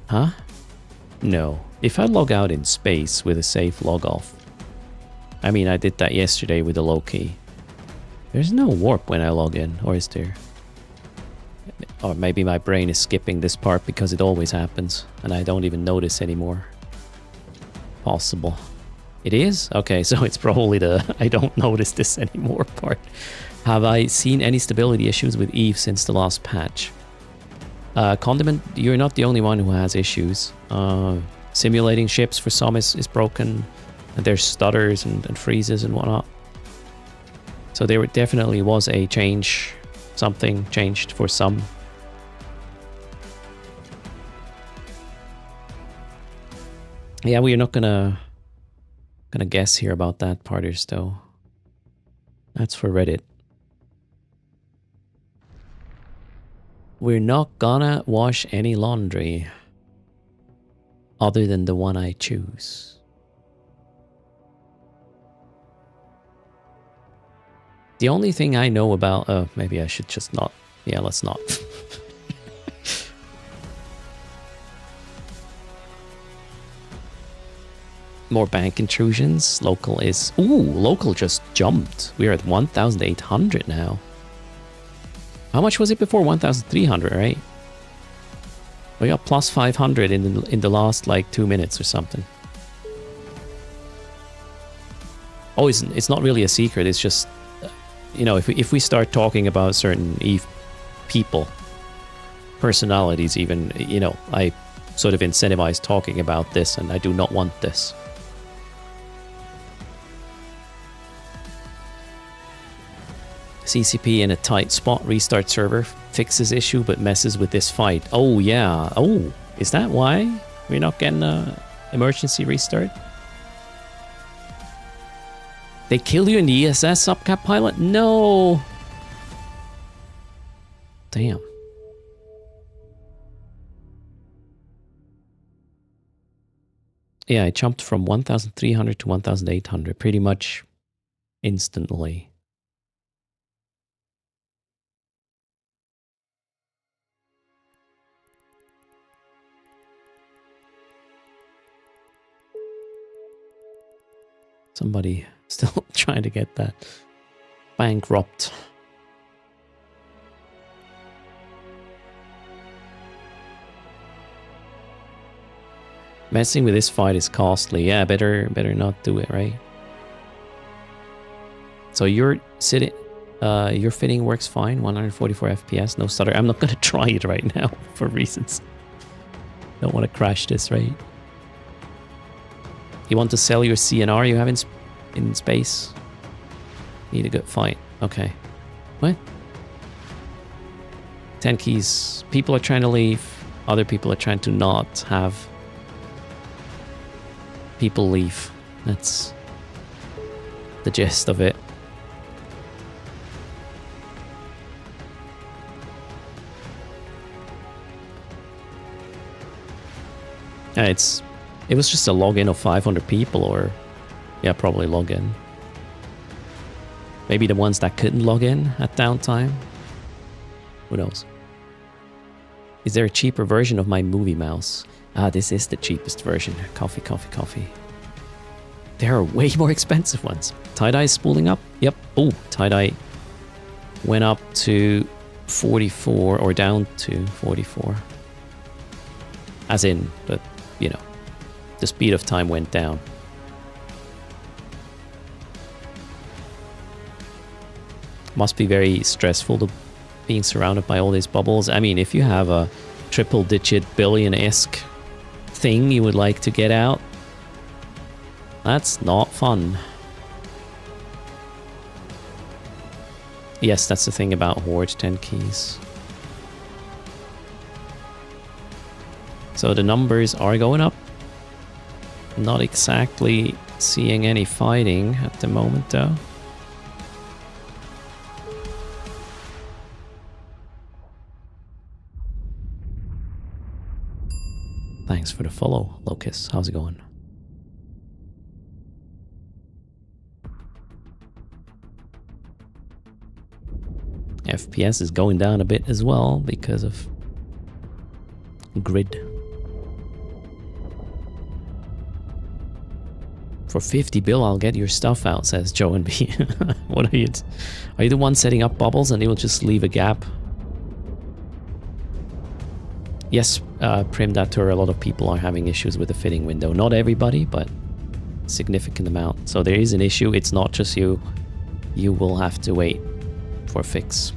Huh? No. If I log out in space with a safe log off, I mean, I did that yesterday with the low key. There's no warp when I log in, or is there? Or maybe my brain is skipping this part because it always happens and I don't even notice anymore. Possible. It is? Okay, so it's probably the I don't notice this anymore part. Have I seen any stability issues with Eve since the last patch? Condiment, you're not the only one who has issues. Simulating ships for some is broken, and there's stutters and freezes and whatnot. So there definitely was a change. Something changed for some. Yeah, we're not gonna guess here about that, parters, though. That's for Reddit. We're not gonna wash any laundry other than the one I choose. The only thing I know about... maybe I should just not... Yeah, let's not. More bank intrusions. Local is... Ooh, local just jumped. We're at 1,800 now. How much was it before? 1,300, right? We got plus 500 in the last like 2 minutes or something. Oh, it's not really a secret. It's just, you know, if we start talking about certain people, personalities even, you know, I sort of incentivize talking about this, and I do not want this. CCP in a tight spot, restart server, fixes issue but messes with this fight. Oh yeah, oh, is that why we're not getting a emergency restart? They kill you in the ESS subcap pilot? No! Damn. Yeah, I jumped from 1,300 to 1,800 pretty much instantly. Somebody still trying to get that bankrupt. Messing with this fight is costly. Yeah, better not do it, right? So your fitting works fine. 144 FPS, no stutter. I'm not gonna try it right now for reasons. Don't want to crash this, right? You want to sell your CNR you have in space? Need a good fight. Okay. What? 10 keys. People are trying to leave. Other people are trying to not have people leave. That's the gist of it. It was just a login of 500 people, or yeah, probably login. Maybe the ones that couldn't log in at downtime. Who knows? Is there a cheaper version of my movie mouse? Ah, this is the cheapest version. Coffee, coffee, coffee. There are way more expensive ones. Tie-dye is spooling up. Yep. Oh, tie-dye went up to 44 or down to 44. As in, but you know, the speed of time went down. Must be very stressful to being surrounded by all these bubbles. I mean, if you have a triple-digit billion-esque thing you would like to get out, that's not fun. Yes, that's the thing about Horde 10 keys. So the numbers are going up. Not exactly seeing any fighting at the moment though. Thanks for the follow, Locus. How's it going? FPS is going down a bit as well because of grid. For 50 bill, I'll get your stuff out, says Joe and B. What are you? Are you the one setting up bubbles and it will just leave a gap? Yes, Prim Datur, a lot of people are having issues with the fitting window. Not everybody, but a significant amount. So there is an issue. It's not just you. You will have to wait for a fix.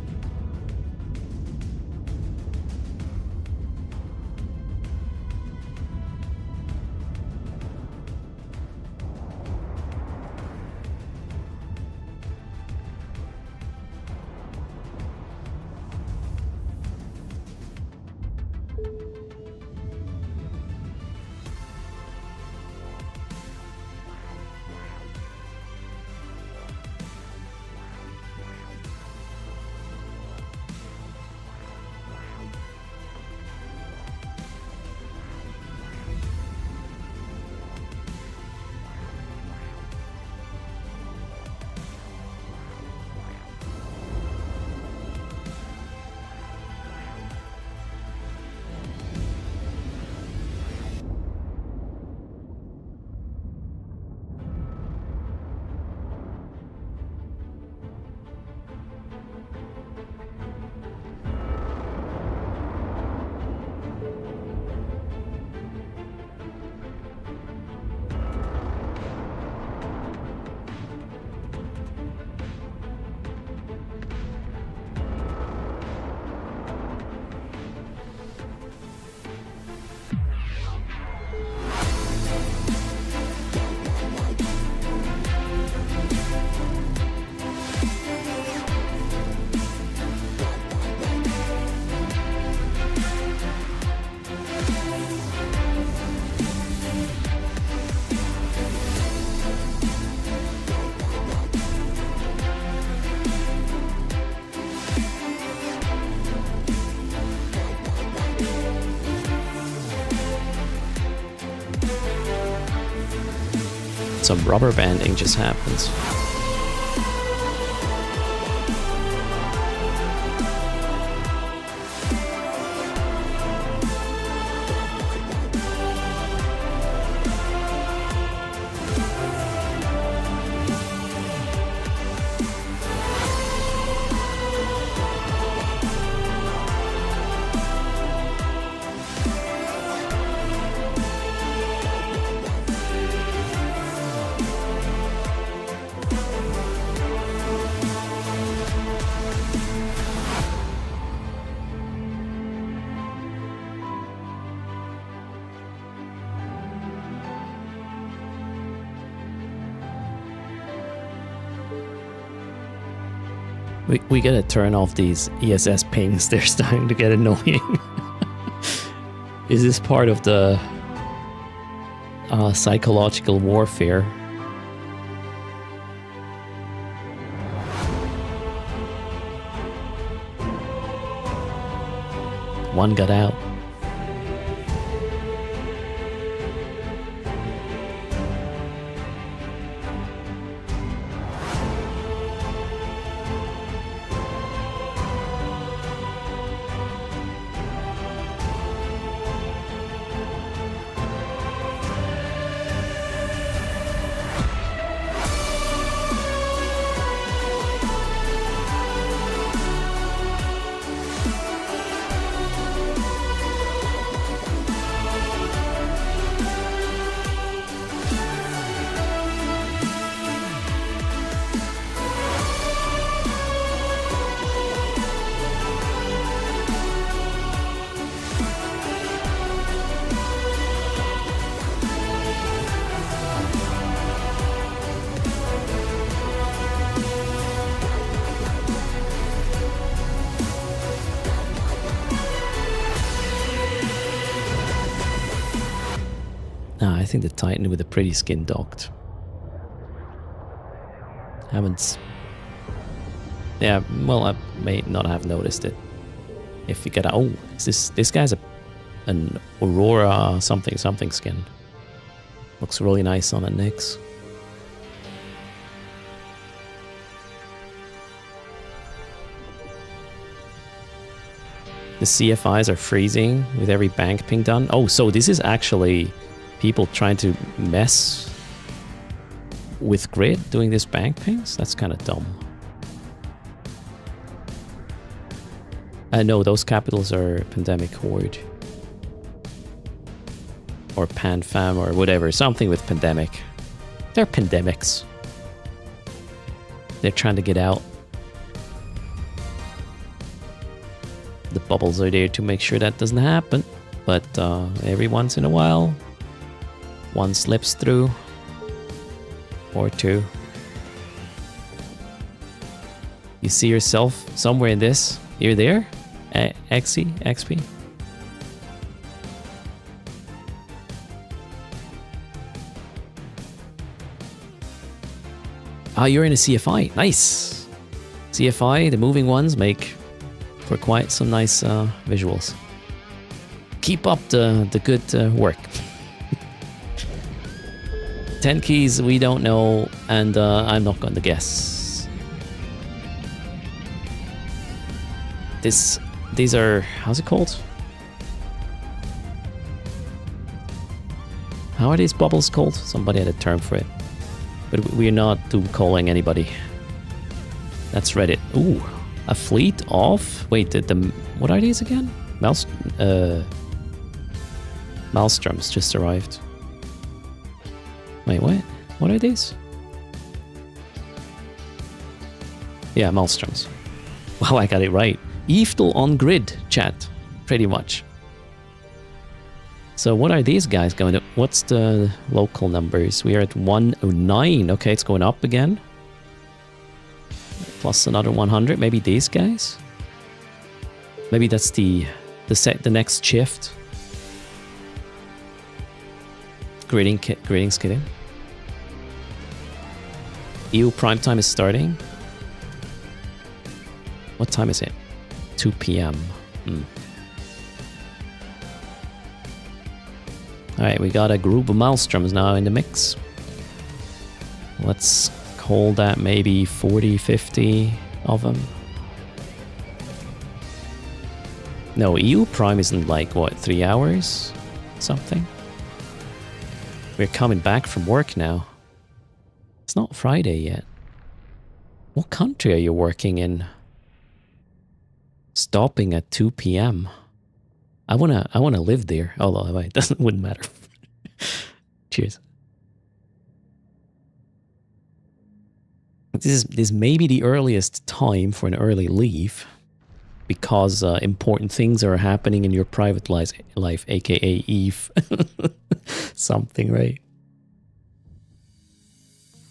some rubber banding just happens. We gotta turn off these ESS pings. They're starting to get annoying. Is this part of the psychological warfare? One got out. I think the Titan with the pretty skin docked. Haven't... Yeah, well, I may not have noticed it. If you get a... Oh, is this guy's an Aurora something skin. Looks really nice on a Nyx. The CFIs are freezing with every bank ping done. Oh, so this is actually people trying to mess with grid doing this bank pings? That's kind of dumb. No, those capitals are Pandemic Horde. Or PanFam or whatever. Something with pandemic. They're pandemics. They're trying to get out. The bubbles are there to make sure that doesn't happen. But every once in a while, one slips through. Or two. You see yourself somewhere in this? You're there? XP? Ah, you're in a CFI. Nice! CFI, the moving ones, make for quite some nice visuals. Keep up the good work. 10 keys we don't know, and I'm not going to guess. These are... how's it called? How are these bubbles called? Somebody had a term for it. But we're not calling anybody. That's Reddit. Ooh, a fleet of... Wait, what are these again? Maelstroms just arrived. Wait, what? What are these? Yeah, Maelstroms. Wow, I got it right. Eeftel on grid, chat. Pretty much. So what are these guys going to... What's the local numbers? We are at 109. Okay, it's going up again. Plus another 100. Maybe these guys? Maybe that's the next shift. Greetings, kidding. EU prime time is starting. What time is it? 2 p.m. Alright, we got a group of Maelstroms now in the mix. Let's call that maybe 40, 50 of them. No, EU Prime isn't like, what, 3 hours? Something? We're coming back from work now. It's not Friday yet. What country are you working in? Stopping at 2 p.m. I wanna live there. Although it wouldn't matter. Cheers. This is maybe the earliest time for an early leave, because important things are happening in your private life, aka Eve. Something, right?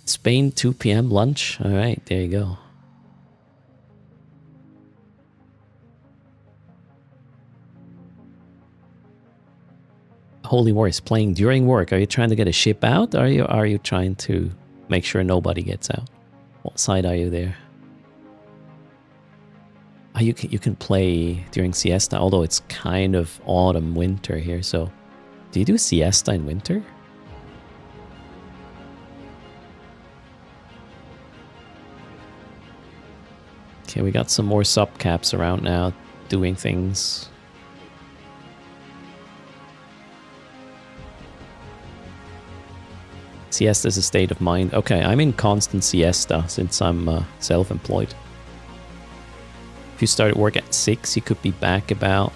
Spain, 2 p.m. lunch. All right, there you go. Holy War is playing during work. Are you trying to get a ship out? Or are you trying to make sure nobody gets out? What side are you there? Oh, you can play during siesta, although it's kind of autumn, winter here. So, do you do siesta in winter? Okay, we got some more subcaps around now, doing things. Siesta is a state of mind. Okay, I'm in constant siesta since I'm self-employed. If you start work at 6, you could be back about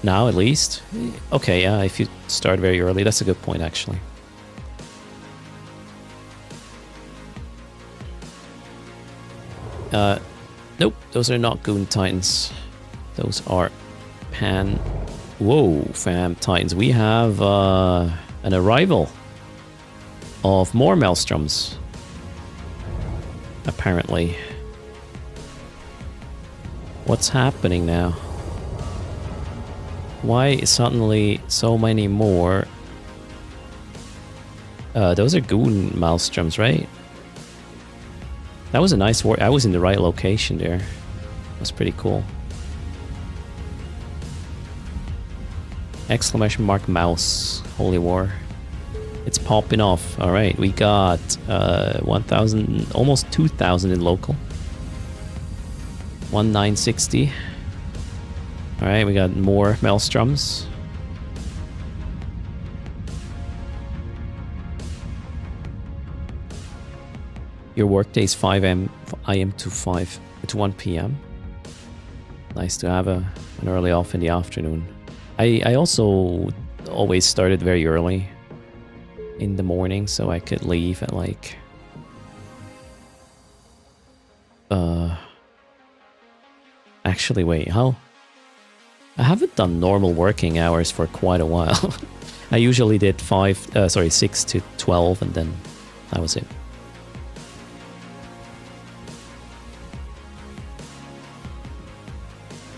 now at least. Okay, yeah, if you start very early, that's a good point actually. Nope, those are not Goon Titans. Those are Pan... Whoa, fam Titans. We have an arrival of more Maelstroms, apparently. What's happening now? Why is suddenly so many more? Those are Goon Maelstroms, right? That was a nice war. I was in the right location there. That's pretty cool. Exclamation mark mouse. Holy War. It's popping off. Alright, we got 1,000, almost 2,000 in local. 1960. Alright, we got more Maelstroms. Your workday is 5 a.m. to 1 p.m. Nice to have an early off in the afternoon. I also always started very early in the morning, so I could leave at like actually wait, how? I haven't done normal working hours for quite a while. I usually did 6 to 12 and then that was it.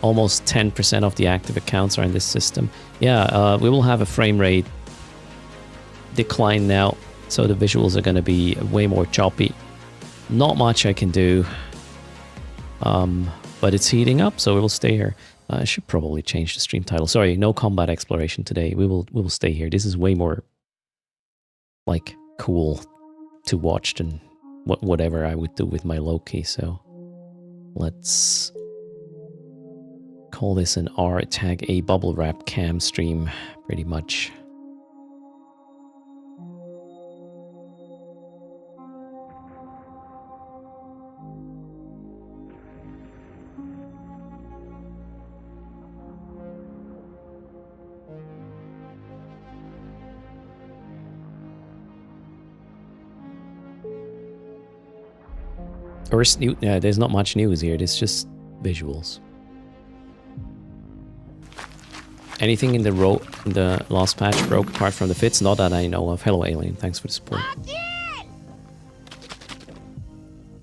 Almost 10% of the active accounts are in this system. Yeah, we will have a frame rate decline now, so the visuals are going to be way more choppy. Not much I can do, but it's heating up, so we will stay here. I should probably change the stream title. Sorry, no combat exploration today. We will stay here. This is way more like cool to watch than whatever I would do with my Loki. So let's call this an R tag a bubble wrap cam stream, pretty much. Erst there's not much news here. It's just visuals. Anything in the last patch broke apart from the fits? Not that I know of. Hello, Alien. Thanks for the support.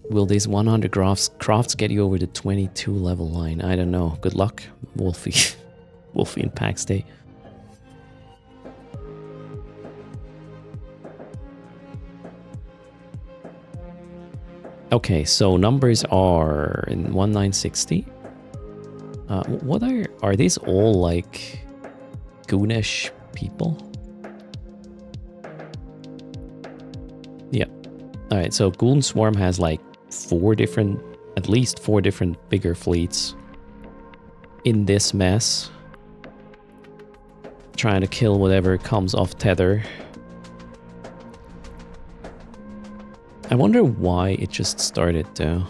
Will these 100 crafts get you over the 22 level line? I don't know. Good luck, Wolfie. Wolfie in pack state. Okay, so numbers are in 1960. What are these all like goonish people? Alright, so Goon Swarm has like at least four different bigger fleets in this mess. Trying to kill whatever comes off tether. I wonder why it just started though.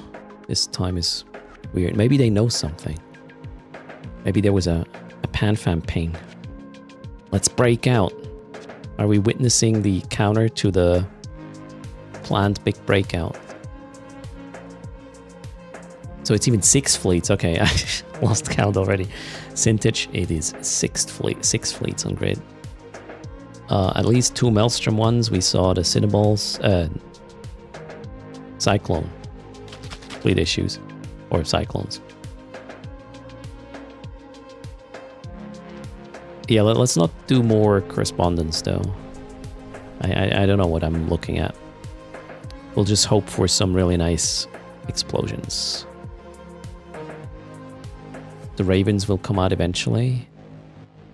This time is weird. Maybe they know something. Maybe there was a PanFam ping. Let's break out. Are we witnessing the counter to the planned big breakout? So it's even 6 fleets. Okay, I lost count already. Sintage, it is 6 fleets on grid. At least 2 Maelstrom ones. We saw the Cinnaballs, Cyclone fleet issues, or Cyclones. Yeah, let's not do more correspondence though. I don't know what I'm looking at. We'll just hope for some really nice explosions. The Ravens will come out eventually.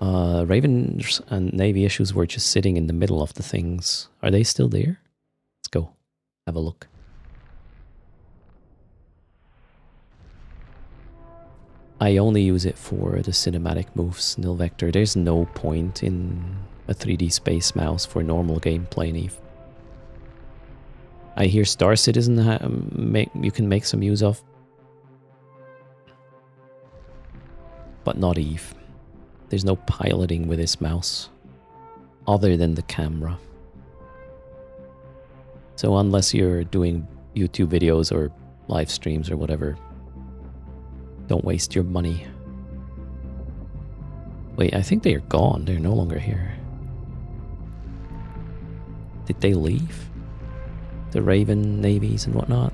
Ravens and Navy issues were just sitting in the middle of the things. Are they still there? Let's go have a look. I only use it for the cinematic moves, nil vector. There's no point in a 3D space mouse for normal gameplay, Neve. I hear Star Citizen you can make some use of. But not Eve. There's no piloting with this mouse. Other than the camera. So unless you're doing YouTube videos or live streams or whatever, don't waste your money. Wait, I think they are gone. They're no longer here. Did they leave? The Raven navies and whatnot?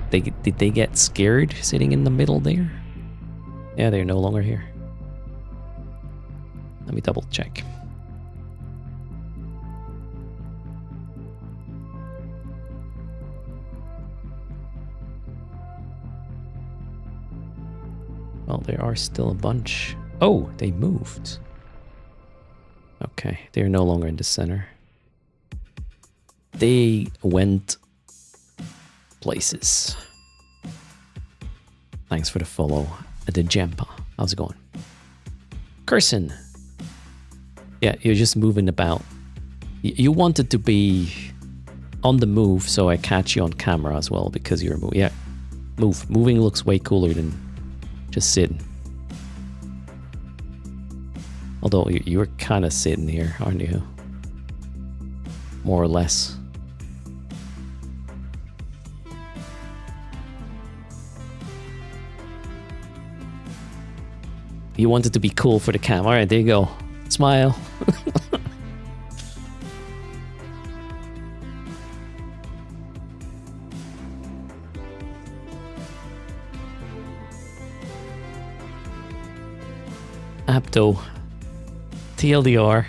Did they get scared sitting in the middle there? Yeah, they're no longer here. Let me double check. Well, there are still a bunch. Oh, they moved. Okay, they're no longer in the center. They went places. Thanks for the follow. The Jampa. How's it going? Curson. Yeah, you're just moving about. You wanted to be on the move, so I catch you on camera as well because you're moving. Yeah, move. Moving looks way cooler than just sitting. Although you're kind of sitting here, aren't you? More or less. You wanted to be cool for the cam. Alright, there you go. Smile. Apto. TLDR.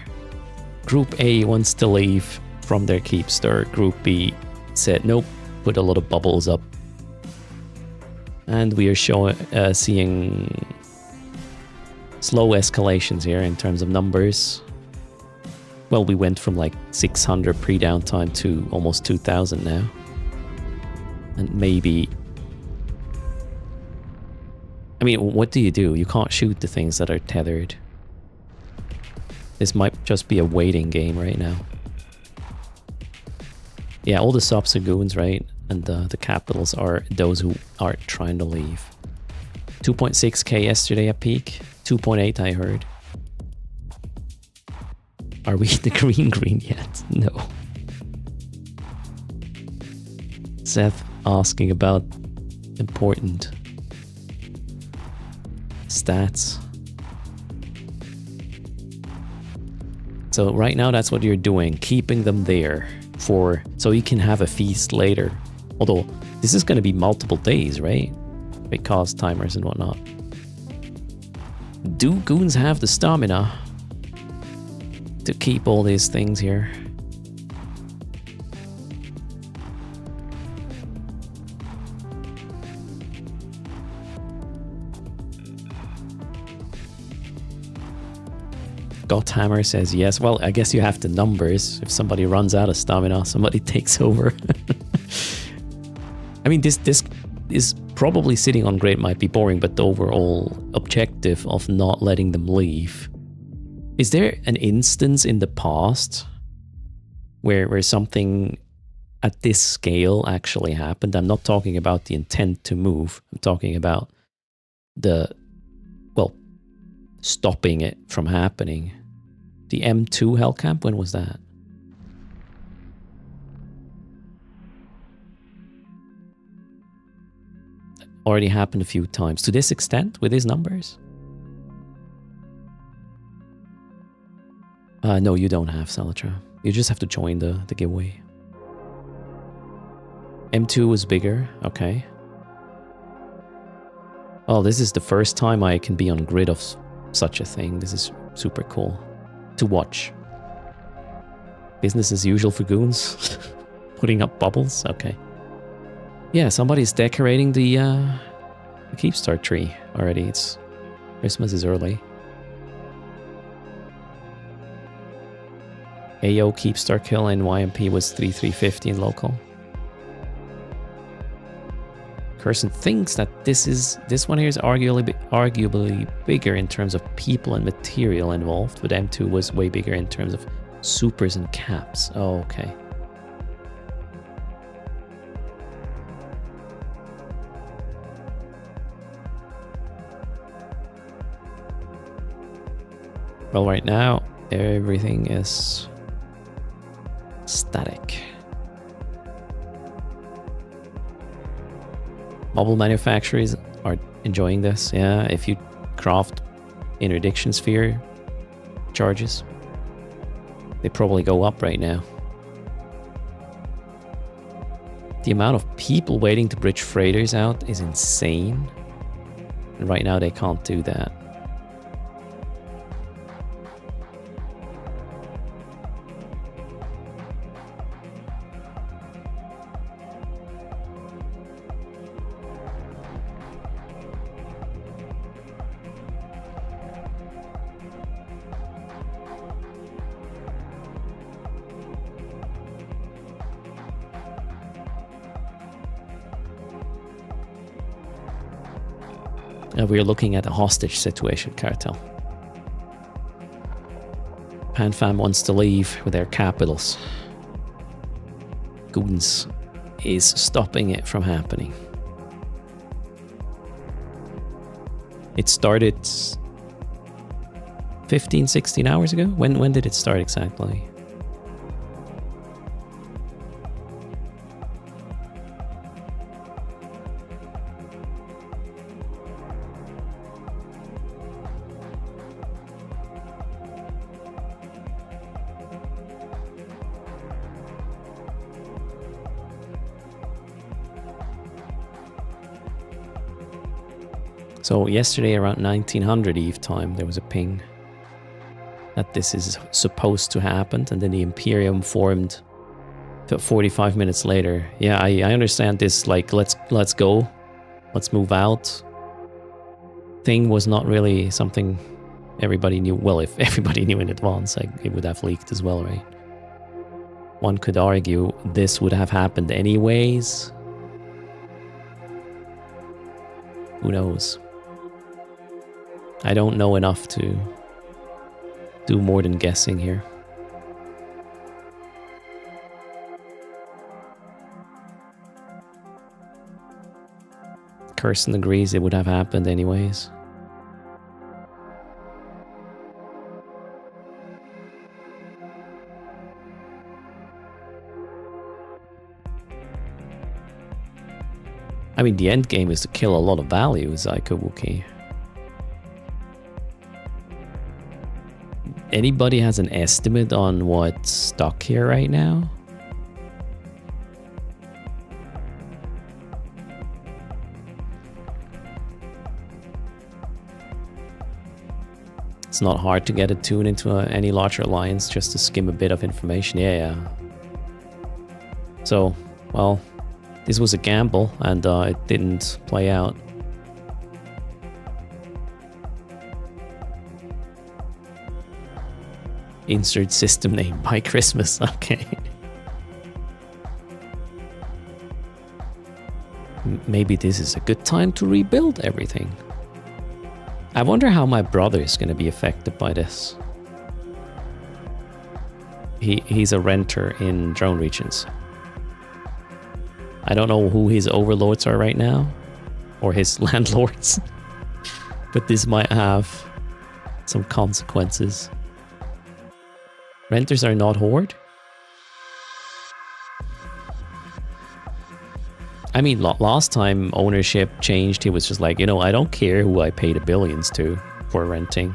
Group A wants to leave from their keepster. Group B said nope, put a lot of bubbles up. And we are seeing slow escalations here in terms of numbers. Well, we went from like 600 pre-downtime to almost 2,000 now. And maybe... I mean, what do? You can't shoot the things that are tethered. This might just be a waiting game right now. Yeah, all the subs are goons, right? And the capitals are those who are trying to leave. 2.6k yesterday at peak. 2.8 I heard. Are we in the green yet? No. Seth asking about important stats. So right now that's what you're doing, keeping them there so you can have a feast later. Although this is going to be multiple days, right? Because timers and whatnot. Do goons have the stamina to keep all these things here? Gothammer says yes. Well, I guess you have the numbers. If somebody runs out of stamina, somebody takes over. I mean, this is probably sitting on grid might be boring, but the overall objective of not letting them leave. Is there an instance in the past where something at this scale actually happened? I'm not talking about the intent to move. I'm talking about stopping it from happening. The M2 Hellcamp, when was that? Already happened a few times. To this extent, with these numbers? No, you don't have Salatra. You just have to join the giveaway. M2 was bigger, okay. Oh, this is the first time I can be on grid of such a thing. This is super cool to watch. Business as usual for goons. Putting up bubbles, okay. Yeah, somebody's decorating the Keepstar tree already. It's Christmas is early. AO Keepstar kill and YMP was 3350 in local. Person thinks that this one here is arguably bigger in terms of people and material involved, but M2 was way bigger in terms of supers and caps. Oh, okay. Well, right now everything is static. Mobile manufacturers are enjoying this, yeah. If you craft interdiction sphere charges, they probably go up right now. The amount of people waiting to bridge freighters out is insane. And right now they can't do that. We're looking at a hostage situation, Cartel. PanFam wants to leave with their capitals. Goons is stopping it from happening. It started 15, 16 hours ago? When did it start exactly? So yesterday around 1900 Eve time, there was a ping that this is supposed to happen, and then the Imperium formed 45 minutes later. Yeah, I understand this, like, let's go, let's move out thing was not really something everybody knew. Well, if everybody knew in advance, like, it would have leaked as well, right? One could argue this would have happened anyways. Who knows? I don't know enough to do more than guessing here. Kirsten agrees it would have happened anyways. I mean, the end game is to kill a lot of values, Ikabuki. Anybody has an estimate on what's stuck here right now? It's not hard to get a tune into any larger alliance just to skim a bit of information. Yeah. So, well, this was a gamble and it didn't play out. Insert system name by Christmas. Okay. Maybe this is a good time to rebuild everything. I wonder how my brother is going to be affected by this. He's a renter in drone regions. I don't know who his overlords are right now, or his landlords, but this might have some consequences. Renters are not Horde? I mean, last time ownership changed, he was just like, you know, I don't care who I pay the billions to for renting.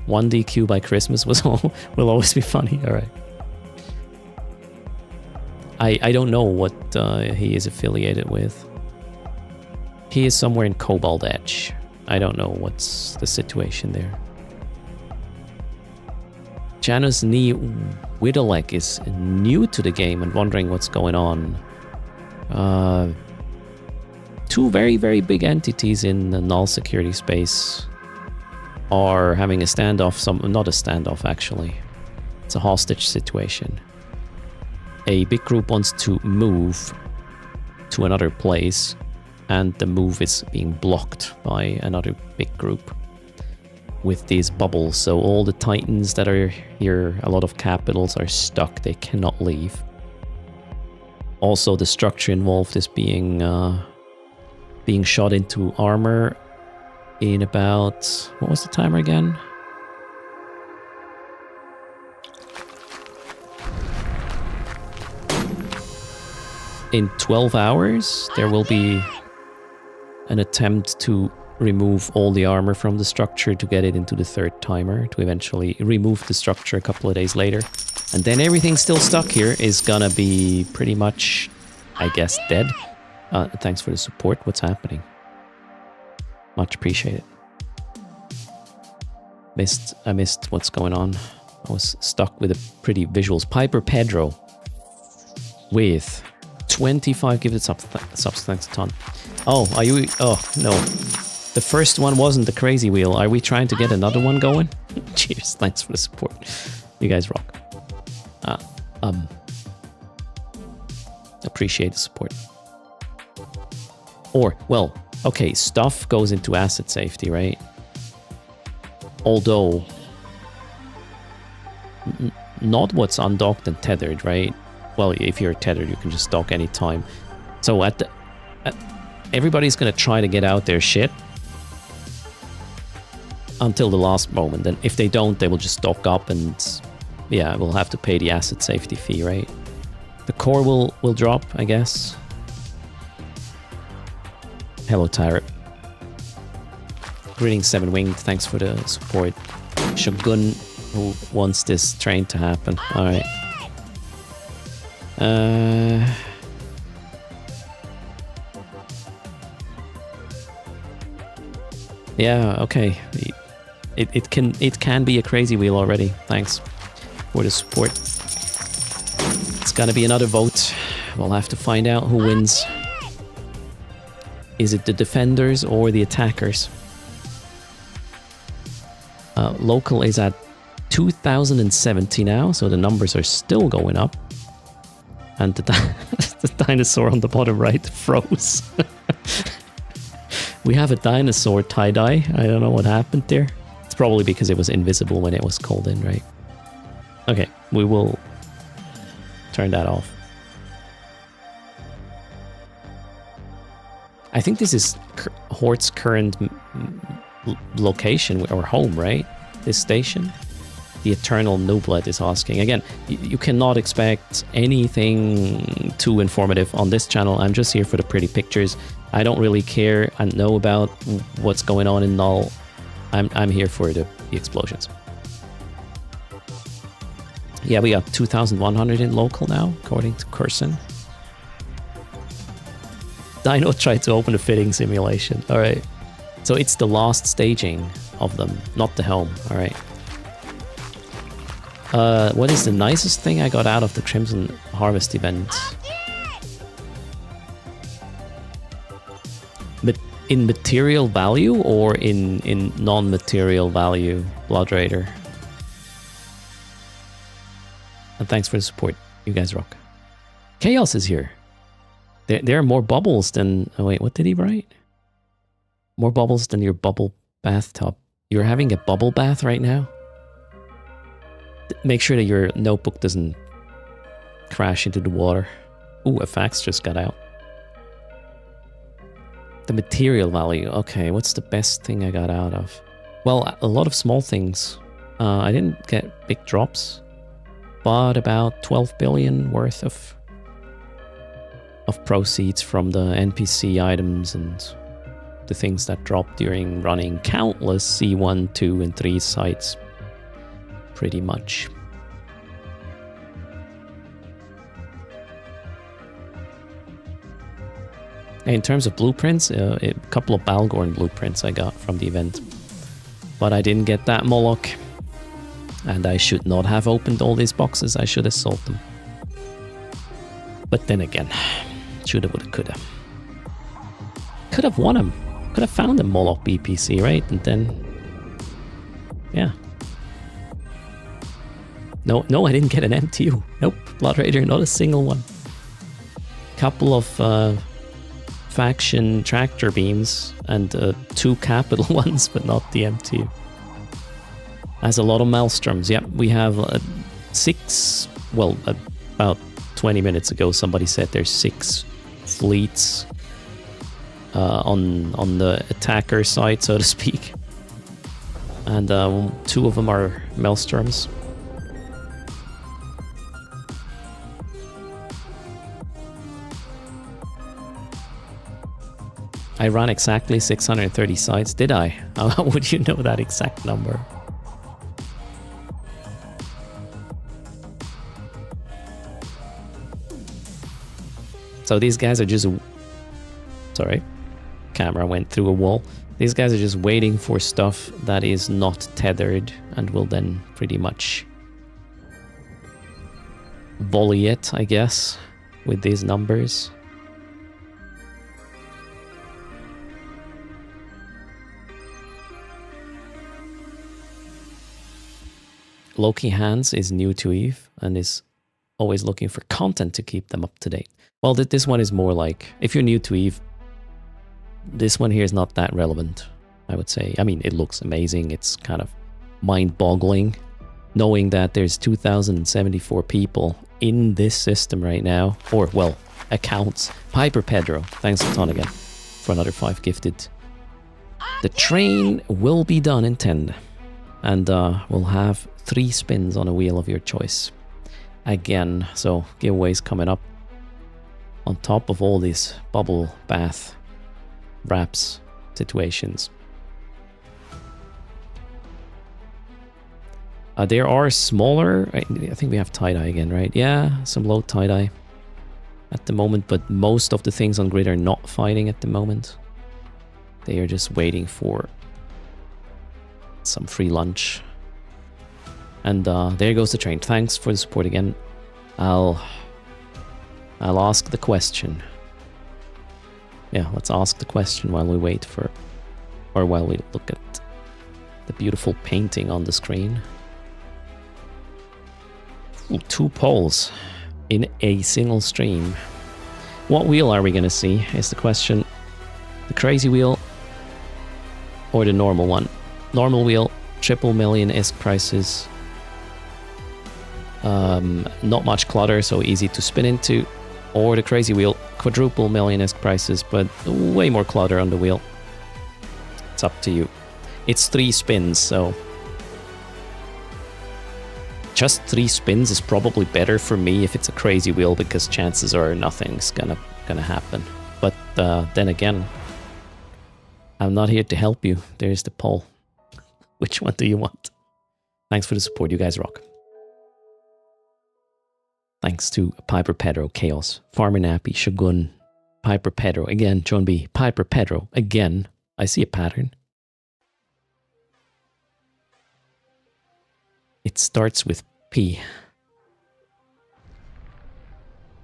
One DQ by Christmas will always be funny. All right. I don't know what he is affiliated with. He is somewhere in Cobalt Edge. I don't know what's the situation there. Janus Ni Widalek is new to the game and wondering what's going on. Two very, very big entities in the null security space are having a standoff. Not a standoff, actually. It's a hostage situation. A big group wants to move to another place, and the move is being blocked by another big group with these bubbles. So all the titans that are here, a lot of capitals, are stuck. They cannot leave. Also, the structure involved is being shot into armor in about... what was the timer again? In 12 hours, there will be an attempt to remove all the armor from the structure to get it into the third timer, to eventually remove the structure a couple of days later. And then everything still stuck here is gonna be pretty much, I guess, dead. Thanks for the support. What's happening? Much appreciated. I missed what's going on. I was stuck with the pretty visuals. Piper Pedro with 25 gifted subs, thanks a ton. Oh, are you... oh, no. The first one wasn't the crazy wheel. Are we trying to get another one going? Cheers, thanks for the support. You guys rock. Appreciate the support. Or, well, okay, stuff goes into asset safety, right? Although, not what's undocked and tethered, right? Well, if you're tethered, you can just dock anytime. So everybody's gonna try to get out their shit until the last moment. And if they don't, they will just stock up and, yeah, we'll have to pay the asset safety fee, right? The core will drop, I guess. Hello, Tyrant. Greetings, Seven Winged. Thanks for the support. Shogun, who wants this train to happen. All right. Yeah. Okay. It can be a crazy wheel already. Thanks for the support. It's gonna be another vote. We'll have to find out who wins. Is it the defenders or the attackers? Local is at 2070 now, so the numbers are still going up. And the dinosaur on the bottom right froze. We have a dinosaur tie-dye. I don't know what happened there. It's probably because it was invisible when it was called in, right? Okay, we will turn that off. I think this is Hort's current location or home, right? This station. The Eternal Nublet is asking. Again, you cannot expect anything too informative on this channel. I'm just here for the pretty pictures. I don't really care and know about what's going on in Null. I'm here for the explosions. Yeah, we got 2,100 in local now, according to Curson. Dino tried to open a fitting simulation. All right. So it's the last staging of them, not the home. All right. What is the nicest thing I got out of the Crimson Harvest event? In material value or in non-material value, Blood Raider? And thanks for the support. You guys rock. Chaos is here. There are more bubbles than... Oh wait, what did he write? More bubbles than your bubble bathtub. You're having a bubble bath right now? Make sure that your notebook doesn't crash into the water. Ooh, a fax just got out. The material value. Okay, what's the best thing I got out of? Well, a lot of small things. I didn't get big drops, but about 12 billion worth of proceeds from the NPC items and the things that dropped during running countless C1, 2, and 3 sites. Pretty much. In terms of blueprints, a couple of Balgorn blueprints I got from the event. But I didn't get that Moloch. And I should not have opened all these boxes, I should have sold them. But then again, shoulda, woulda, coulda. Could have won him. Could have found a Moloch BPC, right? And then... yeah. No, I didn't get an MTU. Nope, Blood Raider, not a single one. Couple of... faction tractor beams and 2 capital ones, but not the MTU. Has a lot of maelstroms. Yep, we have 6. Well, about 20 minutes ago, somebody said there's 6 fleets on the attacker side, so to speak, and 2 of them are maelstroms. I ran exactly 630 sites, did I? How would you know that exact number? So these guys are just... sorry, camera went through a wall. These guys are just waiting for stuff that is not tethered and will then pretty much volley it, I guess, with these numbers. Loki Hands is new to EVE and is always looking for content to keep them up to date. Well, this one is more like, if you're new to EVE, this one here is not that relevant, I would say. I mean, it looks amazing. It's kind of mind-boggling knowing that there's 2,074 people in this system right now, or, well, accounts. Piper Pedro, thanks a ton again for another 5 gifted. The train will be done in 10, and we'll have 3 spins on a wheel of your choice. Again, so giveaways coming up on top of all these bubble bath wraps situations. There are smaller, I think we have tie-dye again, right? Yeah, some low tie-dye at the moment, but most of the things on grid are not fighting at the moment. They are just waiting for some free lunch. And there goes the train. Thanks for the support again. I'll ask the question. Yeah, let's ask the question while we wait for... or while we look at the beautiful painting on the screen. Ooh, 2 polls in a single stream. What wheel are we going to see is the question. The crazy wheel or the normal one? Normal wheel, triple million ISK prices. Not much clutter, so easy to spin into. Or the crazy wheel, quadruple million ISK prices, but way more clutter on the wheel. It's up to you. It's 3 spins, so... just 3 spins is probably better for me if it's a crazy wheel, because chances are nothing's gonna happen. But then again, I'm not here to help you. There's the poll. Which one do you want? Thanks for the support. You guys rock. Thanks to Piper Pedro, Chaos, Farmer Nappy, Shogun, Piper Pedro, again, John B, Piper Pedro, again. I see a pattern. It starts with P.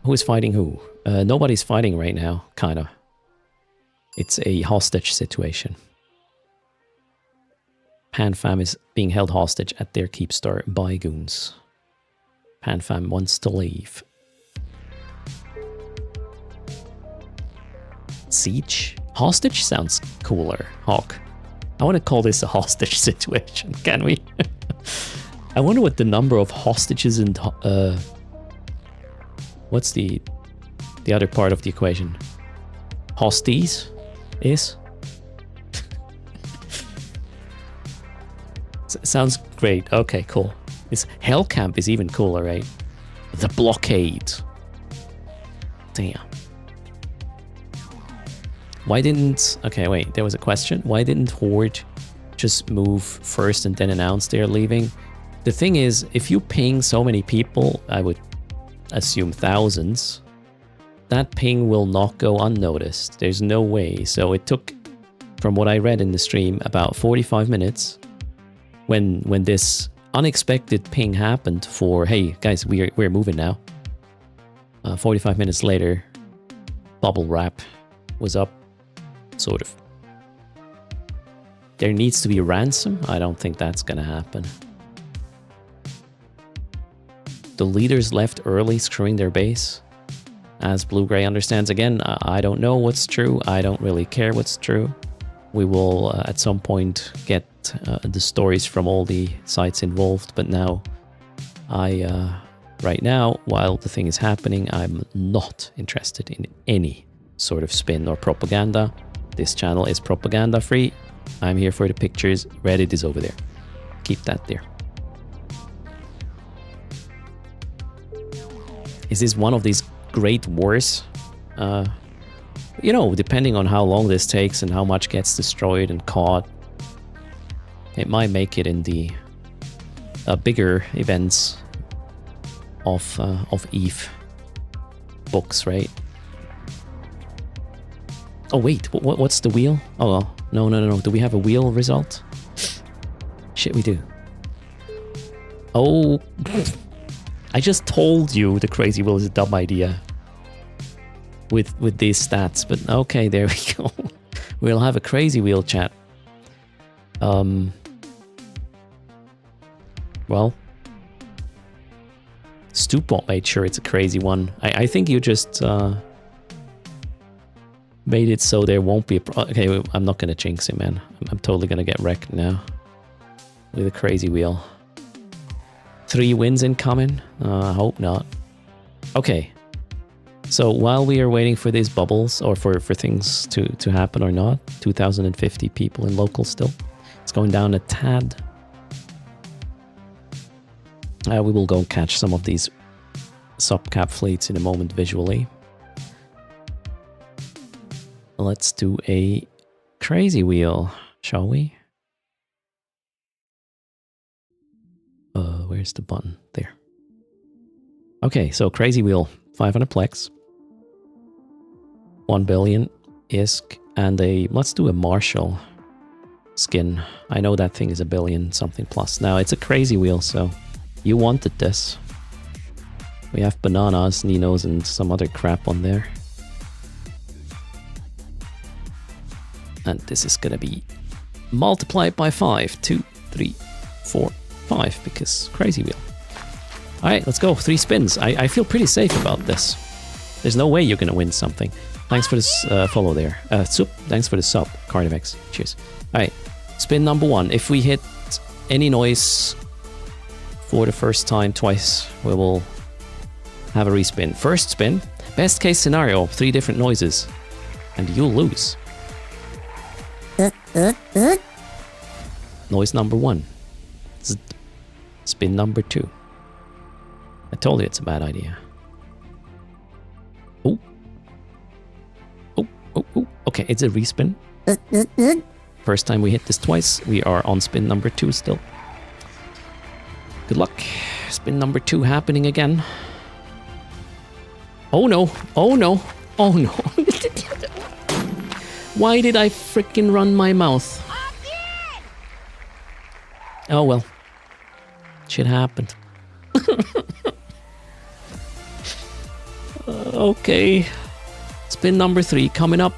Who is fighting who? Nobody's fighting right now, kinda. It's a hostage situation. PanFam is being held hostage at their Keepstar by goons. PanFam wants to leave. Siege? Hostage sounds cooler, Hawk. I want to call this a hostage situation, can we? I wonder what the number of hostages and what's the other part of the equation? Hosties is? Sounds great. Okay, cool. This Hell Camp is even cooler, right? The blockade. Damn. Why didn't... Okay, wait, there was a question. Why didn't Horde just move first and then announce they're leaving? The thing is, if you ping so many people, I would assume thousands, that ping will not go unnoticed. There's no way. So it took, from what I read in the stream, about 45 minutes when this unexpected ping happened for, hey, guys, we're moving now. 45 minutes later, bubble wrap was up. Sort of. There needs to be a ransom? I don't think that's gonna happen. The leaders left early, screwing their base. As Blue-Gray understands, again, I don't know what's true. I don't really care what's true. We will at some point get the stories from all the sites involved, but now right now, while the thing is happening, I'm not interested in any sort of spin or propaganda. This channel is propaganda free. I'm here for the pictures. Reddit is over there. Keep that there. Is this one of these great wars? You know, depending on how long this takes and how much gets destroyed and caught, it might make it in the bigger events of EVE books, right? Oh wait, what's the wheel? Oh no. Do we have a wheel result? Shit, we do. Oh, I just told you the crazy wheel is a dumb idea with these stats, but okay, there we go. We'll have a crazy wheel chat. Well, Stoopbot made sure it's a crazy one. I think you just made it so there won't be a okay, I'm not gonna jinx it, man. I'm totally gonna get wrecked now with a crazy wheel. 3 wins incoming? I hope not. Okay. So while we are waiting for these bubbles, or for things to happen or not, 2,050 people in local still. It's going down a tad. We will go catch some of these subcap fleets in a moment visually. Let's do a crazy wheel, shall we? Where's the button? There. Okay, so crazy wheel, 500 plex, 1 billion ISK, and let's do a Marshall skin. I know that thing is a billion something plus. Now it's a crazy wheel, so you wanted this. We have bananas, Ninos, and some other crap on there. And this is gonna be multiplied by 5. 2, 3, 4, 5, because crazy wheel. Alright, let's go. 3 spins. I feel pretty safe about this. There's no way you're gonna win something. Thanks for this follow there. Sup, thanks for the sub, Carnivex. Cheers. Alright, spin number 1. If we hit any noise for the first time twice, we will have a respin. First spin, best case scenario, 3 different noises, and you'll lose. Noise number 1. Spin number 2. I told you it's a bad idea. Oh. Okay, it's a respin. First time we hit this twice, we are on spin number 2 still. Good luck. Spin number 2 happening again. Oh no, oh no, oh no. Why did I frickin' run my mouth? Oh well. Shit happened. Okay. Spin number 3 coming up.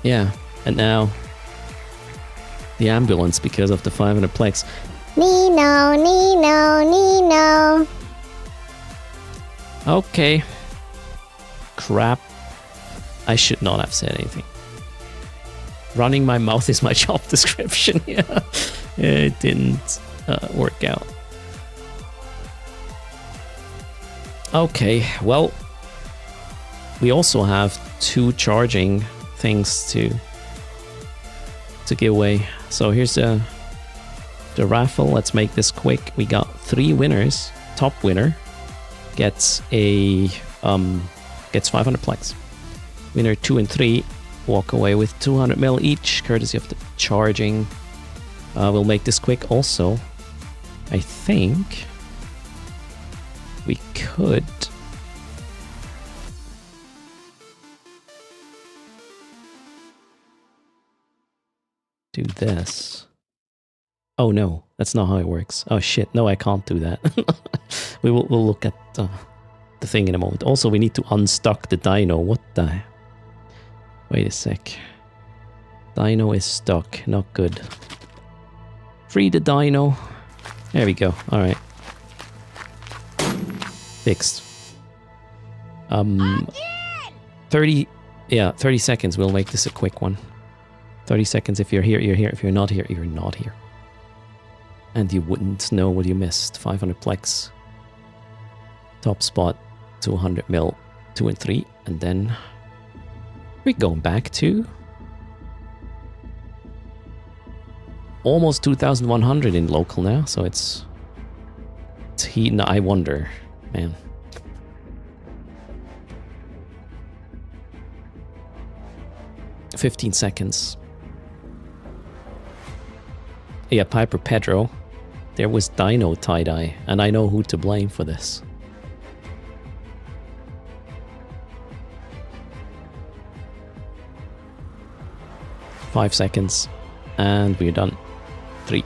Yeah, and now the ambulance because of the 500 plex. Nino, Nino, Nino. Okay. Crap. I should not have said anything. Running my mouth is my job description. Yeah, it didn't work out. Okay, well, we also have 2 charging things to give away. So here's the raffle. Let's make this quick. We got 3 winners. Top winner gets a gets 500 plex. Winner 2 and 3 walk away with 200 mil each, courtesy of the charging. We'll make this quick. Also, I think we could do this. Oh no, that's not how it works. Oh shit, no, I can't do that. We'll look at the thing in a moment. Also, we need to unstuck the dino. What the? Wait a sec. Dino is stuck. Not good. Free the dino. There we go. All right. Fixed. 30. Yeah, 30 seconds. We'll make this a quick one. 30 seconds. If you're here, you're here. If you're not here, you're not here. And you wouldn't know what you missed. 500 plex. Top spot. 200 mil. 2 and 3. And then we're going back to almost 2,100 in local now. So it's heating. I wonder, man. $15 seconds. Yeah, Piper Pedro. There was Dino tie-dye, and I know who to blame for this. Five seconds, and we're done. 3,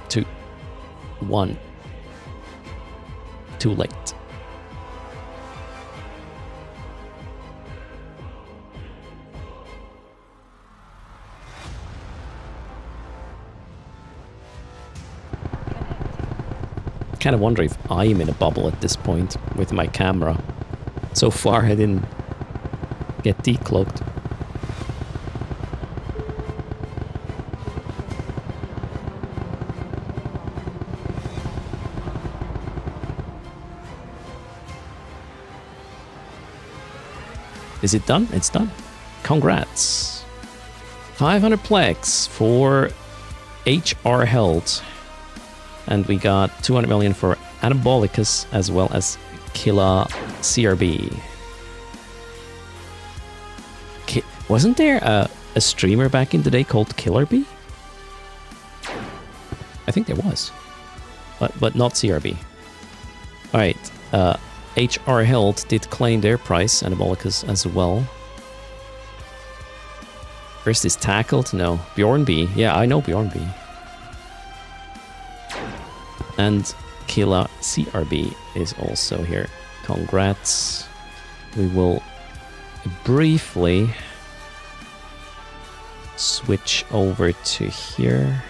2, 1. Too late. Kind of wonder if I'm in a bubble at this point with my camera. So far I didn't get decloaked. Is it done? It's done. Congrats. 500 plex for HR Held. And we got 200 million for Anabolicus as well as Killa CRB. Wasn't there a streamer back in the day called Killer B? I think there was. But not CRB. Alright. HR Held did claim their price, Anabolicus as well. First is tackled? No. Bjorn B. Yeah, I know Bjorn B. And Killa CRB is also here. Congrats. We will briefly switch over to here.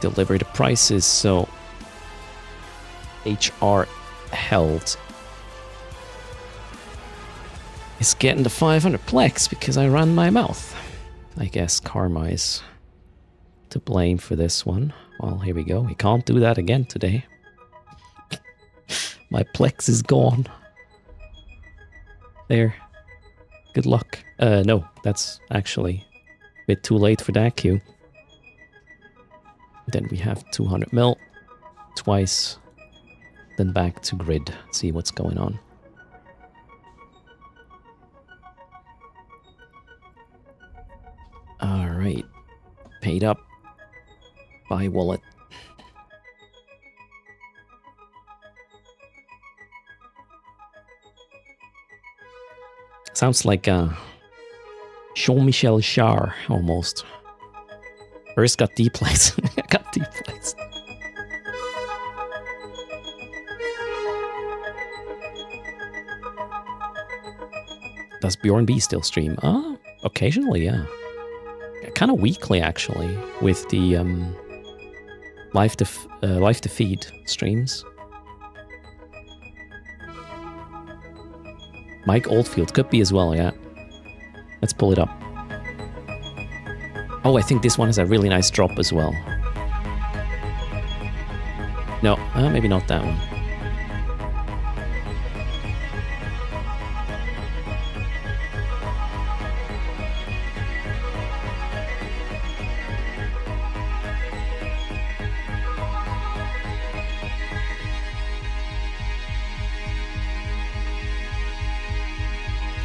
Deliver the prices, so HR Held is getting the 500 plex because I ran my mouth. I guess karma is to blame for this one. Well, here we go. We can't do that again today. My plex is gone. There. Good luck. No, that's actually a bit too late for that queue. Then we have 200 mil twice. Then back to grid. See what's going on. Alright. Paid up. Buy wallet. Sounds like Jean-Michel Jarre almost. Erst got D plates. I got D plates. Does Bjorn B still stream? Occasionally, yeah. Kind of weekly, actually, with the live to feed streams. Mike Oldfield could be as well, yeah. Let's pull it up. Oh, I think this one has a really nice drop as well. No, maybe not that one.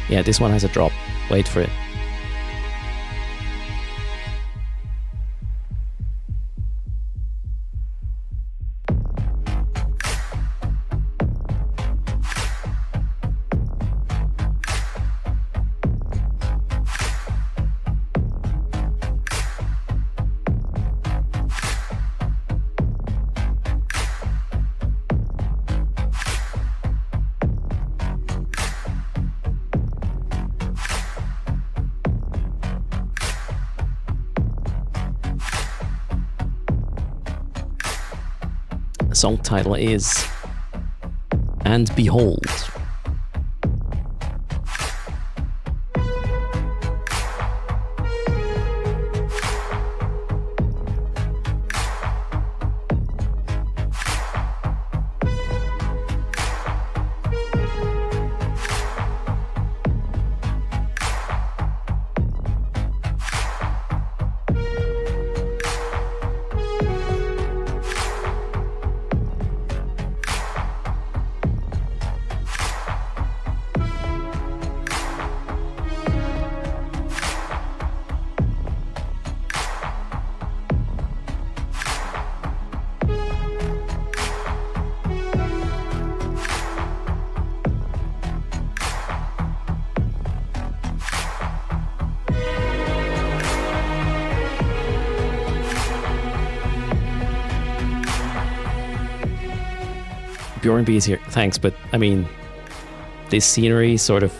Yeah, this one has a drop. Wait for it. Song title is And Behold. Bjorn B is here. Thanks, but I mean, this scenery sort of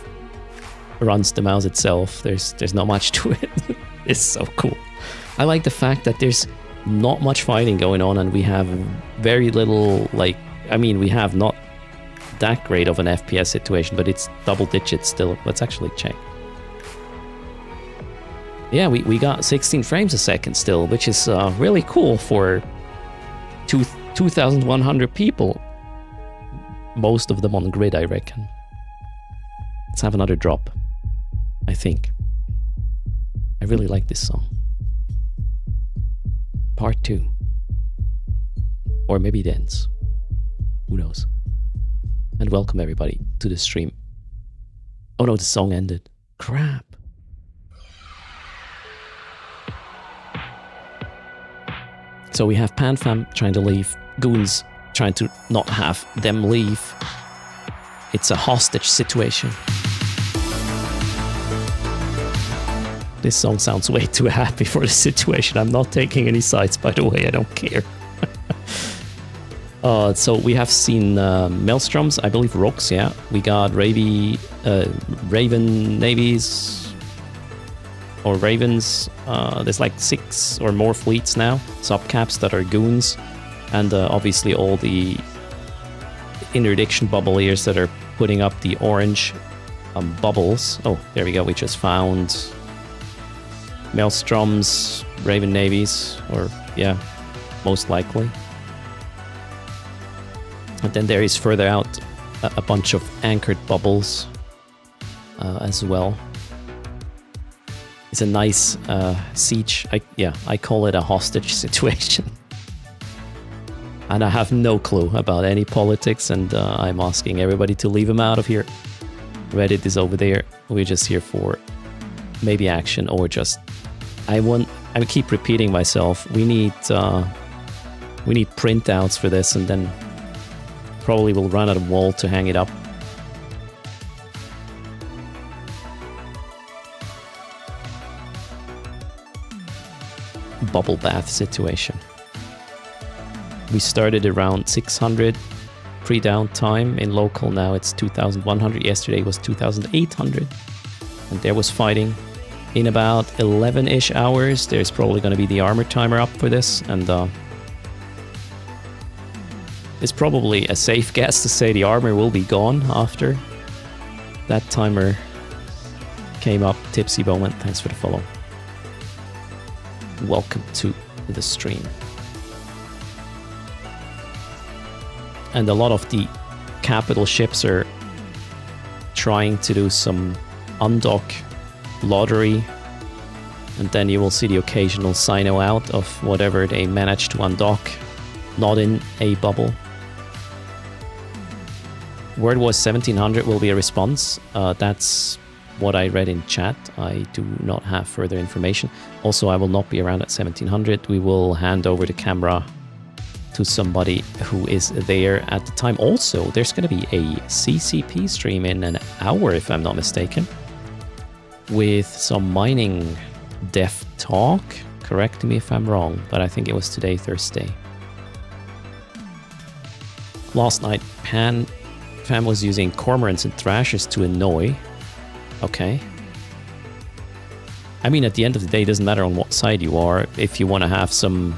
runs the mouse itself. There's not much to it. It's so cool. I like the fact that there's not much fighting going on, and we have very little, like, I mean, we have not that great of an FPS situation, but it's double digits still. Let's actually check. Yeah, we got 16 frames a second still, which is really cool for 2,100 people. Most of them on grid, I reckon. Let's have another drop, I think. I really like this song. Part 2. Or maybe it ends. Who knows? And welcome everybody to the stream. Oh no, the song ended. Crap. So we have PanFam trying to leave, Goons trying to not have them leave. It's a hostage situation. This song sounds way too happy for the situation. I'm not taking any sides, by the way, I don't care. So we have seen Maelstroms, I believe Rocks, yeah. We got Raven Navies, or Ravens. There's like 6 or more fleets now, subcaps that are Goons. And obviously all the interdiction bubbleiers that are putting up the orange bubbles. Oh, there we go. We just found Maelstroms, Raven Navies, or yeah, most likely. And then there is further out a bunch of anchored bubbles as well. It's a nice siege. I call it a hostage situation. And I have no clue about any politics, and I'm asking everybody to leave him out of here. Reddit is over there. We're just here for maybe action or just... I keep repeating myself. We need printouts for this, and then probably we'll run out of wall to hang it up. Bubble bath situation. We started around 600 pre-downtime in local. Now it's 2,100. Yesterday was 2,800. And there was fighting. In about 11-ish hours, there's probably going to be the armor timer up for this, and it's probably a safe guess to say the armor will be gone after that timer came up. Tipsy Bowman, thanks for the follow. Welcome to the stream. And a lot of the capital ships are trying to do some undock lottery, and then you will see the occasional Sino out of whatever they manage to undock, not in a bubble. Word was 1700 will be a response. That's what I read in chat. I do not have further information. Also, I will not be around at 1700. We will hand over the camera to somebody who is there at the time. Also, there's going to be a CCP stream in an hour, if I'm not mistaken, with some mining dev talk. Correct me if I'm wrong, but I think it was today, Thursday. Last night, Fam was using cormorants and thrashers to annoy. Okay. I mean, at the end of the day, it doesn't matter on what side you are. If you want to have some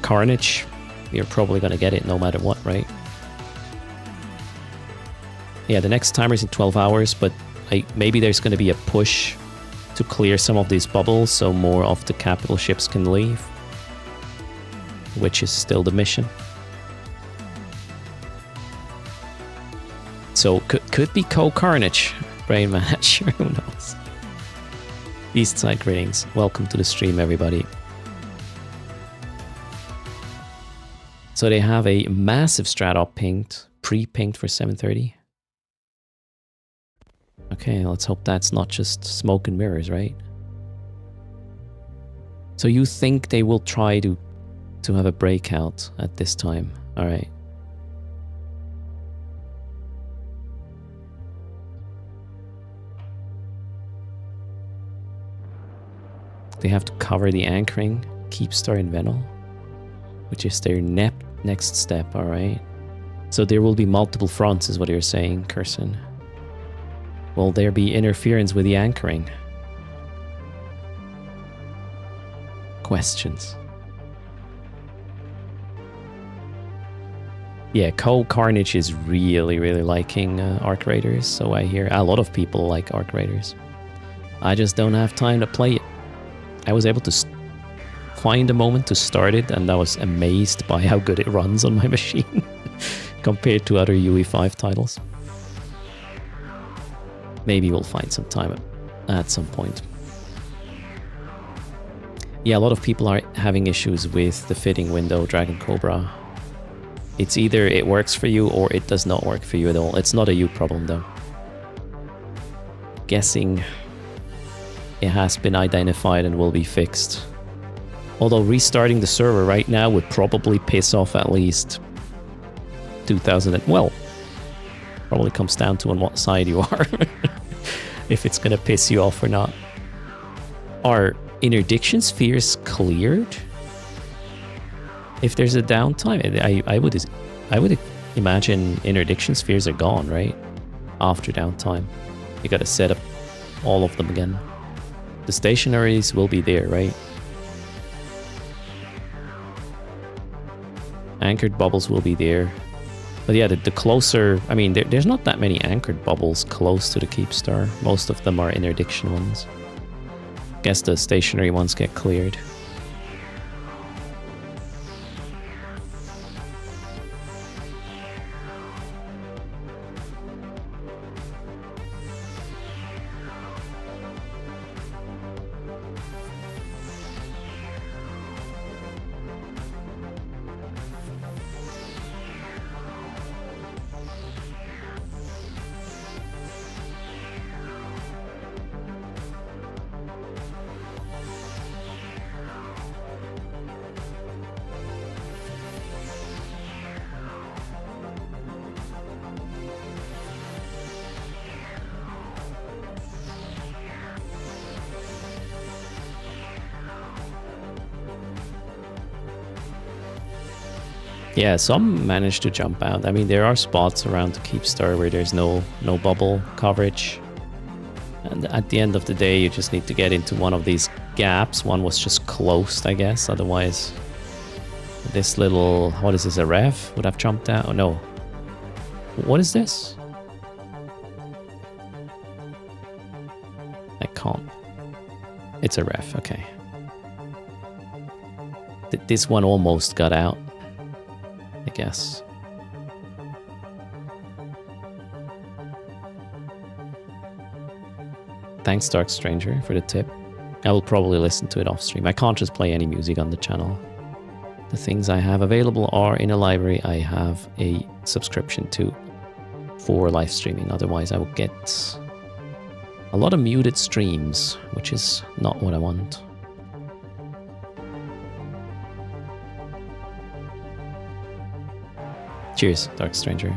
carnage, you're probably going to get it no matter what, right? Yeah, the next timer is in 12 hours, but maybe there's going to be a push to clear some of these bubbles so more of the capital ships can leave, which is still the mission. So could be co-carnage, brain manager, who knows? East side greetings. Welcome to the stream, everybody. So they have a massive strat pinged, pre-pinged for 730. Okay, let's hope that's not just smoke and mirrors, right? So you think they will try to have a breakout at this time? All right. They have to cover the anchoring, Keepstar and Venal, which is their next step, alright? So there will be multiple fronts, is what you're saying, Curson. Will there be interference with the anchoring? Questions. Yeah, Co-Carnage is really, really liking Arc Raiders, so I hear a lot of people like Arc Raiders. I just don't have time to play it. I was able to find a moment to start it, and I was amazed by how good it runs on my machine compared to other UE5 titles. Maybe we'll find some time at some point. Yeah, a lot of people are having issues with the fitting window, Dragon Cobra. It's either it works for you or it does not work for you at all. It's not a you problem though. Guessing it has been identified and will be fixed. Although restarting the server right now would probably piss off at least 2,000. Well, probably comes down to on what side you are. If it's gonna piss you off or not. Are interdiction spheres cleared? If there's a downtime, I would imagine interdiction spheres are gone, right? After downtime. You gotta set up all of them again. The stationaries will be there, right? Anchored bubbles will be there. But yeah, the closer... I mean, there's not that many anchored bubbles close to the Keepstar. Most of them are interdiction ones. Guess the stationary ones get cleared. Yeah, some managed to jump out. I mean, there are spots around the Keepstar where there's no bubble coverage. And at the end of the day, you just need to get into one of these gaps. One was just closed, I guess. Otherwise, this little... What is this, a ref? Would have jumped out? Oh, no. What is this? I can't. It's a ref, okay. This one almost got out, I guess. Thanks, Dark Stranger, for the tip. I will probably listen to it off stream. I can't just play any music on the channel. The things I have available are in a library I have a subscription to for live streaming. Otherwise, I will get a lot of muted streams, which is not what I want. Cheers, Dark Stranger.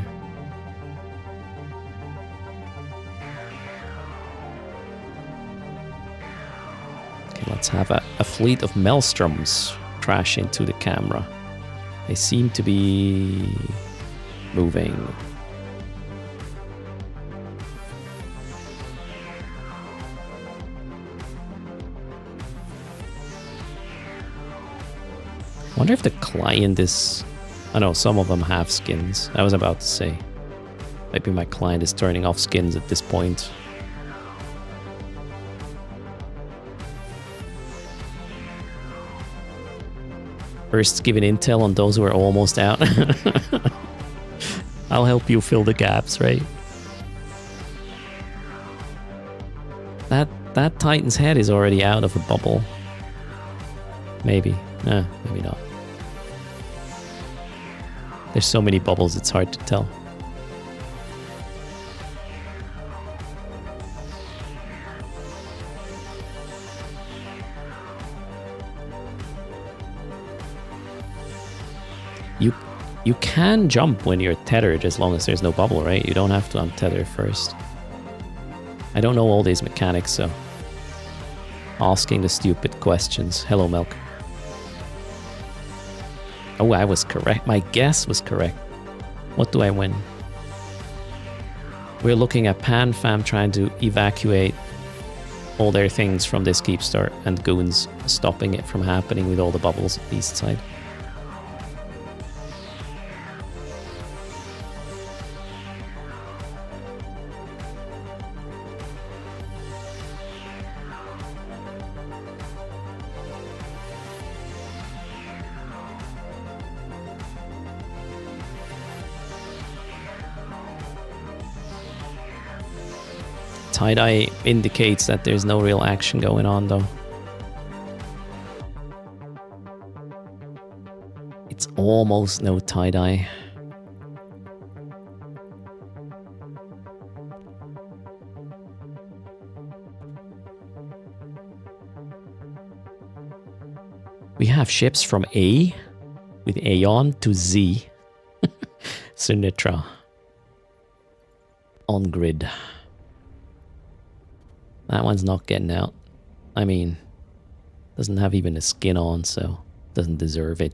Okay, let's have a fleet of maelstroms crash into the camera. They seem to be moving. I wonder if the client is... I know some of them have skins. I was about to say. Maybe my client is turning off skins at this point. First, giving intel on those who are almost out. I'll help you fill the gaps, right? That Titan's head is already out of the bubble. Maybe. Maybe not. There's so many bubbles, it's hard to tell. You can jump when you're tethered as long as there's no bubble, right? You don't have to untether first. I don't know all these mechanics, so... Asking the stupid questions. Hello, Milk. Oh, I was correct. My guess was correct. What do I win? We're looking at Pan Fam trying to evacuate all their things from this keep start, and Goons stopping it from happening with all the bubbles at the east side. Tie-dye indicates that there's no real action going on, though. It's almost no tie-dye. We have ships from A with Aeon to Z. Sinatra. On grid. That one's not getting out. I mean, doesn't have even a skin on, so doesn't deserve it.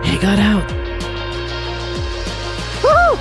He got out. Woo!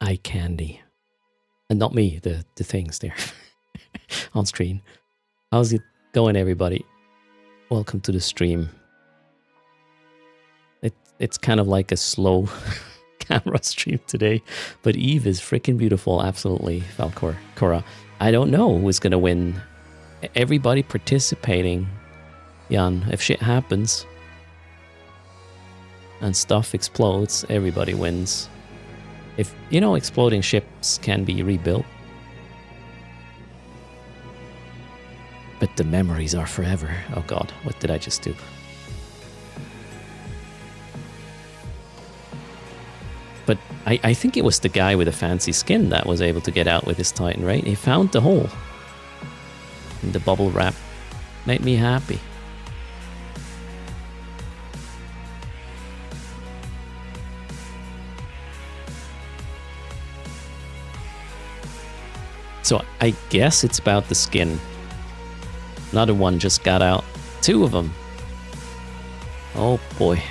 eye candy. And not me, the things there on screen. How's it going, everybody? Welcome to the stream. It's kind of like a slow camera stream today, but Eve is freaking beautiful, absolutely, Valcora. I don't know who's gonna win. Everybody participating, Jan. If shit happens and stuff explodes, everybody wins. If, you know, exploding ships can be rebuilt. But the memories are forever. Oh god, what did I just do? But I think it was the guy with the fancy skin that was able to get out with his Titan, right? He found the hole. And the bubble wrap made me happy. So I guess it's about the skin. Another one just got out. 2 of them. Oh boy.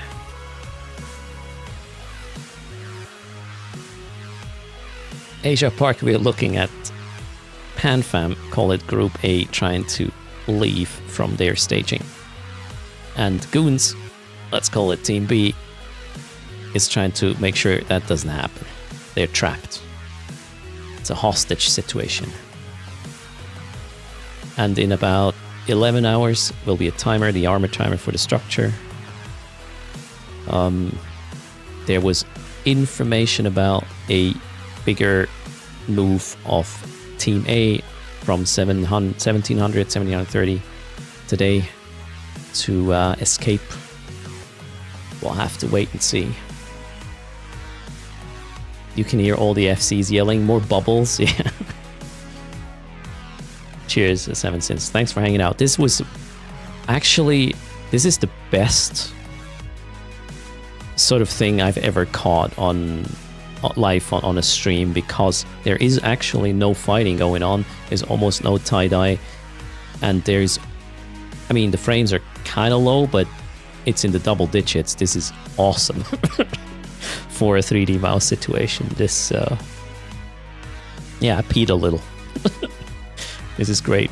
Asia Park, we're looking at PanFam, call it Group A, trying to leave from their staging. And Goons, let's call it Team B, is trying to make sure that doesn't happen. They're trapped. It's a hostage situation. And in about 11 hours will be a timer, the armor timer for the structure. There was information about a bigger move of Team A from 1730 today to escape. We'll have to wait and see. You can hear all the FCs yelling, more bubbles, yeah. Cheers, 7 Sins. Thanks for hanging out. This is the best sort of thing I've ever caught on live on a stream, because there is actually no fighting going on. There's almost no tie-dye, and the frames are kind of low, but it's in the double digits. This is awesome for a 3D mouse situation. This I peed a little. This is great.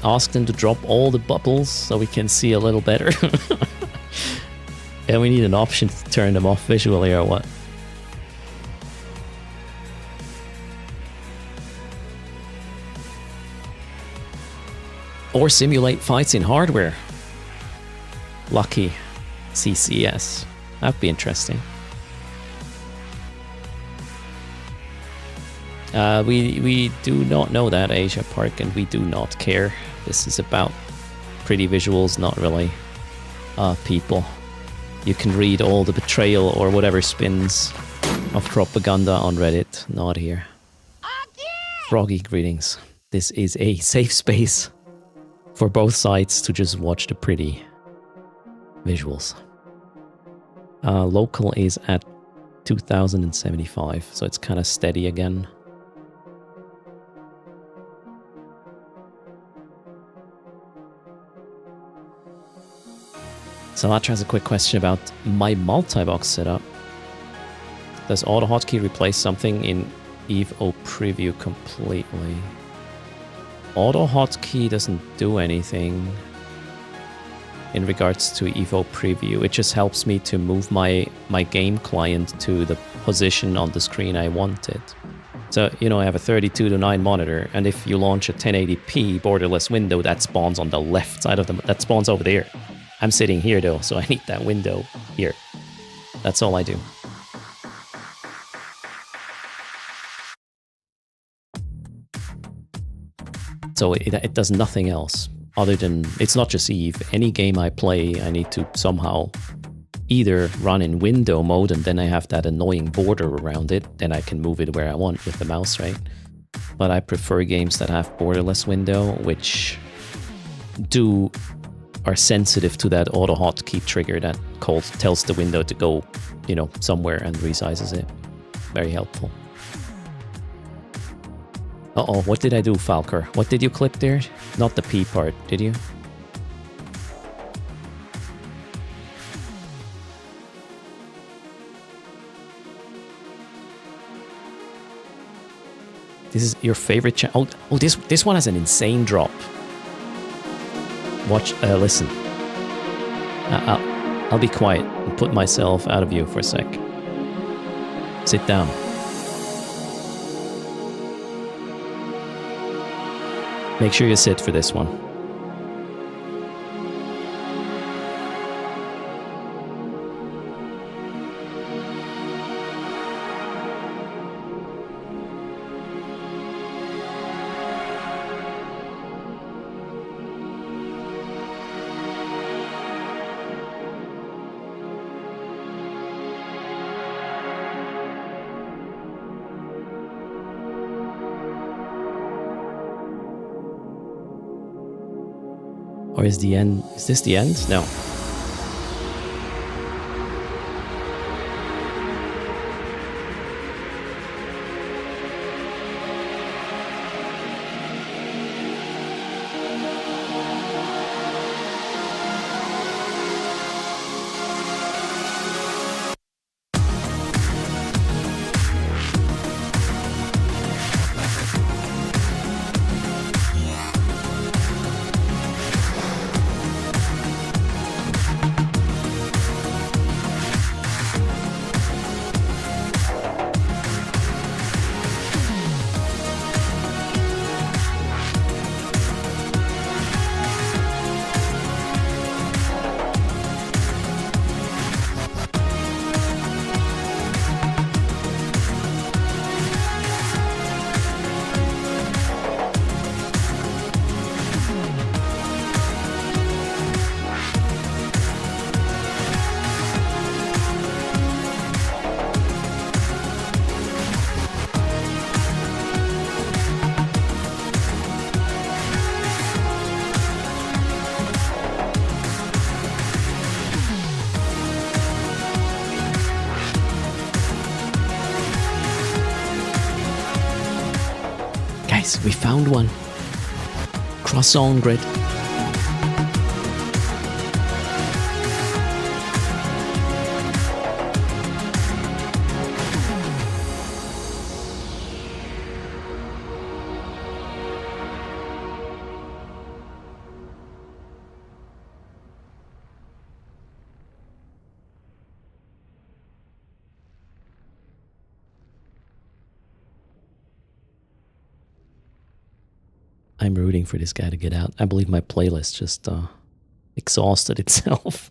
Ask them to drop all the bubbles so we can see a little better. And we need an option to turn them off visually or what? Or simulate fights in hardware. Lucky CCS. That'd be interesting. We do not know that, Asia Park, and we do not care. This is about pretty visuals, not really people. You can read all the betrayal or whatever spins of propaganda on Reddit. Not here. Froggy greetings. This is a safe space for both sides to just watch the pretty visuals. Local is at 2075, so it's kind of steady again. Salatra has a quick question about my multi-box setup. Does auto hotkey replace something in Evo preview completely? Auto hotkey doesn't do anything in regards to Evo preview. It just helps me to move my game client to the position on the screen I want it. So, you know, I have a 32:9 monitor, and if you launch a 1080p borderless window, that spawns on the left side of that spawns over there. I'm sitting here though, so I need that window here. That's all I do. So it does nothing else other than, it's not just Eve. Any game I play, I need to somehow either run in window mode, and then I have that annoying border around it, then I can move it where I want with the mouse, right? But I prefer games that have borderless window, which are sensitive to that auto hotkey trigger that tells the window to go, you know, somewhere and resizes it. Very helpful. Uh-oh, what did I do, Falker? What did you clip there? Not the P part, did you? This is your favorite channel. Oh, this one has an insane drop. Watch, listen. I'll be quiet and put myself out of view for a sec. Sit down. Make sure you sit for this one. Or is the end? Is this the end? No. Guys, we found one. Croissant grid. I'm rooting for this guy to get out. I believe my playlist just exhausted itself.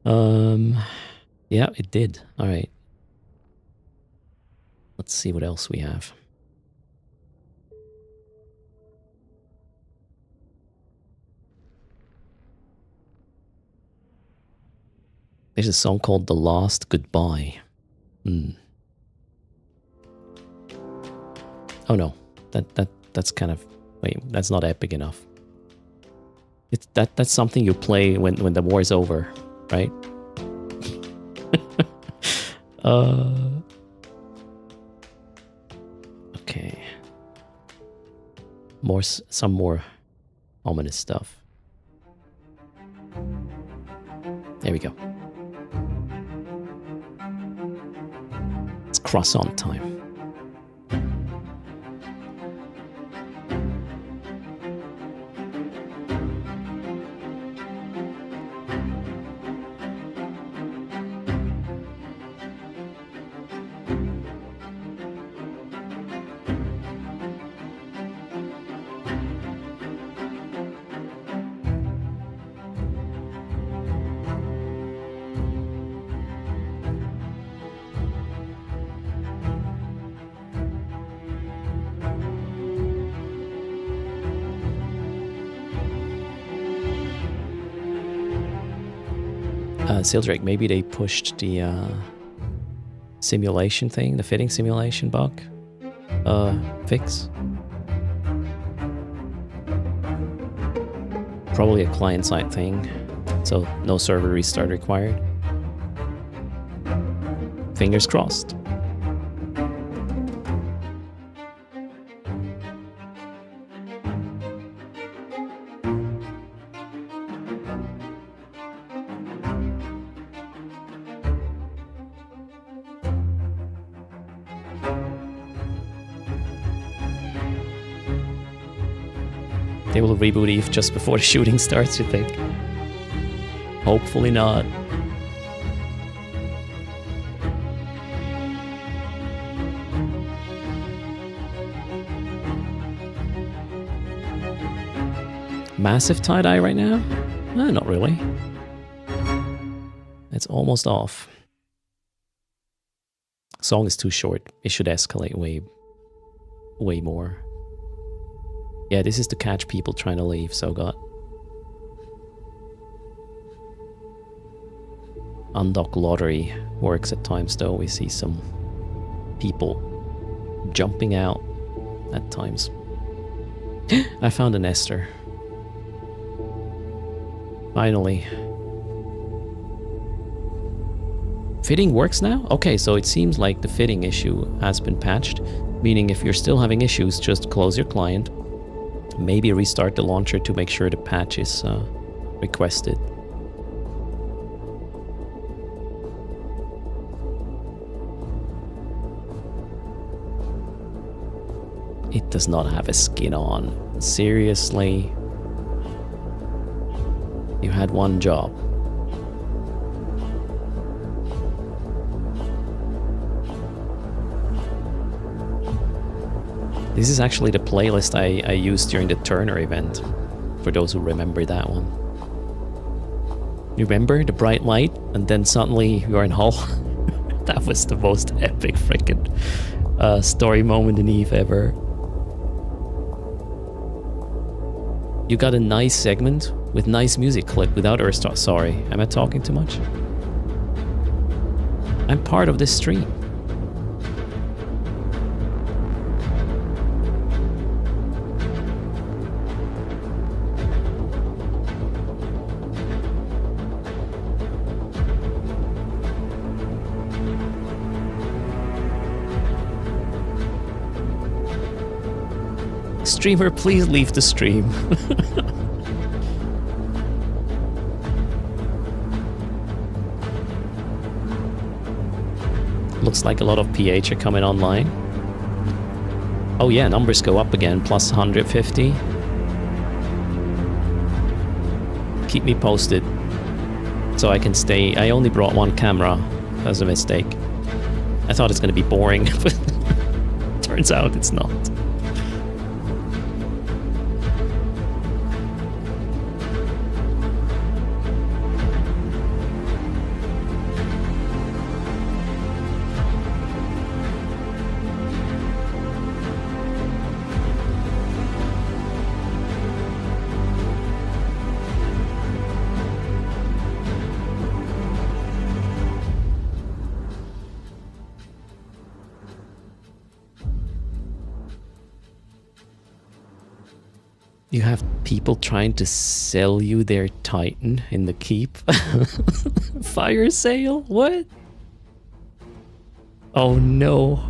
Yeah, it did. All right. Let's see what else we have. There's a song called The Last Goodbye. Oh no, that's kind of, wait, that's not epic enough. It's that's something you play when the war is over, right? Okay. Some more ominous stuff. There we go. It's croissant time. Sildrake, maybe they pushed the simulation thing, the fitting simulation bug fix. Probably a client-side thing, so no server restart required. Fingers crossed. They will reboot Eve just before the shooting starts, you think? Hopefully not. Massive tie-dye right now? Not really. It's almost off. Song is too short. It should escalate way more. Yeah, this is to catch people trying to leave, so got. Undock lottery works at times though. We see some people jumping out at times. I found an Esther. Finally. Fitting works now? Okay, so it seems like the fitting issue has been patched, meaning if you're still having issues, just close your client, maybe restart the launcher to make sure the patch is requested. It does not have a skin on. Seriously? You had one job. This is actually the playlist I used during the Turner event, for those who remember that one. You remember the bright light, and then suddenly you're in Hull? That was the most epic freaking story moment in Eve ever. You got a nice segment with nice music clip without erst. Sorry, am I talking too much? I'm part of this stream. Streamer, please leave the stream. Looks like a lot of PH are coming online. Oh yeah, numbers go up again, plus 150. Keep me posted so I can stay. I only brought one camera. That was a mistake. I thought it's gonna be boring, but turns out it's not. You have people trying to sell you their Titan in the keep. Fire sale? What? Oh no.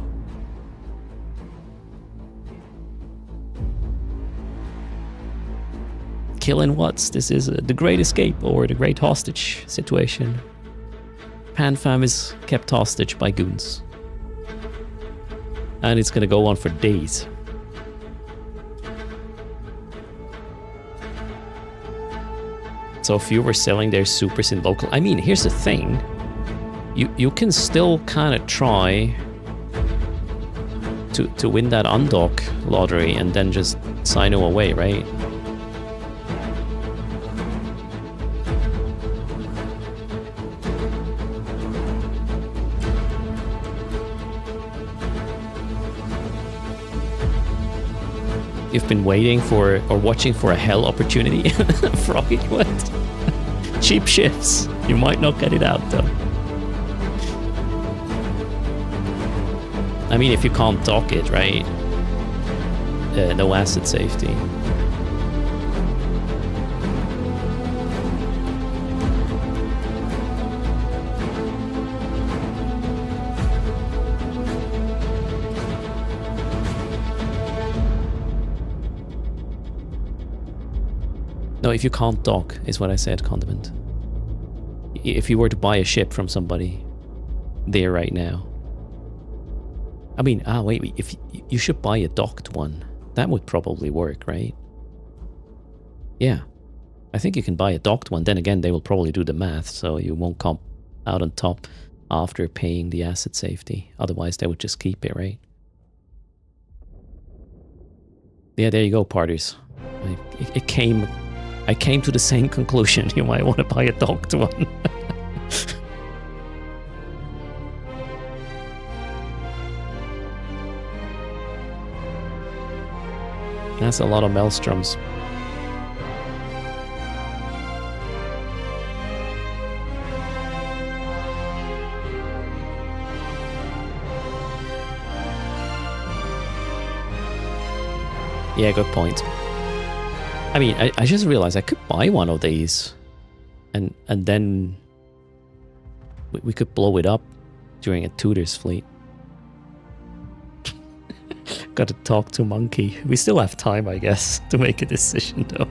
Killing Watts. This is the Great Escape or the Great Hostage situation. PanFam is kept hostage by goons. And it's gonna go on for days. So if you were selling their supers in local... I mean, here's the thing. You can still kind of try to win that undock lottery and then just sign them away, right? You've been waiting for or watching for a hell opportunity. Froggy, what? Cheap shifts. You might not get it out though. I mean, if you can't dock it, right? No asset safety. No, if you can't dock, is what I said, Condiment. If you were to buy a ship from somebody there right now. I mean, wait, if you should buy a docked one. That would probably work, right? Yeah. I think you can buy a docked one. Then again, they will probably do the math, so you won't come out on top after paying the asset safety. Otherwise, they would just keep it, right? Yeah, there you go, parters. I came to the same conclusion. You might want to buy a docked one. That's a lot of maelstroms. Yeah, good point. I mean, I just realized I could buy one of these, and then we could blow it up during a Tudor's fleet. Got to talk to Monkey. We still have time, I guess, to make a decision, though.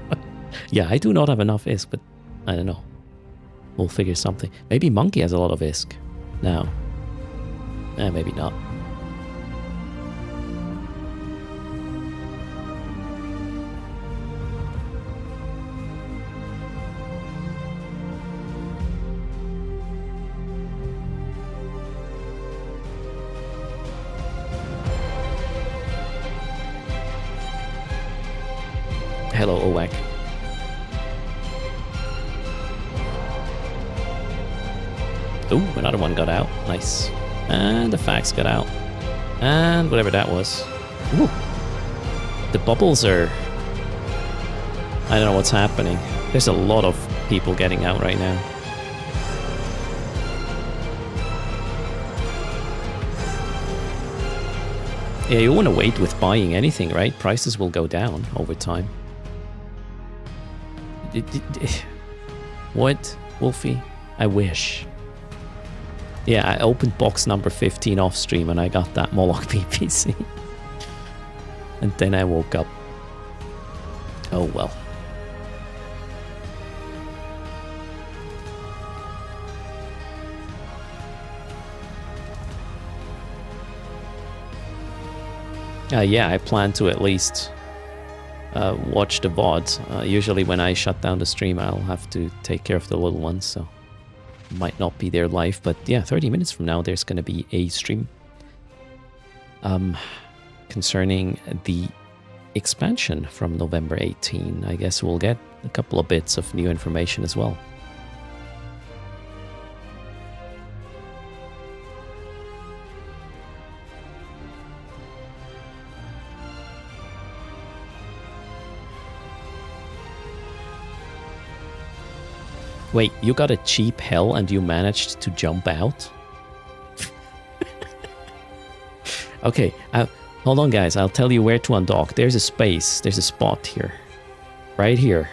Yeah, I do not have enough ISK, but I don't know. We'll figure something. Maybe Monkey has a lot of ISK now. Maybe not. Hello, Owak. Ooh, another one got out. Nice. And the fax got out. And whatever that was. Ooh. The bubbles are... I don't know what's happening. There's a lot of people getting out right now. Yeah, you want to wait with buying anything, right? Prices will go down over time. What, Wolfie? I wish. Yeah, I opened box number 15 off stream and I got that Moloch PPC. And then I woke up. Oh well. Yeah, I plan to at least watch the VOD. Usually when I shut down the stream, I'll have to take care of the little ones, so might not be there live. But yeah, 30 minutes from now, there's going to be a stream concerning the expansion from November 18. I guess we'll get a couple of bits of new information as well. Wait, you got a cheap hell and you managed to jump out? Okay, hold on guys, I'll tell you where to undock. There's a space, there's a spot here. Right here.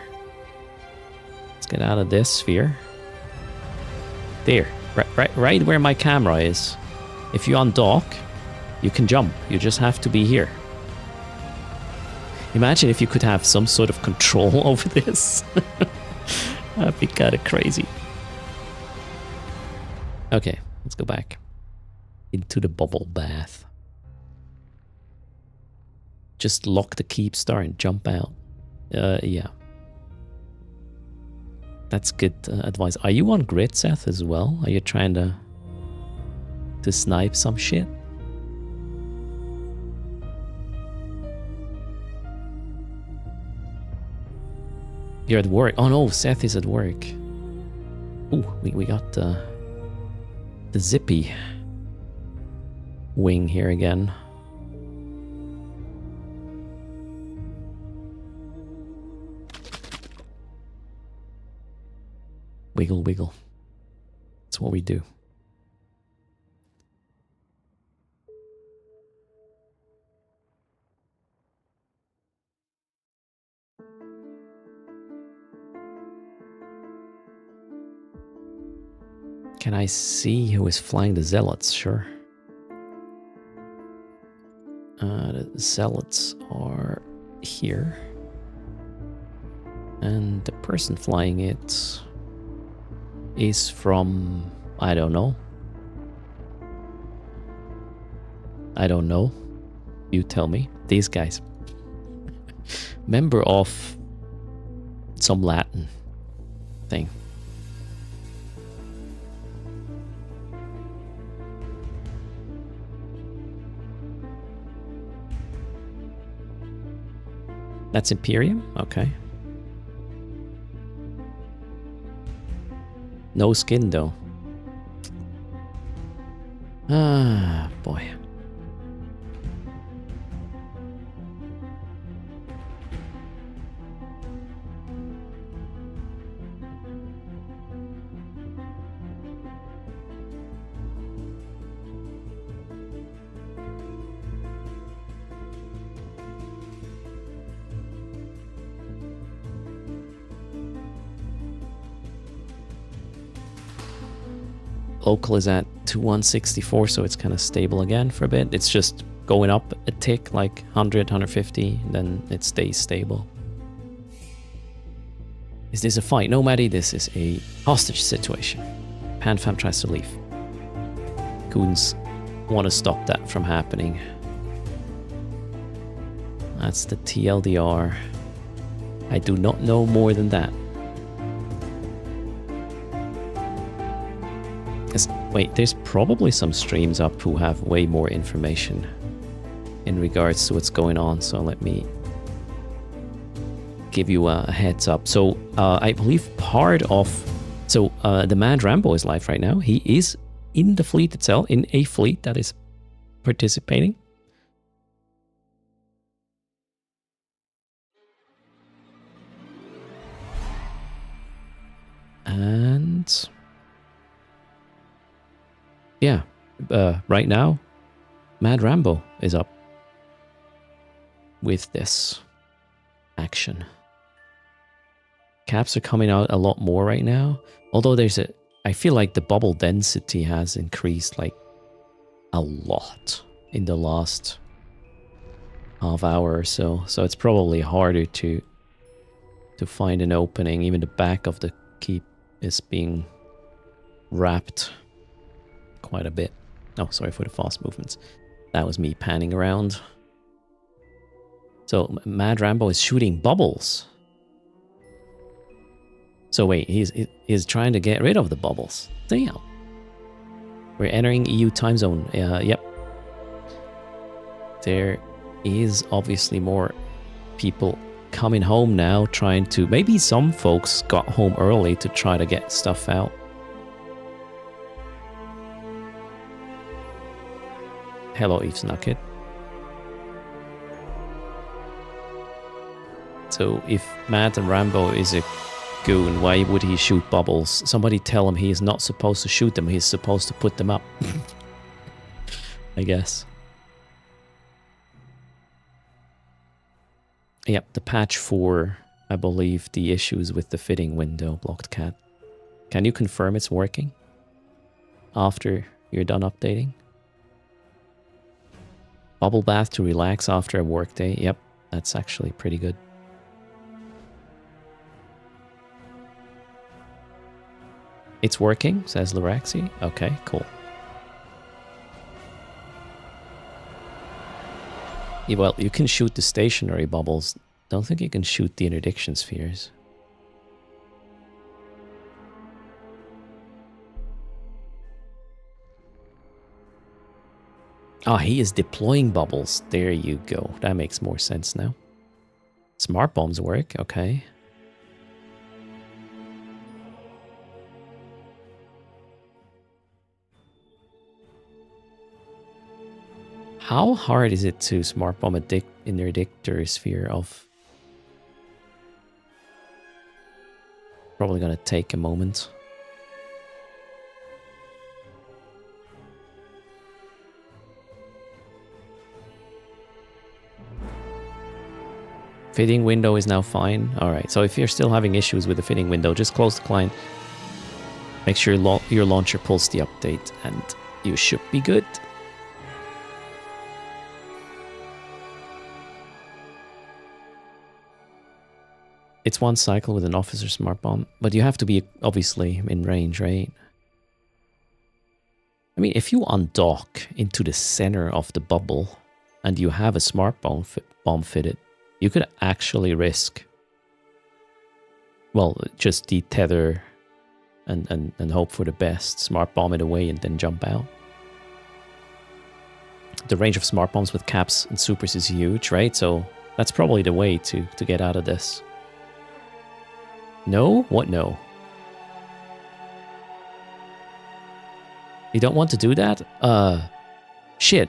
Let's get out of this sphere. There, right where my camera is. If you undock, you can jump. You just have to be here. Imagine if you could have some sort of control over this. That'd be kind of crazy. Okay, let's go back into the bubble bath. Just lock the keep star and jump out. Yeah. That's good advice. Are you on grid, Seth, as well? Are you trying to snipe some shit? You're at work. Oh no, Seth is at work. Ooh, we got the zippy wing here again. Wiggle, wiggle. That's what we do. Can I see who is flying the zealots? Sure. The zealots are here. And the person flying it is from... I don't know. I don't know. You tell me. These guys. Member of some Latin thing. That's Imperium? Okay. No skin, though. Ah, boy. Local is at 2164, so it's kind of stable again for a bit. It's just going up a tick, like 100, 150, and then it stays stable. Is this a fight? No, Maddie, this is a hostage situation. PanFam tries to leave. Goons want to stop that from happening. That's the TLDR. I do not know more than that. Wait, there's probably some streams up who have way more information in regards to what's going on, so let me give you a heads up. So I believe part of... So the Mad Rambo is live right now. He is in the fleet itself, in a fleet that is participating. And... yeah, right now, Mad Rambo is up with this action. Caps are coming out a lot more right now. Although I feel like the bubble density has increased like a lot in the last half hour or so. So it's probably harder to find an opening. Even the back of the keep is being wrapped quite a bit. Oh, sorry for the fast movements. That was me panning around. So Mad Rambo is shooting bubbles. So wait, he's trying to get rid of the bubbles. Damn. We're entering EU time zone. Yep. There is obviously more people coming home now, trying to... Maybe some folks got home early to try to get stuff out. Hello, Eve Snucket. So if Mad and Rambo is a goon, why would he shoot bubbles? Somebody tell him he is not supposed to shoot them, he's supposed to put them up. I guess. Yep, the patch for, I believe, the issues with the fitting window, Blocked Cat. Can you confirm it's working after you're done updating? Bubble bath to relax after a workday. Yep, that's actually pretty good. It's working, says Luraxi. Okay, cool. Yeah, well, you can shoot the stationary bubbles. Don't think you can shoot the interdiction spheres. Ah, he is deploying bubbles. There you go. That makes more sense now. Smart bombs work, okay. How hard is it to smart bomb interdictor sphere of... Probably gonna take a moment. Fitting window is now fine. Alright, so if you're still having issues with the fitting window, just close the client. Make sure your launcher pulls the update and you should be good. It's one cycle with an officer smart bomb, but you have to be obviously in range, right? I mean, if you undock into the center of the bubble and you have a smart bomb fitted, you could actually risk Well, just detether and hope for the best. Smart bomb it away and then jump out. The range of smart bombs with caps and supers is huge, right? So that's probably the way to get out of this. No? What no? You don't want to do that? Shit.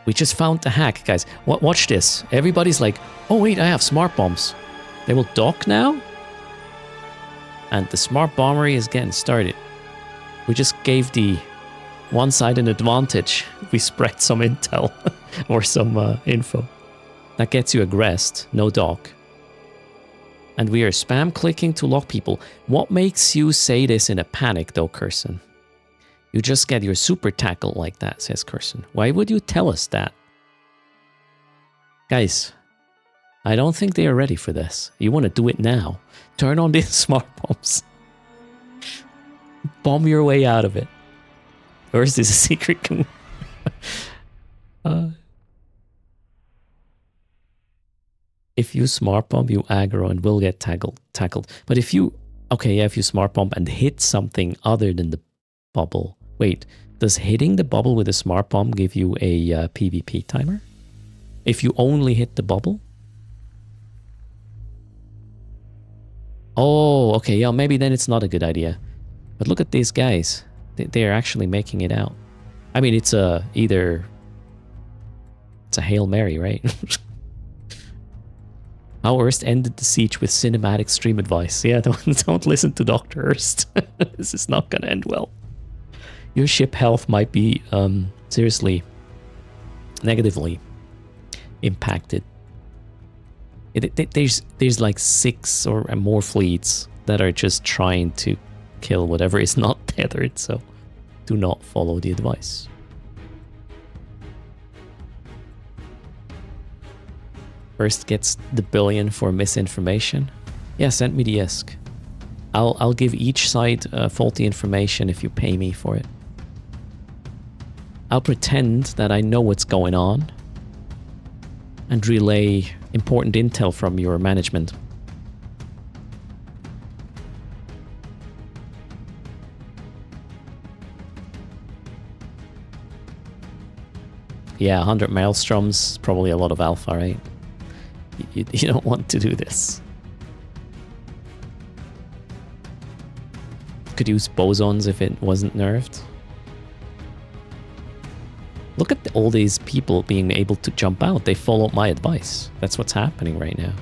We just found the hack, guys. Watch this. Everybody's like, oh wait, I have smart bombs. They will dock now? And the smart bombery is getting started. We just gave the one side an advantage. We spread some intel or some info. That gets you aggressed, no dock. And we are spam clicking to lock people. What makes you say this in a panic though, Curson? You just get your super tackle like that, says Curson. Why would you tell us that? Guys, I don't think they are ready for this. You want to do it now. Turn on these smart bombs. Bomb your way out of it. Or is this a secret? If you smart bomb, you aggro and will get tackled. But if you... Okay, yeah, if you smart bomb and hit something other than the bubble. Wait, does hitting the bubble with a smart bomb give you a PvP timer? If you only hit the bubble? Oh, okay, yeah, maybe then it's not a good idea. But look at these guys. They're actually making it out. I mean, it's either... It's a Hail Mary, right? How Erst ended the siege with cinematic stream advice. Yeah, don't listen to Dr. Erst. This is not gonna end well. Your ship health might be seriously negatively impacted. There's like 6 or more fleets that are just trying to kill whatever is not tethered, so do not follow the advice. First gets the billion for misinformation. Yeah, send me the ISK. I'll give each side faulty information if you pay me for it. I'll pretend that I know what's going on and relay important intel from your management. Yeah, 100 maelstroms, probably a lot of alpha, right? You don't want to do this. Could use bosons if it wasn't nerfed. Look at all these people being able to jump out. They followed my advice. That's what's happening right now.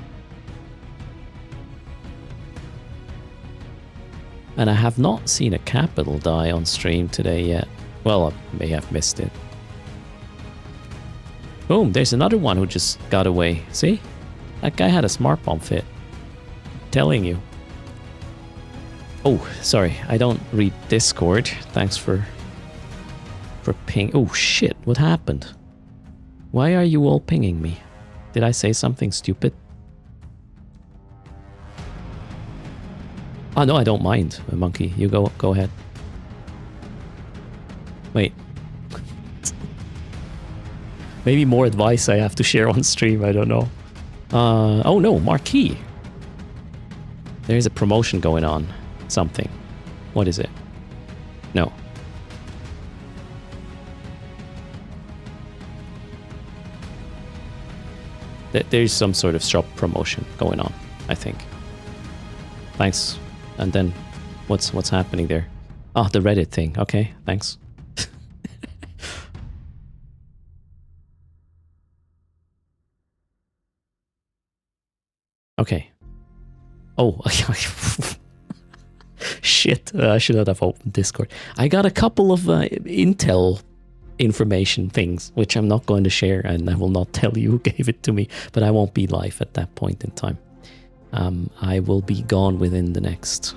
And I have not seen a capital die on stream today yet. Well, I may have missed it. Boom, there's another one who just got away. See? That guy had a smart bomb fit. I'm telling you. Oh, sorry. I don't read Discord. Thanks for ping. Oh shit, what happened? Why are you all pinging me? Did I say something stupid? Oh no, I don't mind, Monkey. You go ahead. Wait. Maybe more advice I have to share on stream, I don't know. Oh no, Marquee. There's a promotion going on. Something. What is it? No. There's some sort of shop promotion going on, I think. Thanks. And then, what's happening there? Oh, the Reddit thing. Okay, thanks. Okay. Oh, shit. I should not have opened Discord. I got a couple of intel information things, which I'm not going to share, and I will not tell you who gave it to me, but I won't be live at that point in time. I will be gone within the next,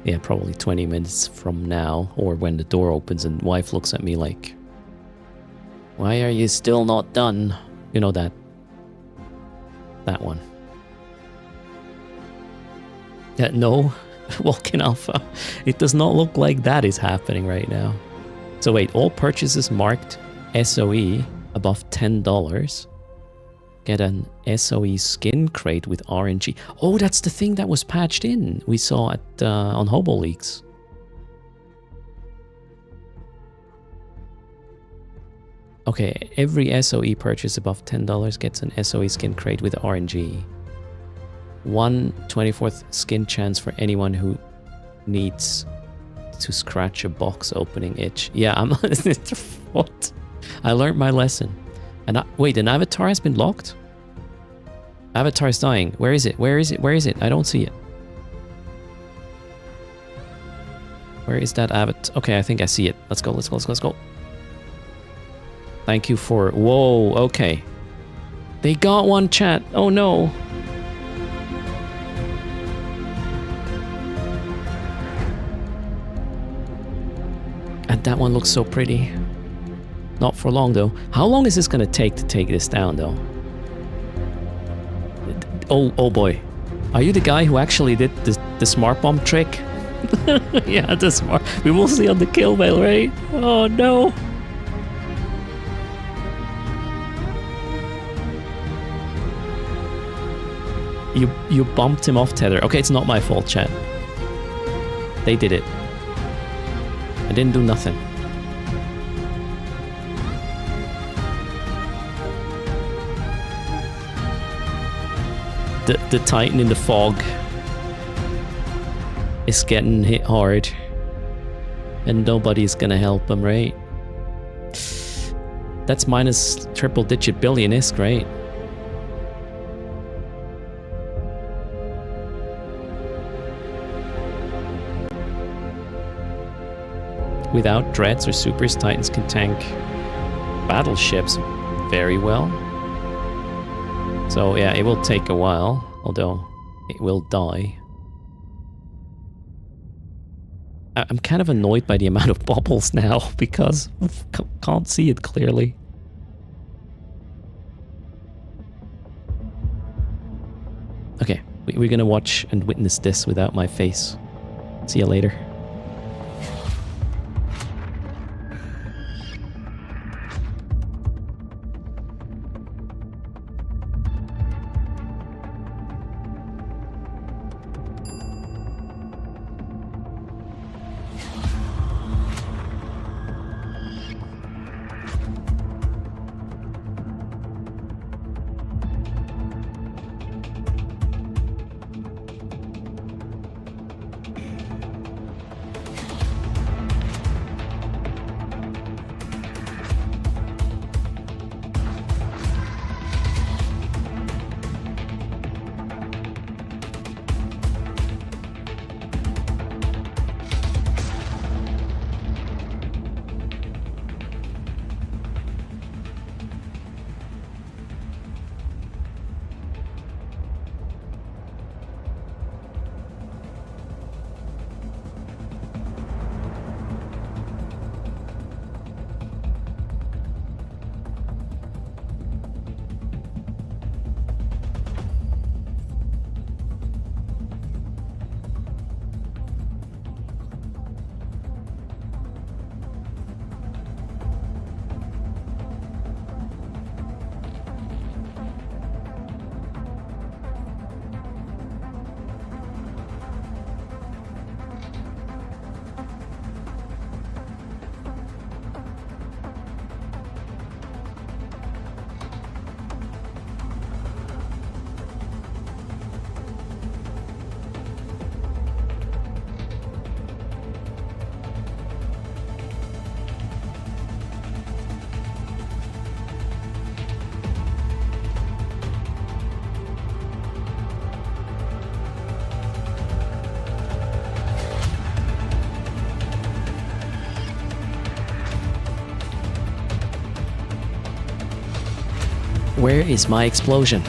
yeah, probably 20 minutes from now, or when the door opens and wife looks at me like, why are you still not done? You know that one. No, Walking Alpha. It does not look like that is happening right now. So wait, all purchases marked SOE above $10 get an SOE skin crate with RNG. Oh, that's the thing that was patched in. We saw at on Hobo Leaks. Okay, every SOE purchase above $10 gets an SOE skin crate with RNG. 1/24th skin chance for anyone who needs to scratch a box opening itch. Yeah, I'm... What? I learned my lesson. And wait, an avatar has been locked? Avatar is dying. Where is it? Where is it? Where is it? I don't see it. Where is that avatar? Okay, I think I see it. Let's go, let's go, let's go, let's go. Thank you for... Whoa, okay. They got one, chat. Oh no. And that one looks so pretty. Not for long though. How long is this gonna take to take this down though? Oh boy. Are you the guy who actually did the smart bomb trick? Yeah, the smart... We will see on the kill mail, right? Oh no. You bumped him off tether. Okay, it's not my fault, chat. They did it. I didn't do nothing. The Titan in the fog is getting hit hard. And nobody's gonna help him, right? That's minus triple digit billion-isk, right? Without dreads or supers, Titans can tank battleships very well. So yeah, it will take a while, although it will die. I'm kind of annoyed by the amount of bubbles now, because I can't see it clearly. Okay, we're gonna watch and witness this without my face. See you later. Where is my explosion?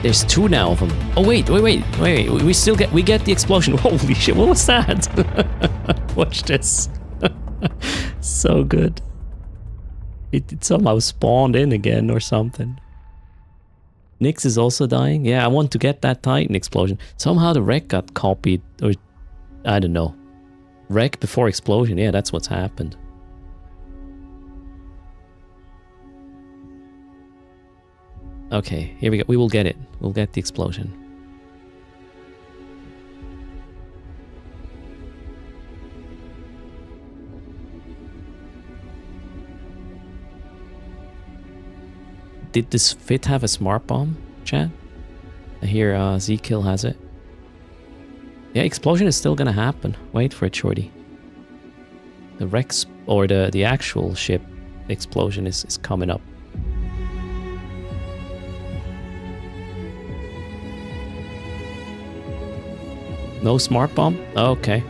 There's two now of them. Oh wait. We still get the explosion. Holy shit! What was that? Watch this. So good. It somehow spawned in again or something. Nyx is also dying. Yeah, I want to get that Titan explosion. Somehow the wreck got copied, or I don't know. Wreck before explosion. Yeah, that's what's happened. Okay, here we go. We will get it. We'll get the explosion. Did this fit have a smart bomb, chat? I hear Z-Kill has it. Yeah, explosion is still gonna happen. Wait for it, shorty. The Rex, or the actual ship explosion is coming up. No smart bomb? Okay.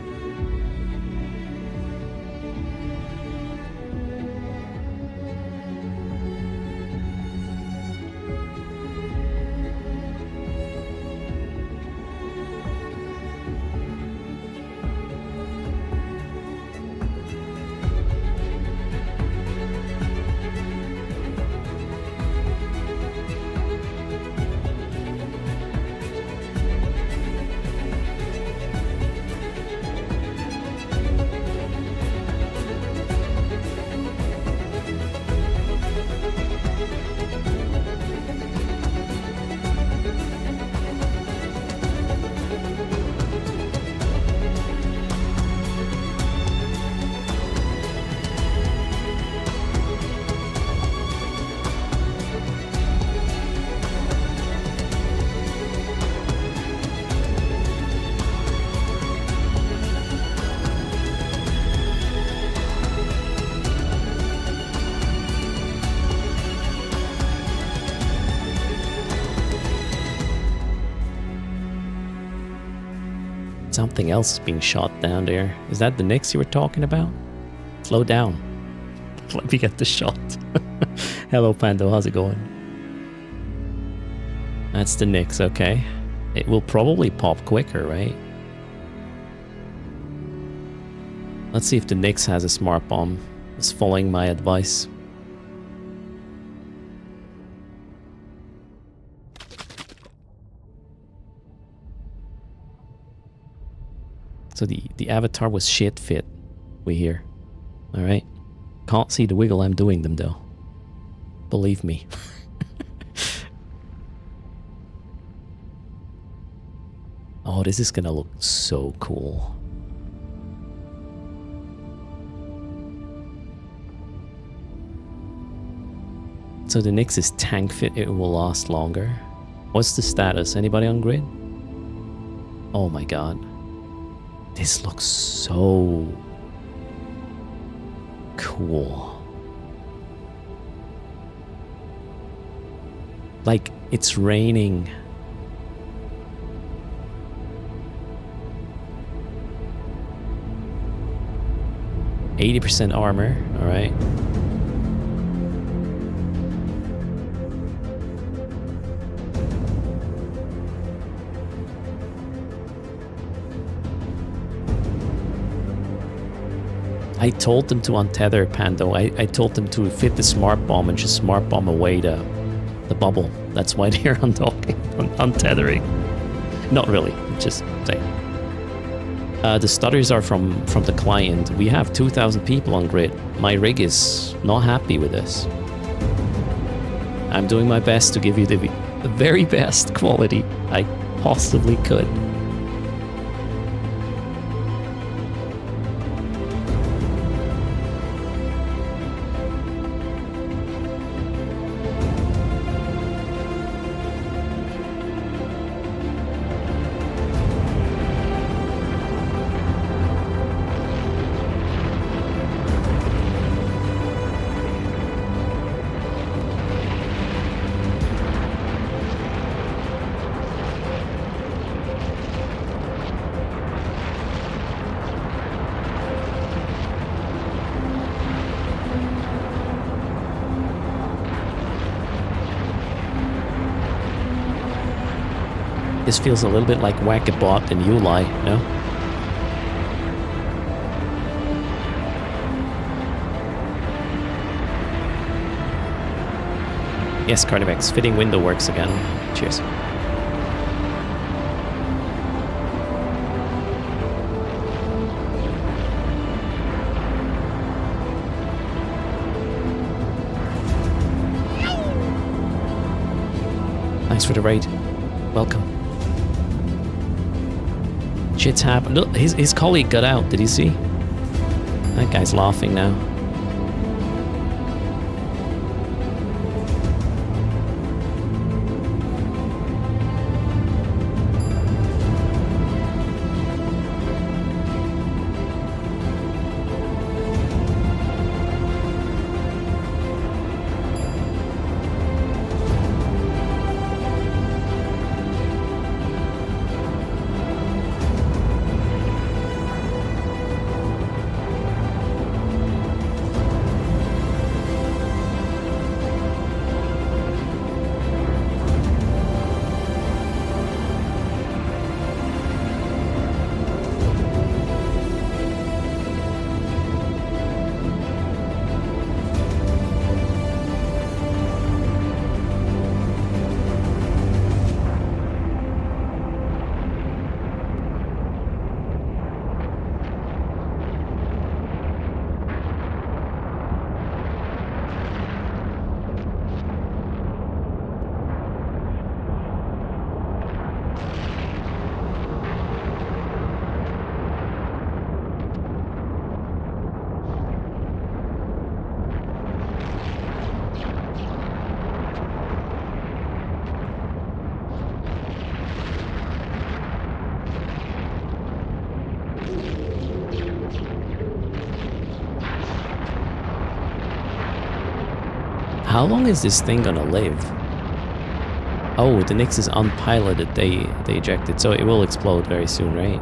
Something else is being shot down there. Is that the Nyx you were talking about? Slow down. Let me get the shot. Hello, Pando. How's it going? That's the Nyx, okay. It will probably pop quicker, right? Let's see if the Nyx has a smart bomb. It's following my advice. So the avatar was shit fit, we hear. Alright. Can't see the wiggle I'm doing them though. Believe me. Oh, this is gonna look so cool. So the Nyx is tank fit, it will last longer. What's the status? Anybody on grid? Oh my god. This looks so cool. Like, it's raining. %80 armor, alright. I told them to untether Pando. I told them to fit the smart bomb and just smart bomb away the bubble. That's why they're untethering. Not really, just saying. The stutters are from the client. We have 2,000 people on grid. My rig is not happy with this. I'm doing my best to give you the very best quality I possibly could. This feels a little bit like Whack-A-Bot and Uli, no? Yes, Carnivex, fitting window works again. Cheers. Thanks for the raid. Welcome. Shit's happened. Look, his colleague got out. Did you see? That guy's laughing now. How long is this thing gonna live? Oh, the Nyx is unpiloted. They ejected, so it will explode very soon, right?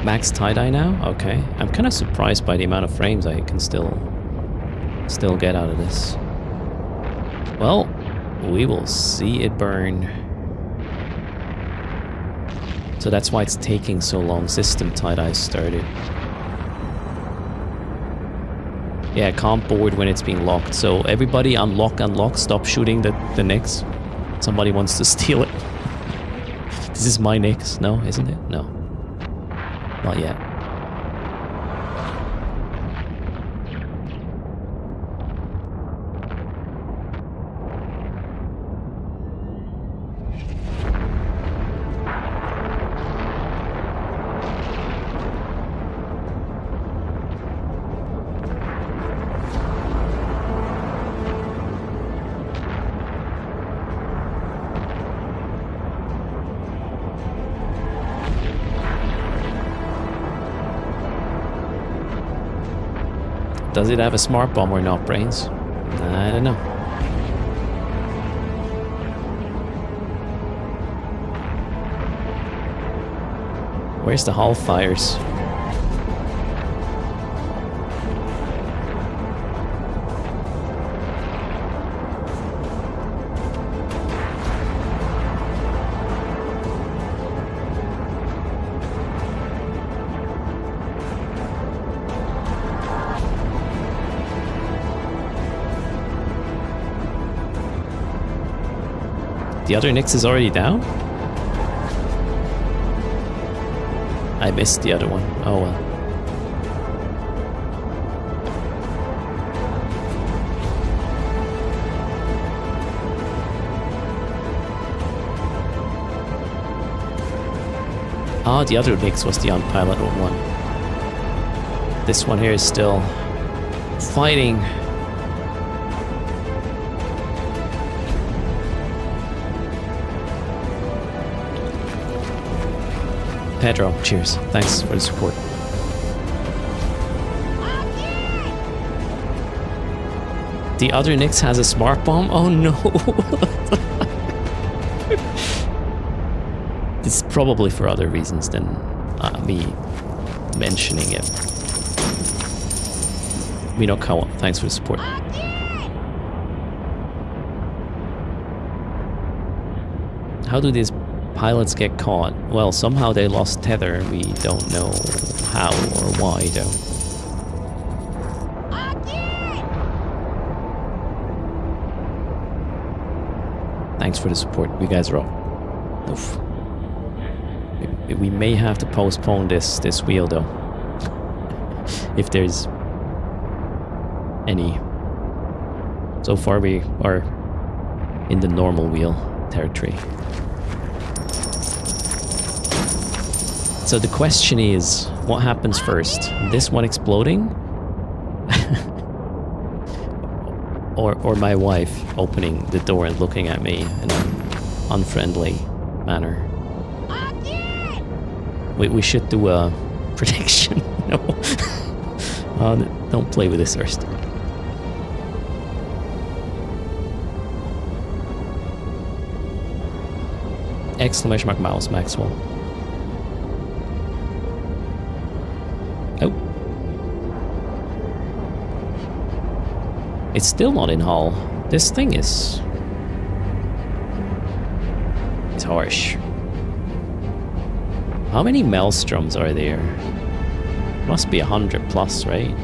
Max tie-dye now? Okay. I'm kind of surprised by the amount of frames I can still get out of this. Well, we will see it burn. So that's why it's taking so long. System tie-dye started. Yeah, can't board when it's being locked. So everybody unlock, stop shooting the Nyx. Somebody wants to steal it. This is my Nyx, no, isn't it? No. Not yet. Does it have a smart bomb or not, Brains? I don't know. Where's the hull fires? The other Nyx is already down? I missed the other one. Oh well. Ah, the other Nyx was the unpiloted one. This one here is still fighting. Pedro, cheers. Thanks for the support. The other Nyx has a smart bomb? Oh no! It's probably for other reasons than me mentioning it. Minokawa, thanks for the support. How do these pilots get caught? Well, somehow they lost tether. We don't know how or why, though. Thanks for the support. You guys are all. Oof. We may have to postpone this wheel, though. If there's any. So far we are in the normal wheel territory. So the question is, what happens first? This one exploding? or my wife opening the door and looking at me in an unfriendly manner? We should do a prediction. No. Don't play with this first. Exclamation mark mouse, Maxwell. Oh. It's still not in hull. This thing is... It's harsh. How many maelstroms are there? Must be 100 plus, right?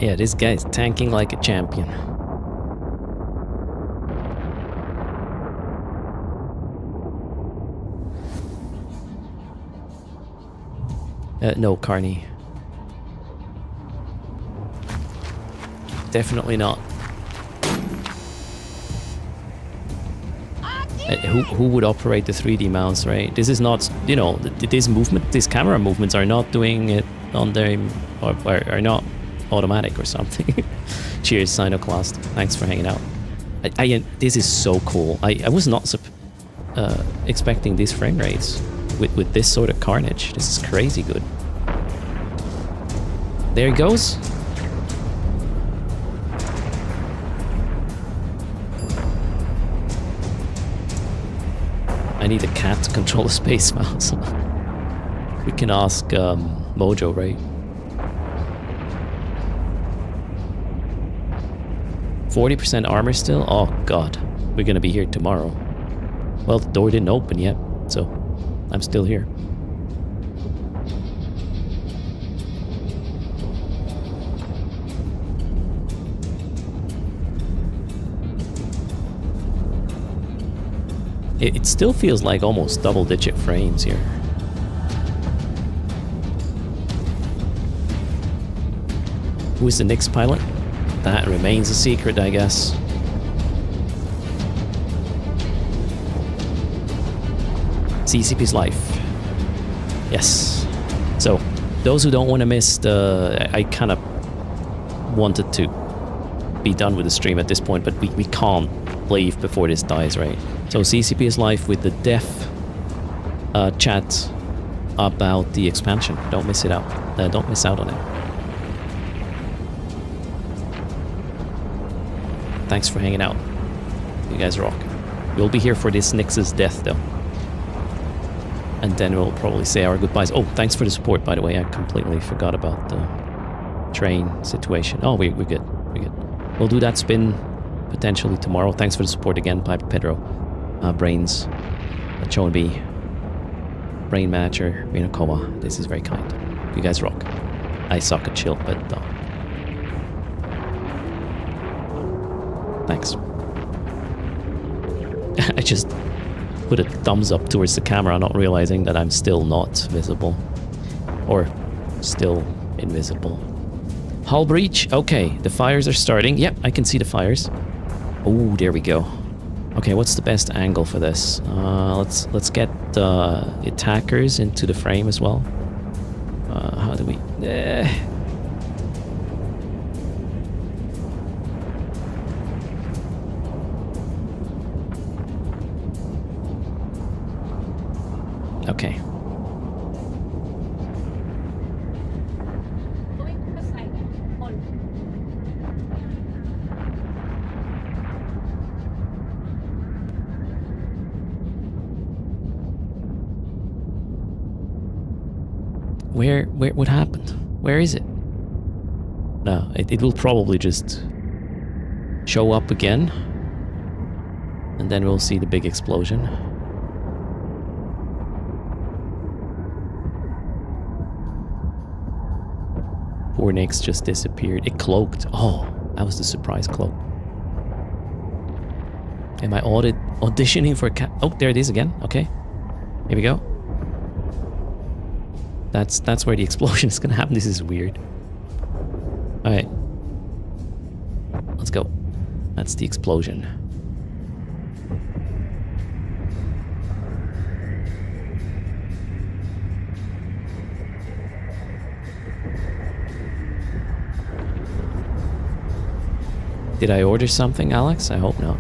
Yeah, this guy's tanking like a champion. No, Carney. Definitely not. Who would operate the 3D mouse, right? This is not, you know, these camera movements are not doing it on their, or are not automatic or something. Cheers, Sinoclast. Thanks for hanging out. This is so cool. I was not expecting these frame rates with this sort of carnage. This is crazy good. There he goes. I need a cat to control the space mouse. We can ask Mojo, right? 40% armor still? Oh god, we're gonna be here tomorrow. Well, the door didn't open yet, so I'm still here. It still feels like almost double-digit frames here. Who is the next pilot? That remains a secret, I guess. CCP's life. Yes. So, those who don't want to miss the... I kind of wanted to be done with the stream at this point, but we can't leave before this dies, right? So, CCP's life with the dev chat about the expansion. Don't miss it out. Don't miss out on it. Thanks for hanging out. You guys rock. We'll be here for this Nyx's death, though. And then we'll probably say our goodbyes. Oh, thanks for the support, by the way. I completely forgot about the train situation. Oh, we're good. We're good. We'll do that spin potentially tomorrow. Thanks for the support again, Piper Pedro. brains. Chonbi, Brain Matcher, Rinokoma. This is very kind. You guys rock. I suck at chill, but thanks. I just put a thumbs up towards the camera, not realizing that I'm still not visible. Or still invisible. Hull breach. Okay, the fires are starting. Yep, I can see the fires. Oh, there we go. Okay, what's the best angle for this? Let's get the attackers into the frame as well. How do we? Okay. What happened? Where is it? No, it will probably just show up again. And then we'll see the big explosion. Poor Nyx just disappeared. It cloaked. Oh, that was the surprise cloak. Am I auditioning for a cat? Oh, there it is again. Okay. Here we go. That's where the explosion is gonna happen. This is weird. Alright. Let's go. That's the explosion. Did I order something, Alex? I hope not.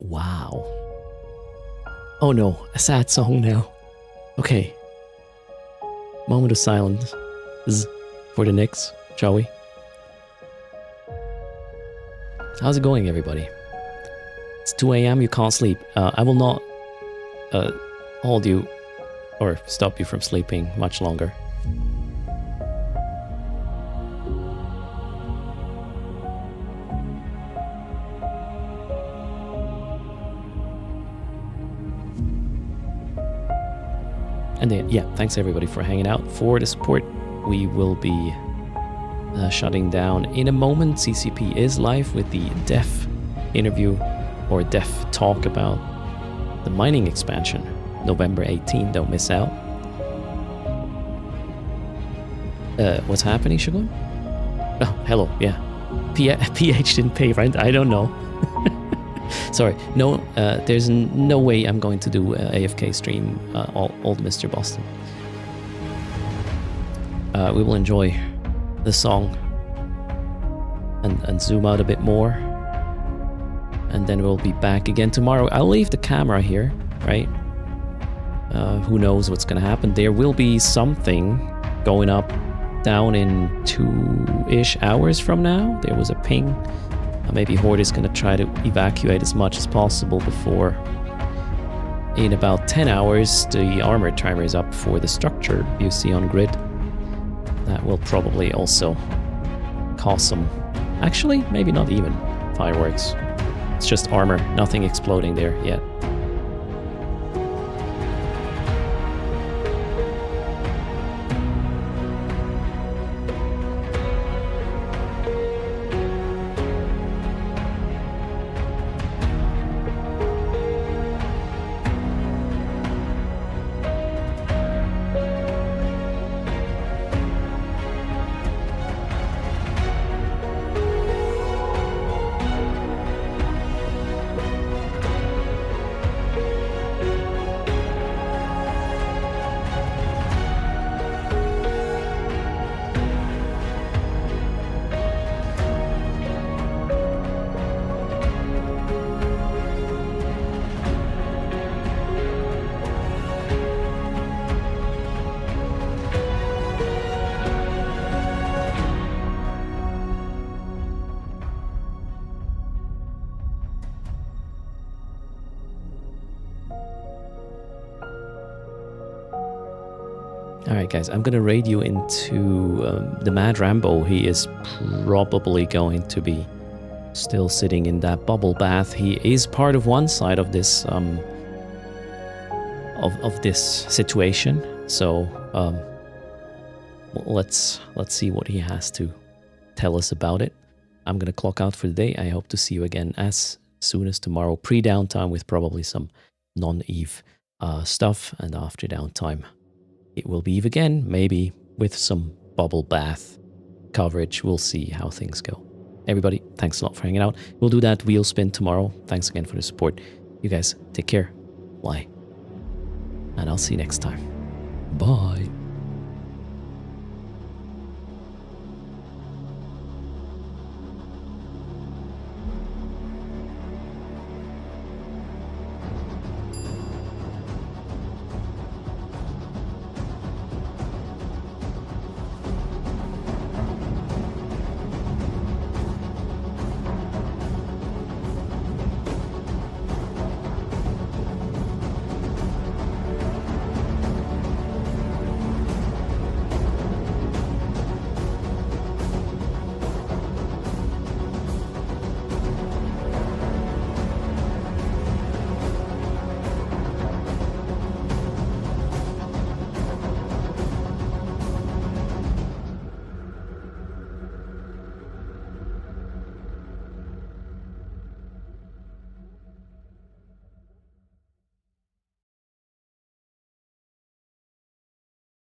Wow. Oh no, a sad song now. Okay. Moment of silence for the Nyx, shall we? How's it going, everybody? It's 2 a.m., you can't sleep. I will not hold you or stop you from sleeping much longer. And then, yeah, thanks everybody for hanging out. For the support, we will be shutting down in a moment. CCP is live with the Def interview or Def talk about the mining expansion. November 18, don't miss out. What's happening, Shogun? Oh, hello, yeah. PH didn't pay rent, I don't know. Sorry, no, there's no way I'm going to do AFK stream old Mr. Boston. We will enjoy the song and zoom out a bit more. And then we'll be back again tomorrow. I'll leave the camera here, right? Who knows what's going to happen. There will be something going up down in 2-ish hours from now. There was a ping. Maybe Horde is going to try to evacuate as much as possible before, in about 10 hours, the armor timer is up for the structure you see on grid. That will probably also cause some... Actually, maybe not even fireworks. It's just armor, nothing exploding there yet. Alright guys, I'm gonna raid you into the Mad Rambo. He is probably going to be still sitting in that bubble bath. He is part of one side of this of this situation. So let's see what he has to tell us about it. I'm gonna clock out for the day. I hope to see you again as soon as tomorrow. Pre-downtime with probably some non-Eve stuff, and after downtime it will be Eve again, maybe with some bubble bath coverage. We'll see how things go. Everybody, thanks a lot for hanging out. We'll do that wheel spin tomorrow. Thanks again for the support. You guys, take care. Bye. And I'll see you next time. Bye.